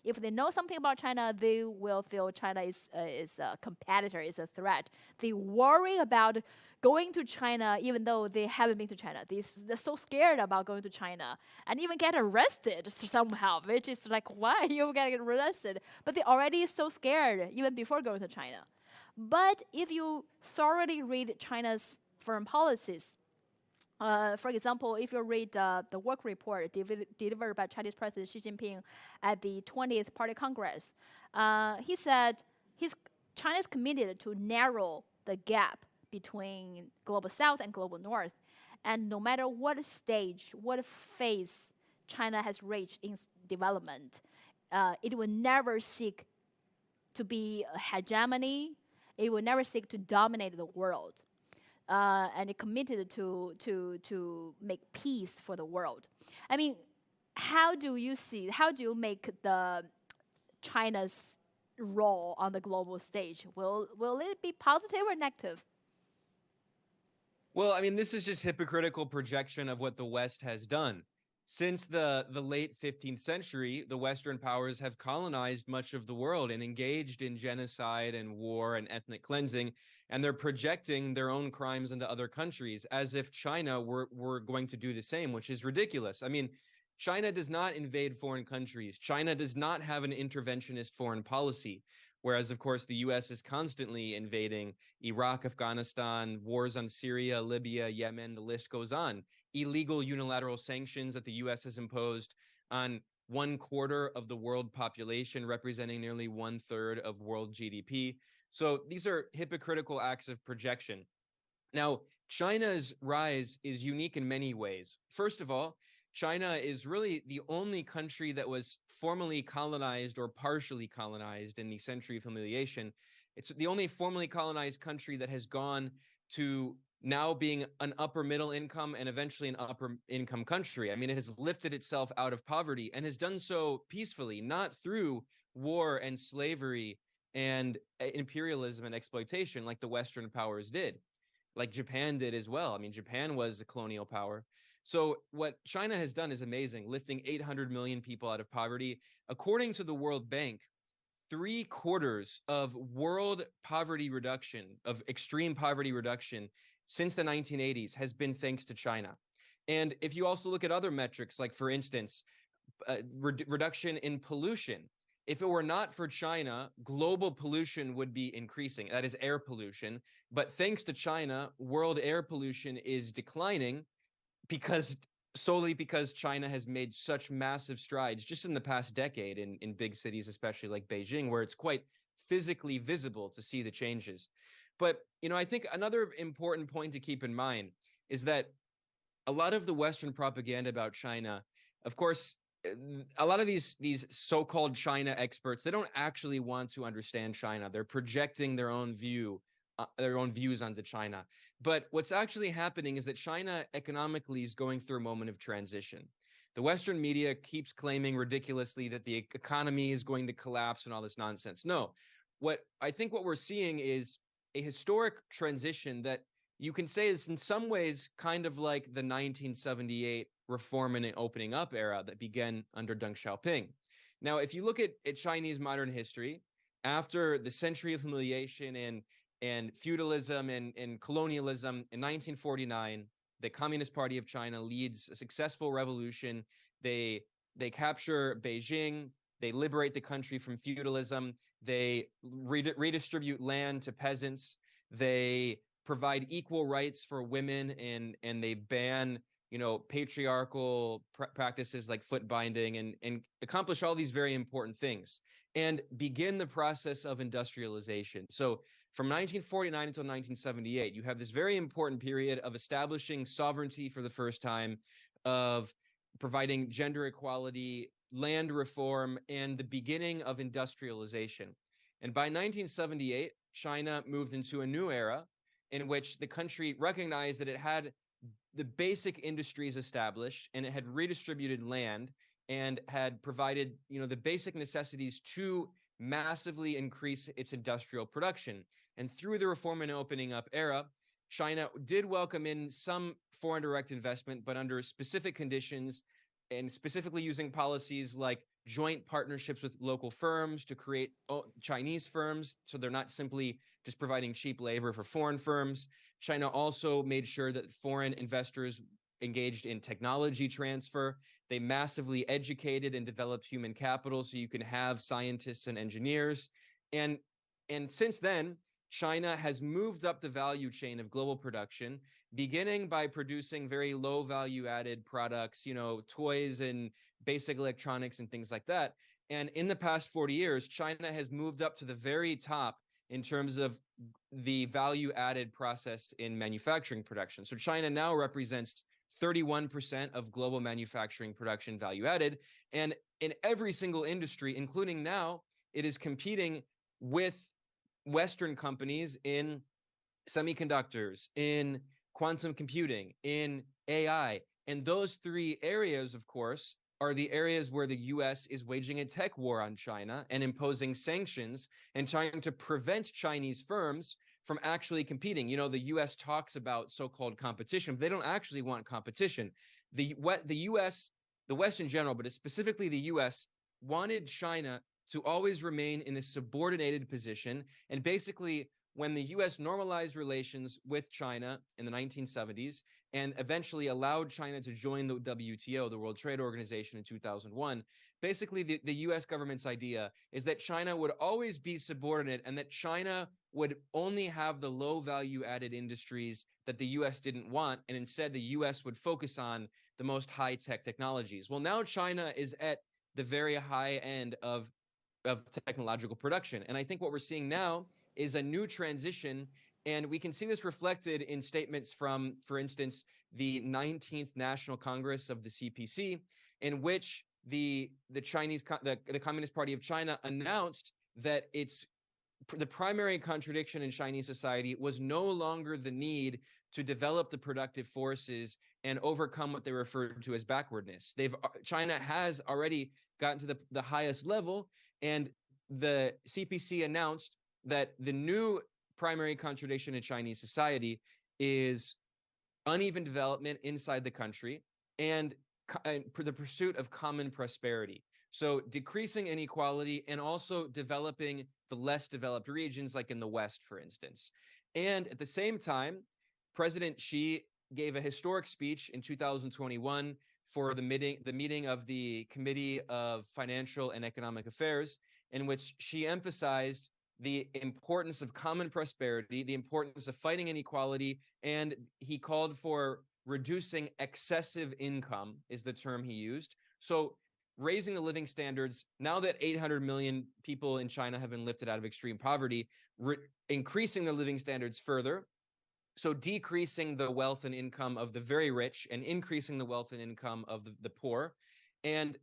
if they know something about China, they will feel China is a competitor, is a threat. They worry about going to China even though they haven't been to China. They're so scared about going to China and even get arrested somehow, which is like, why you get arrested? But they're already so scared even before going to China. But if you thoroughly read China's foreign policies. For example, if you read the work report delivered by Chinese President Xi Jinping at the 20th Party Congress, he said China is committed to narrow the gap between global South and global North. And no matter what stage, what phase China has reached in development, it will never seek to be a hegemony. It will never seek to dominate the world. And it committed to make peace for the world. I mean, how do you make the China's role on the global stage? Will it be positive or negative? Well, I mean, this is just hypocritical projection of what the West has done. Since the late 15th century, the Western powers have colonized much of the world and engaged in genocide and war and ethnic cleansing, and they're projecting their own crimes into other countries as if China were going to do the same, which is ridiculous. I mean, China does not invade foreign countries. China does not have an interventionist foreign policy, whereas, of course, the U.S. is constantly invading Iraq, Afghanistan, wars on Syria, Libya, Yemen, the list goes on. Illegal unilateral sanctions that the U.S. has imposed on 1/4 of the world population, representing nearly 1/3 of world GDP. So these are hypocritical acts of projection. Now, China's rise is unique in many ways. First of all, China is really the only country that was formally colonized or partially colonized in the Century of Humiliation. It's the only formally colonized country that has gone to now being an upper middle income and eventually an upper income country. I mean, it has lifted itself out of poverty and has done so peacefully, not through war and slavery and imperialism and exploitation like the Western powers did, like Japan did as well. I mean, Japan was a colonial power. So what China has done is amazing, lifting 800 million people out of poverty. According to the World Bank, 3/4 of world poverty reduction, of extreme poverty reduction since the 1980s has been thanks to China. And if you also look at other metrics, like for instance, reduction in pollution, if it were not for China, global pollution would be increasing. That is air pollution. But thanks to China, world air pollution is declining solely because China has made such massive strides just in the past decade in big cities, especially like Beijing, where it's quite physically visible to see the changes. But, I think another important point to keep in mind is that a lot of the Western propaganda about China, of course, a lot of these so-called China experts, they don't actually want to understand China. They're projecting their own views onto China. But what's actually happening is that China economically is going through a moment of transition. The Western media keeps claiming ridiculously that the economy is going to collapse and all this nonsense. No, what we're seeing is a historic transition that you can say is in some ways kind of like the 1978 reform and opening up era that began under Deng Xiaoping. Now, if you look at Chinese modern history, after the century of humiliation and feudalism and colonialism, in 1949, the Communist Party of China leads a successful revolution. They capture Beijing. They liberate the country from feudalism. They redistribute land to peasants. They provide equal rights for women, and they ban patriarchal practices like foot binding, and accomplish all these very important things and begin the process of industrialization. So from 1949 until 1978, you have this very important period of establishing sovereignty for the first time, of providing gender equality, land reform, and the beginning of industrialization. And by 1978, China moved into a new era in which the country recognized that it had the basic industries established, and it had redistributed land and had provided, the basic necessities to massively increase its industrial production. And through the reform and opening up era, China did welcome in some foreign direct investment, but under specific conditions, and specifically using policies like joint partnerships with local firms to create Chinese firms, so they're not simply just providing cheap labor for foreign firms. China also made sure that foreign investors engaged in technology transfer. They massively educated and developed human capital so you can have scientists and engineers. And since then, China has moved up the value chain of global production, beginning by producing very low value added products, toys and basic electronics and things like that. And in the past 40 years, China has moved up to the very top in terms of the value added process in manufacturing production. So China now represents 31% of global manufacturing production value added. And in every single industry, including now, it is competing with Western companies in semiconductors, in quantum computing, in AI. And those three areas, of course, are the areas where the US is waging a tech war on China and imposing sanctions and trying to prevent Chinese firms from actually competing. The US talks about so-called competition, but they don't actually want competition. The US, the West in general, but specifically the US, wanted China to always remain in a subordinated position. And basically, when the US normalized relations with China in the 1970s and eventually allowed China to join the WTO, the World Trade Organization, in 2001, basically the US government's idea is that China would always be subordinate and that China would only have the low value added industries that the US didn't want. And instead, the US would focus on the most high tech technologies. Well, now China is at the very high end of technological production. And I think what we're seeing now is a new transition. And we can see this reflected in statements from, for instance, the 19th National Congress of the CPC, in which the Communist Party of China announced that the primary contradiction in Chinese society was no longer the need to develop the productive forces and overcome what they referred to as backwardness. China has already gotten to the highest level, and the CPC announced that the new primary contradiction in Chinese society is uneven development inside the country and the pursuit of common prosperity. So decreasing inequality and also developing the less developed regions, like in the West, for instance. And at the same time, President Xi gave a historic speech in 2021 for the meeting of the Committee of Financial and Economic Affairs, in which she emphasized the importance of common prosperity, the importance of fighting inequality, and he called for reducing excessive income, is the term he used. So raising the living standards, now that 800 million people in China have been lifted out of extreme poverty, increasing their living standards further. So decreasing the wealth and income of the very rich and increasing the wealth and income of the poor. And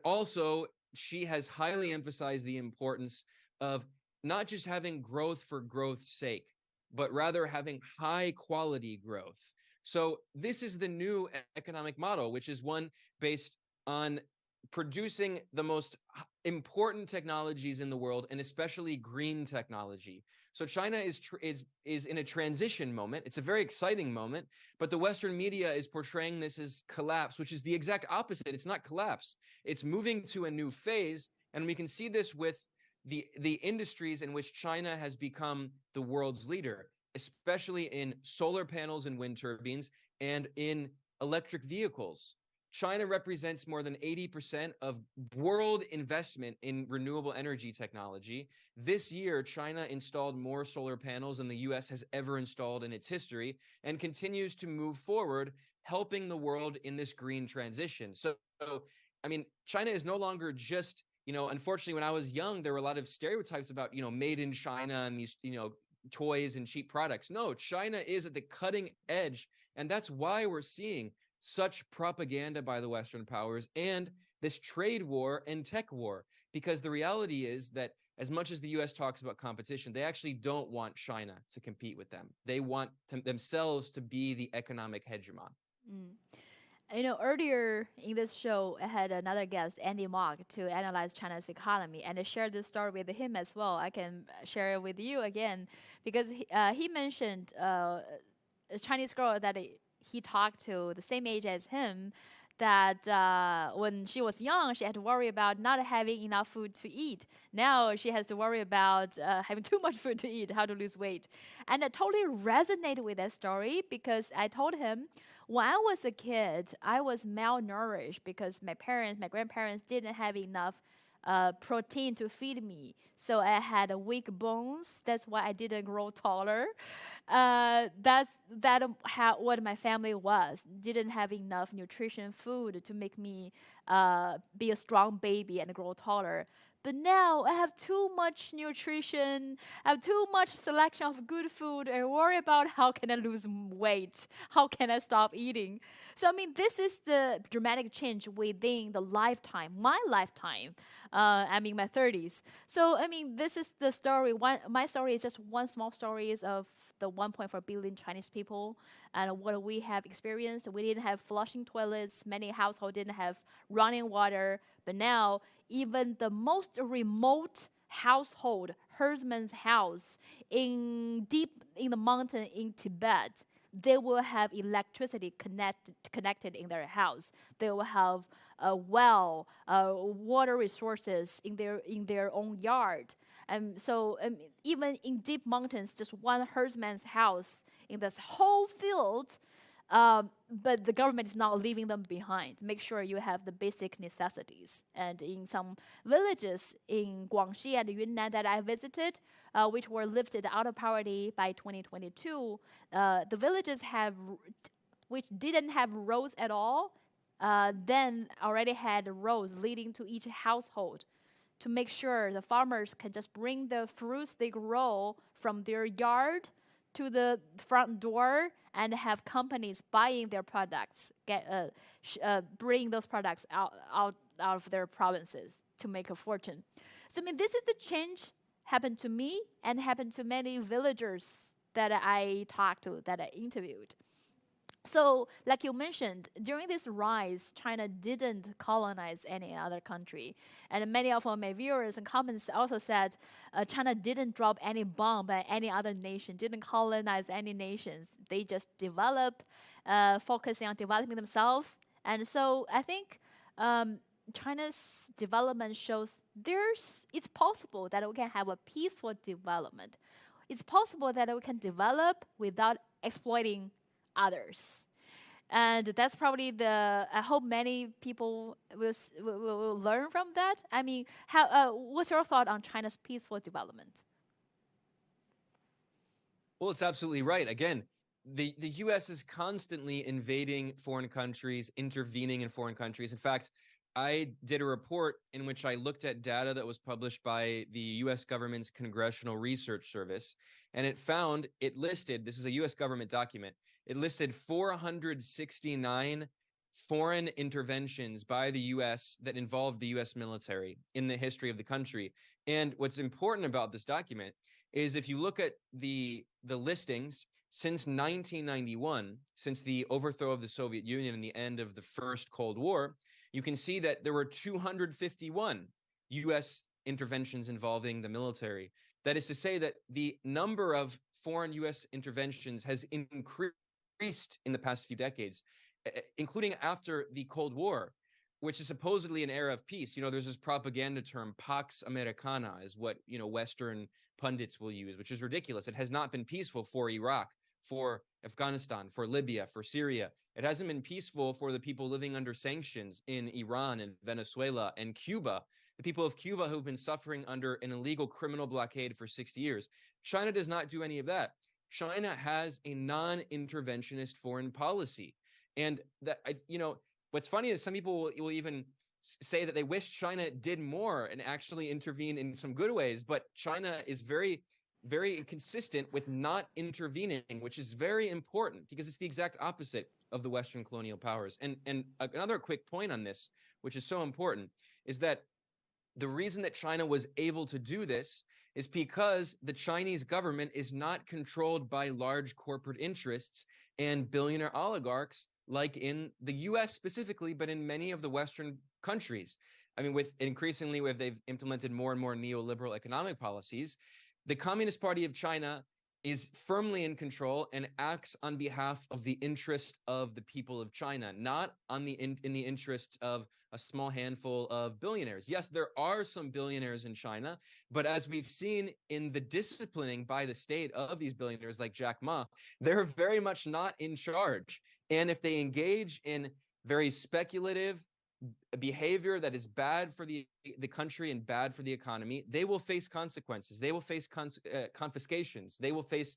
also, she has highly emphasized the importance of not just having growth for growth's sake, but rather having high quality growth. So this is the new economic model, which is one based on producing the most important technologies in the world, and especially green technology. So China is in a transition moment. It's a very exciting moment, but the Western media is portraying this as collapse, which is the exact opposite. It's not collapse. It's moving to a new phase, and we can see this with the industries in which China has become the world's leader, especially in solar panels and wind turbines and in electric vehicles. China represents more than 80% of world investment in renewable energy technology. This year, China installed more solar panels than the US has ever installed in its history, and continues to move forward, helping the world in this green transition. So I mean, China is no longer just, unfortunately, when I was young, there were a lot of stereotypes about, made in China and these, toys and cheap products. No, China is at the cutting edge. And that's why we're seeing such propaganda by the Western powers and this trade war and tech war, because the reality is that as much as the US talks about competition, they actually don't want China to compete with them. They want themselves to be the economic hegemon. Earlier in this show, I had another guest, Andy Mock, to analyze China's economy, and I shared this story with him as well. I can share it with you again, because he mentioned a Chinese girl that he talked to, the same age as him, that when she was young, she had to worry about not having enough food to eat. Now she has to worry about having too much food to eat, how to lose weight. And I totally resonated with that story, because I told him, when I was a kid, I was malnourished because my grandparents didn't have enough protein to feed me. So I had weak bones. That's why I didn't grow taller. That's what my family was. Didn't have enough nutrition food to make me be a strong baby and grow taller. But now I have too much nutrition, I have too much selection of good food. I worry about how can I lose weight? How can I stop eating? So, I mean, this is the dramatic change within the lifetime, my lifetime. I'm in my 30s. So, I mean, this is the story. My story is just one small story of the 1.4 billion Chinese people and what we have experienced. We didn't have flushing toilets. Many households didn't have running water. But now, even the most remote household, herdsman's house, deep in the mountain in Tibet, they will have electricity connected in their house. They will have a well, water resources in their own yard. So even in deep mountains, just one herdsman's house in this whole field, but the government is not leaving them behind. Make sure you have the basic necessities. And in some villages in Guangxi and Yunnan that I visited, which were lifted out of poverty by 2022, the villages which didn't have roads at all, then already had roads leading to each household, to make sure the farmers can just bring the fruits they grow from their yard to the front door and have companies buying their products, bring those products out of their provinces to make a fortune. So, I mean, this is the change happened to me and happened to many villagers that I talked to, that I interviewed. So, like you mentioned, during this rise, China didn't colonize any other country. And many of my viewers and comments also said China didn't drop any bomb at any other nation, didn't colonize any nations. They just focusing on developing themselves. And so I think China's development shows it's possible that we can have a peaceful development. It's possible that we can develop without exploiting others. And that's probably I hope many people will learn from that. I mean, what's your thought on China's peaceful development? Well, it's absolutely right. Again, the U.S. is constantly invading foreign countries, intervening in foreign countries. In fact, I did a report in which I looked at data that was published by the U.S. government's Congressional Research Service, and it listed, this is a U.S. government document, it listed 469 foreign interventions by the U.S. that involved the U.S. military in the history of the country. And what's important about this document is if you look at the listings since 1991, since the overthrow of the Soviet Union and the end of the First Cold War, you can see that there were 251 U.S. interventions involving the military. That is to say that the number of foreign U.S. interventions has increased in the past few decades, including after the Cold War, which is supposedly an era of peace. There's this propaganda term, Pax Americana, is what, Western pundits will use, which is ridiculous. It has not been peaceful for Iraq, for Afghanistan, for Libya, for Syria. It hasn't been peaceful for the people living under sanctions in Iran and Venezuela and Cuba, the people of Cuba who've been suffering under an illegal criminal blockade for 60 years. China does not do any of that. China has a non-interventionist foreign policy. And that, what's funny is some people will even say that they wish China did more and actually intervene in some good ways, but China is very, very consistent with not intervening, which is very important because it's the exact opposite of the Western colonial powers. And another quick point on this, which is so important, is that the reason that China was able to do this is because the Chinese government is not controlled by large corporate interests and billionaire oligarchs like in the US specifically, but in many of the Western countries. I mean, increasingly, they've implemented more and more neoliberal economic policies. The Communist Party of China is firmly in control and acts on behalf of the interest of the people of China, not in the interests of a small handful of billionaires. Yes, there are some billionaires in China, but as we've seen in the disciplining by the state of these billionaires like Jack Ma, they're very much not in charge. And if they engage in very speculative behavior that is bad for the country and bad for the economy, they will face consequences. They will face confiscations. They will face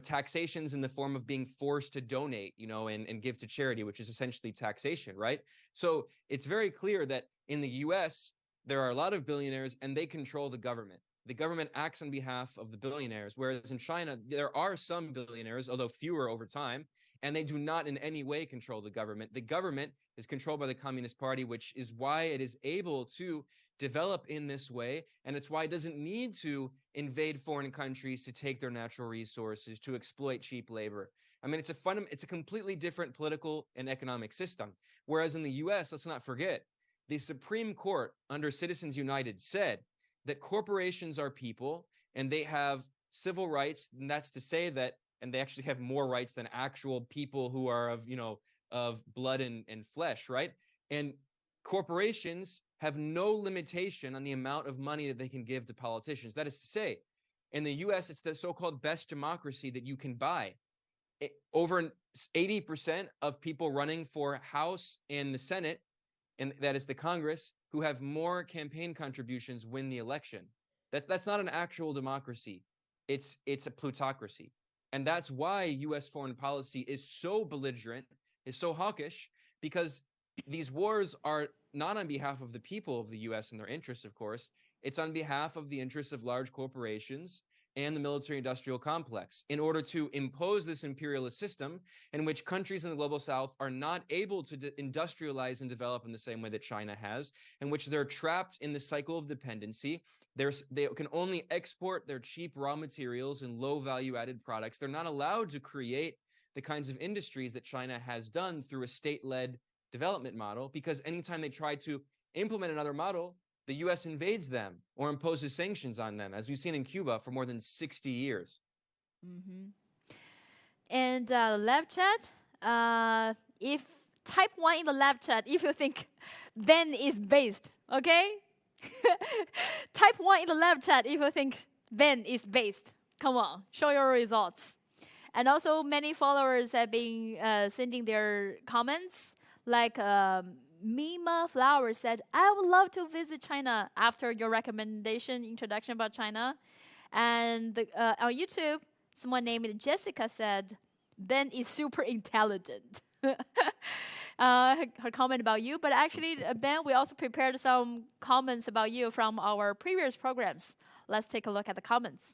taxations in the form of being forced to donate, and give to charity, which is essentially taxation, right? So it's very clear that in the US, there are a lot of billionaires and they control the government. The government acts on behalf of the billionaires, whereas in China, there are some billionaires, although fewer over time, and they do not in any way control the government. The government is controlled by the Communist Party, which is why it is able to develop in this way, and it's why it doesn't need to invade foreign countries to take their natural resources, to exploit cheap labor. I mean, it's a completely different political and economic system. Whereas in the US, let's not forget, the Supreme Court under Citizens United said that corporations are people and they have civil rights, and that's to say that, and they actually have more rights than actual people who are of blood and flesh, right? And corporations have no limitation on the amount of money that they can give to politicians. That is to say, in the US, it's the so-called best democracy that you can buy. Over 80% of people running for House and the Senate, and that is the Congress, who have more campaign contributions win the election. That's not an actual democracy. It's a plutocracy. And that's why US foreign policy is so belligerent, is so hawkish, because these wars are not on behalf of the people of the US and their interests, of course. It's on behalf of the interests of large corporations and the military-industrial complex in order to impose this imperialist system in which countries in the global south are not able to industrialize and develop in the same way that China has, in which they're trapped in the cycle of dependency. They can only export their cheap raw materials and low value-added products. They're not allowed to create the kinds of industries that China has done through a state-led development model, because anytime they try to implement another model, the US invades them or imposes sanctions on them, as we've seen in Cuba for more than 60 years. Mm-hmm. And live chat, if type 1 in the live chat if you think Ben is based, okay? Type 1 in the live chat if you think Ben is based. Come on, show your results. And also many followers have been sending their comments, like Mima Flower said, I would love to visit China after your recommendation, introduction about China. And on YouTube, someone named Jessica said, Ben is super intelligent. Her comment about you. But actually, Ben, we also prepared some comments about you from our previous programs. Let's take a look at the comments.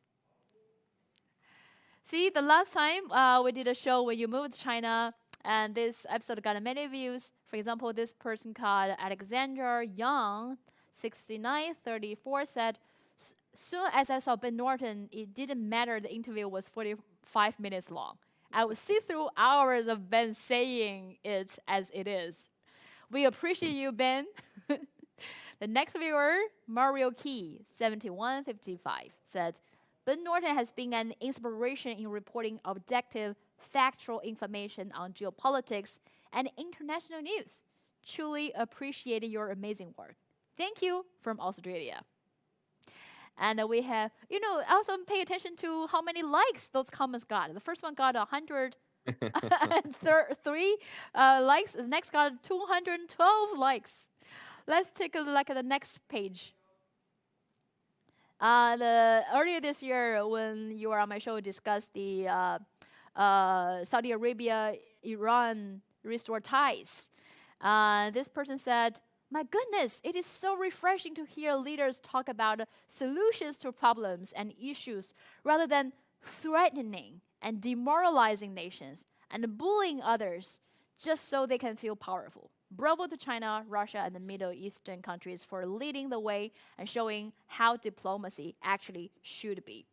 See, the last time we did a show when you moved to China, and this episode got many views. For example, this person called Alexander Young, 6934, said, soon as I saw Ben Norton, it didn't matter the interview was 45 minutes long. I would see through hours of Ben saying it as it is. We appreciate you, Ben. The next viewer, Mario Key, 7155, said, Ben Norton has been an inspiration in reporting objective, factual information on geopolitics and international news. Truly appreciate your amazing work. Thank you from Australia. And we have, also pay attention to how many likes those comments got. The first one got 103 likes. The next got 212 likes. Let's take a look at the next page. Earlier this year, when you were on my show, discussed the Saudi Arabia, Iran restore ties. This person said, my goodness, it is so refreshing to hear leaders talk about solutions to problems and issues rather than threatening and demoralizing nations and bullying others just so they can feel powerful. Bravo to China, Russia, and the Middle Eastern countries for leading the way and showing how diplomacy actually should be.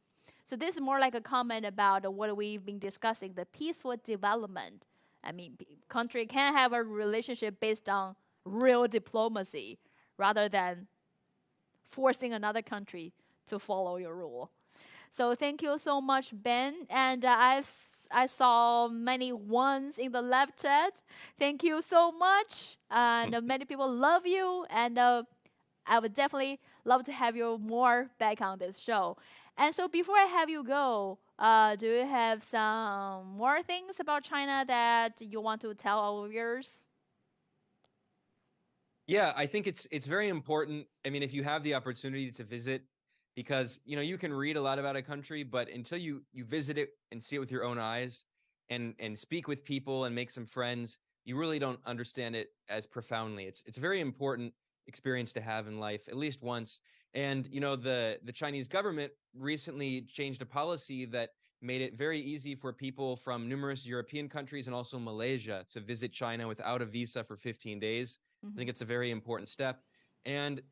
So this is more like a comment about what we've been discussing, the peaceful development. I mean, country can have a relationship based on real diplomacy rather than forcing another country to follow your rule. So thank you so much, Ben. And I saw many ones in the live chat. Thank you so much. And many people love you. And I would definitely love to have you more back on this show. And so before I have you go, do you have some more things about China that you want to tell our viewers? Yeah, I think it's very important. I mean, if you have the opportunity to visit, because you can read a lot about a country, but until you visit it and see it with your own eyes and speak with people and make some friends, you really don't understand it as profoundly. It's a very important experience to have in life, at least once. And the Chinese government recently changed a policy that made it very easy for people from numerous European countries and also Malaysia to visit China without a visa for 15 days. I think it's a very important step. And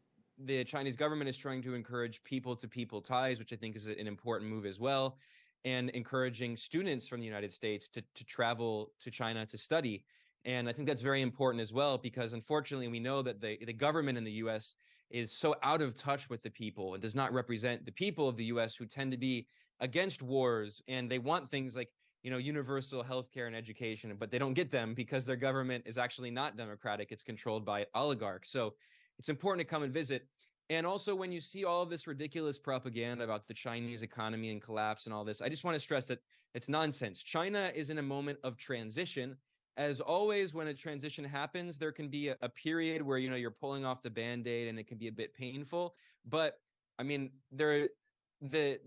the Chinese government is trying to encourage people-to-people ties, which I think is an important move as well, and encouraging students from the United States to travel to China to study. And I think that's very important as well, because unfortunately we know that the government in the U.S. is so out of touch with the people and does not represent the people of the U.S. who tend to be against wars, and they want things like universal healthcare and education, but they don't get them because their government is actually not democratic. It's controlled by oligarchs. So it's important to come and visit. And also, when you see all of this ridiculous propaganda about the Chinese economy and collapse and all this, I just want to stress that it's nonsense. China is in a moment of transition. As always, when a transition happens, there can be a period where you're pulling off the Band-Aid and it can be a bit painful. But I mean, the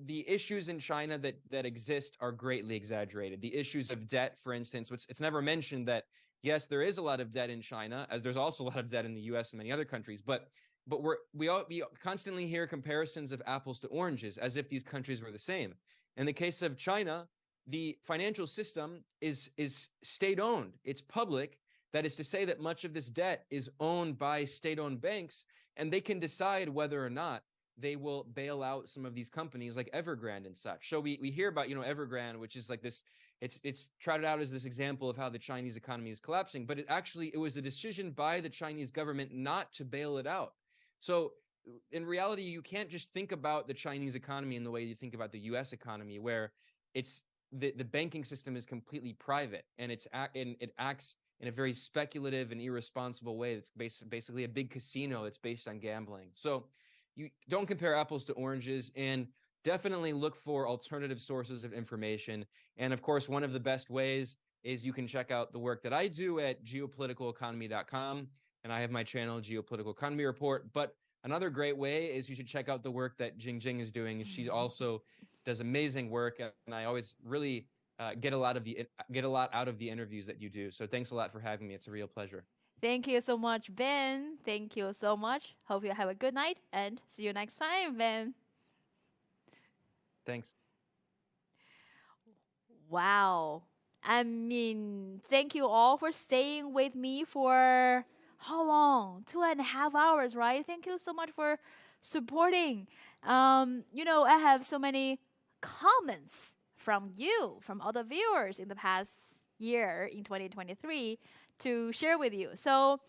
issues in China that exist are greatly exaggerated. The issues of debt, for instance, which it's never mentioned that, yes, there is a lot of debt in China, as there's also a lot of debt in the U.S. and many other countries. But we constantly hear comparisons of apples to oranges, as if these countries were the same. In the case of China, the financial system is state-owned. It's public. That is to say that much of this debt is owned by state-owned banks, and they can decide whether or not they will bail out some of these companies like Evergrande and such. So we hear about, Evergrande, which is like this, it's trotted out as this example of how the Chinese economy is collapsing, but it was a decision by the Chinese government not to bail it out. So in reality, you can't just think about the Chinese economy in the way you think about the US economy, where it's the banking system is completely private, and it acts in a very speculative and irresponsible way. It's basically a big casino that's based on gambling. So you don't compare apples to oranges, and definitely look for alternative sources of information. And of course, one of the best ways is you can check out the work that I do at geopoliticaleconomy.com. And I have my channel, Geopolitical Economy Report. But another great way is you should check out the work that Jing is doing. She also does amazing work, and I always really get a lot out of the interviews that you do. So thanks a lot for having me. It's a real pleasure. Thank you so much, Ben. Thank you so much. Hope you have a good night, and see you next time, Ben. Thanks. Wow. I mean, thank you all for staying with me for how long? 2.5 hours, right? Thank you so much for supporting. I have so many comments from you, from other viewers in the past year in 2023 to share with you. So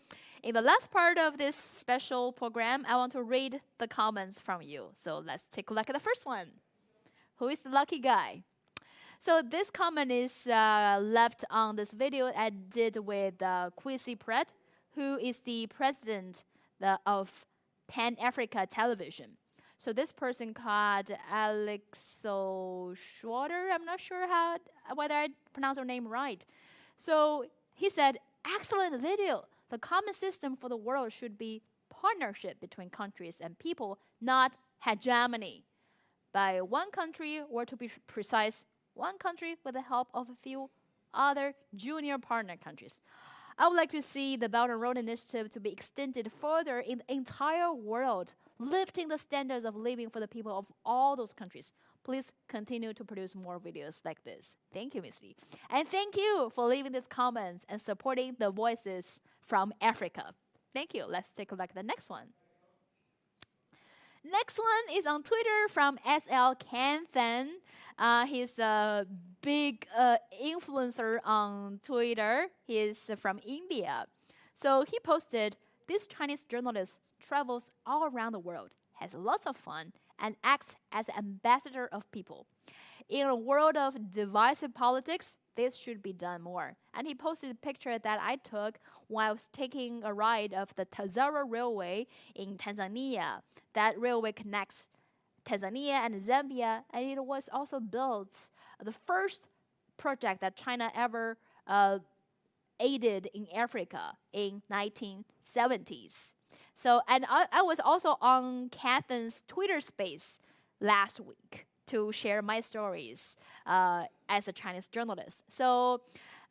In the last part of this special program, I want to read the comments from you. So let's take a look at the first one. Who is the lucky guy? So this comment is left on this video I did with Kwesi Pratt, who is the president of Pan Africa Television. So this person called Alexo Schroeder. I'm not sure whether I pronounce her name right. So he said, excellent video. The common system for the world should be partnership between countries and people, not hegemony. By one country, or to be precise, one country with the help of a few other junior partner countries. I would like to see the Belt and Road Initiative to be extended further in the entire world, lifting the standards of living for the people of all those countries. Please continue to produce more videos like this. Thank you, Ms. Lee. And thank you for leaving these comments and supporting the voices from Africa. Thank you. Let's take a look at the next one. Next one is on Twitter from SL Kanthan. He's a big influencer on Twitter. He's from India. So he posted, this Chinese journalist travels all around the world, has lots of fun, and acts as an ambassador of people. In a world of divisive politics, this should be done more. And he posted a picture that I took while I was taking a ride of the Tazara Railway in Tanzania. That railway connects Tanzania and Zambia, and it was also built, the first project that China ever aided in Africa in 1970s. So, and I was also on Catherine's Twitter space last week to share my stories as a Chinese journalist. So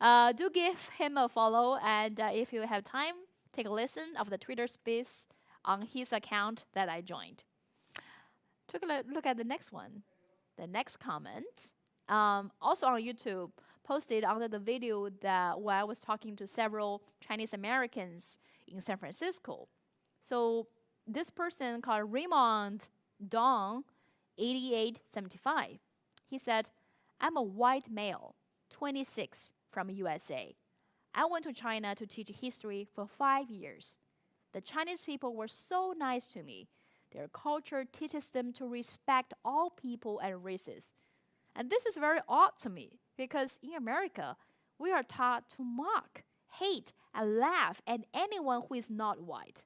do give him a follow, and if you have time, take a listen of the Twitter space on his account that I joined. Take a look at the next one. The next comment, also on YouTube, posted under the video that where I was talking to several Chinese Americans in San Francisco. So this person called Raymond Dong, 8875. He said, I'm a white male, 26, from USA. I went to China to teach history for 5 years. The Chinese people were so nice to me. Their culture teaches them to respect all people and races. And this is very odd to me, because in America, we are taught to mock, hate, and laugh at anyone who is not white.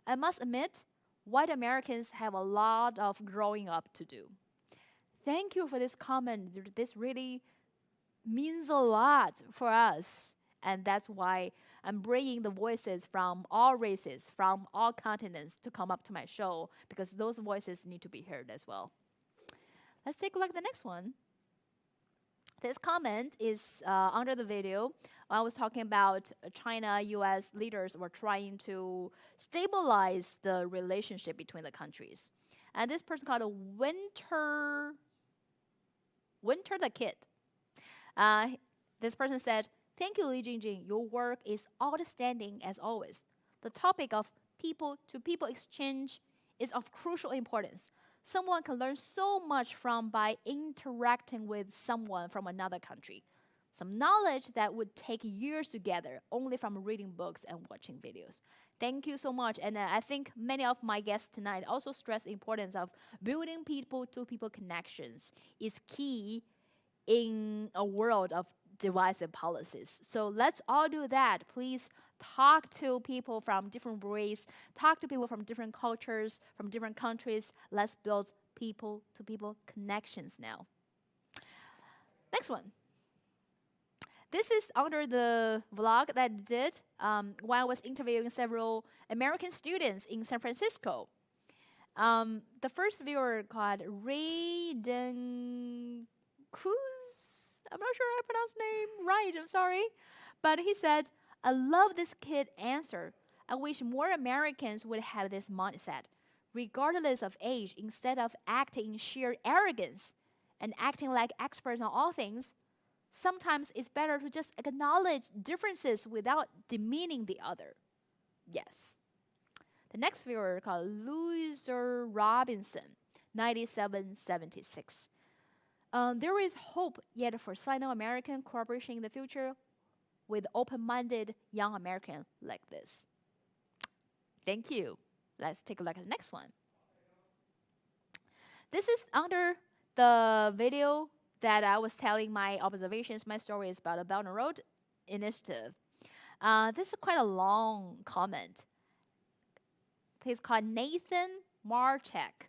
I must admit, white Americans have a lot of growing up to do. Thank you for this comment. This really means a lot for us. And that's why I'm bringing the voices from all races, from all continents to come up to my show, because those voices need to be heard as well. Let's take a look at the next one. This comment is under the video. I was talking about China-U.S. leaders were trying to stabilize the relationship between the countries. And this person called Winter the Kid. This person said, thank you, Li Jingjing. Your work is outstanding as always. The topic of people-to-people exchange is of crucial importance. Someone can learn so much by interacting with someone from another country. Some knowledge that would take years to gather only from reading books and watching videos. Thank you so much. And I think many of my guests tonight also stress the importance of building people-to-people connections is key in a world of divisive policies. So let's all do that. Please talk to people from different races, talk to people from different cultures, from different countries. Let's build people-to-people connections now. Next one. This is under the vlog that I did while I was interviewing several American students in San Francisco. The first viewer called Raiden Cruz. I'm not sure I pronounced the name right, I'm sorry. But he said, I love this kid answer. I wish more Americans would have this mindset, regardless of age, instead of acting in sheer arrogance and acting like experts on all things. Sometimes it's better to just acknowledge differences without demeaning the other. Yes. The next viewer called Loser Robinson, 9776. There is hope yet for Sino-American cooperation in the future with open-minded young Americans like this. Thank you. Let's take a look at the next one. This is under the video that I was telling my observations, my stories about the Belt and Road Initiative. This is quite a long comment. He's called Nathan Marchek.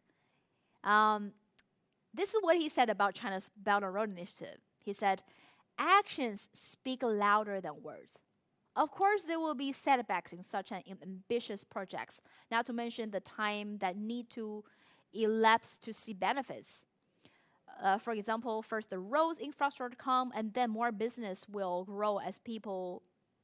This is what he said about China's Belt and Road Initiative. He said, actions speak louder than words. Of course, there will be setbacks in such an ambitious projects, not to mention the time that need to elapse to see benefits. For example, first the roads infrastructure come, and then more business will grow as people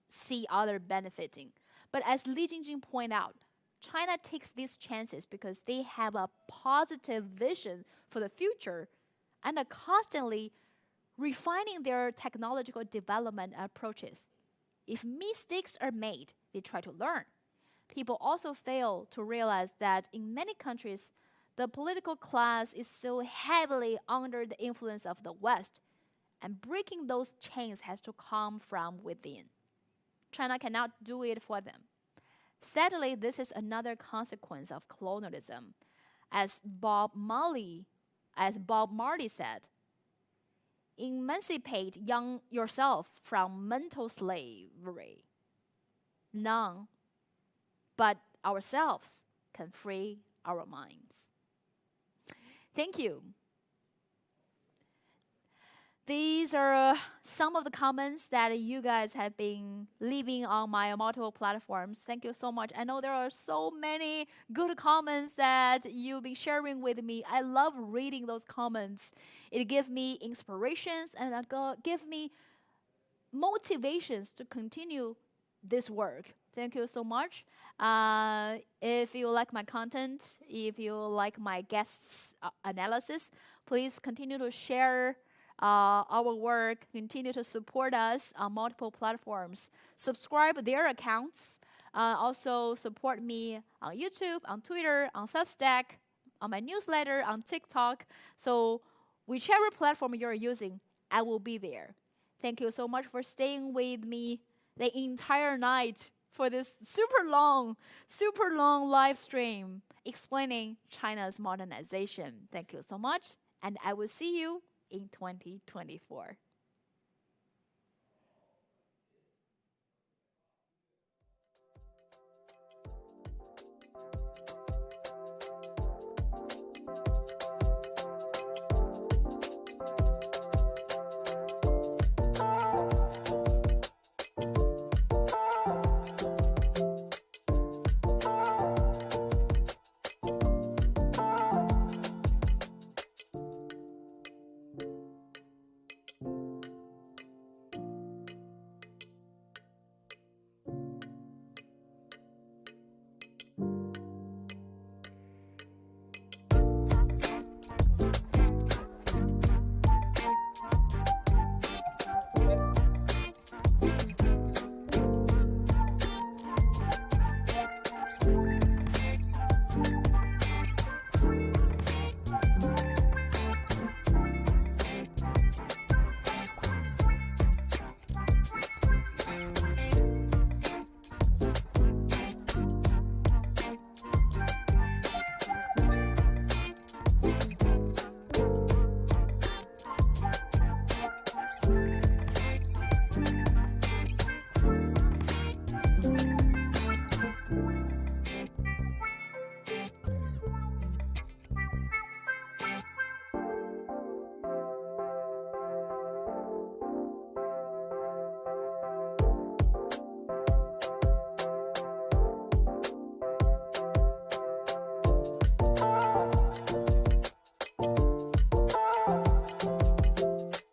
see other benefiting. But as Li Jingjing pointed out, China takes these chances because they have a positive vision for the future and are constantly refining their technological development approaches. If mistakes are made, they try to learn. People also fail to realize that in many countries, the political class is so heavily under the influence of the West, and breaking those chains has to come from within. China cannot do it for them. Sadly, this is another consequence of colonialism. As Bob Marley said, emancipate yourself from mental slavery. None but ourselves can free our minds. Thank you. These are some of the comments that you guys have been leaving on my multiple platforms. Thank you so much. I know there are so many good comments that you've been sharing with me. I love reading those comments. It gives me inspirations and give me motivations to continue this work. Thank you so much. If you like my content, if you like my guests' analysis, please continue to share our work, continue to support us on multiple platforms. Subscribe their accounts. Also support me on YouTube, on Twitter, on Substack, on my newsletter, on TikTok. So whichever platform you're using, I will be there. Thank you so much for staying with me the entire night for this super long live stream explaining China's modernization. Thank you so much, and I will see you in 2024.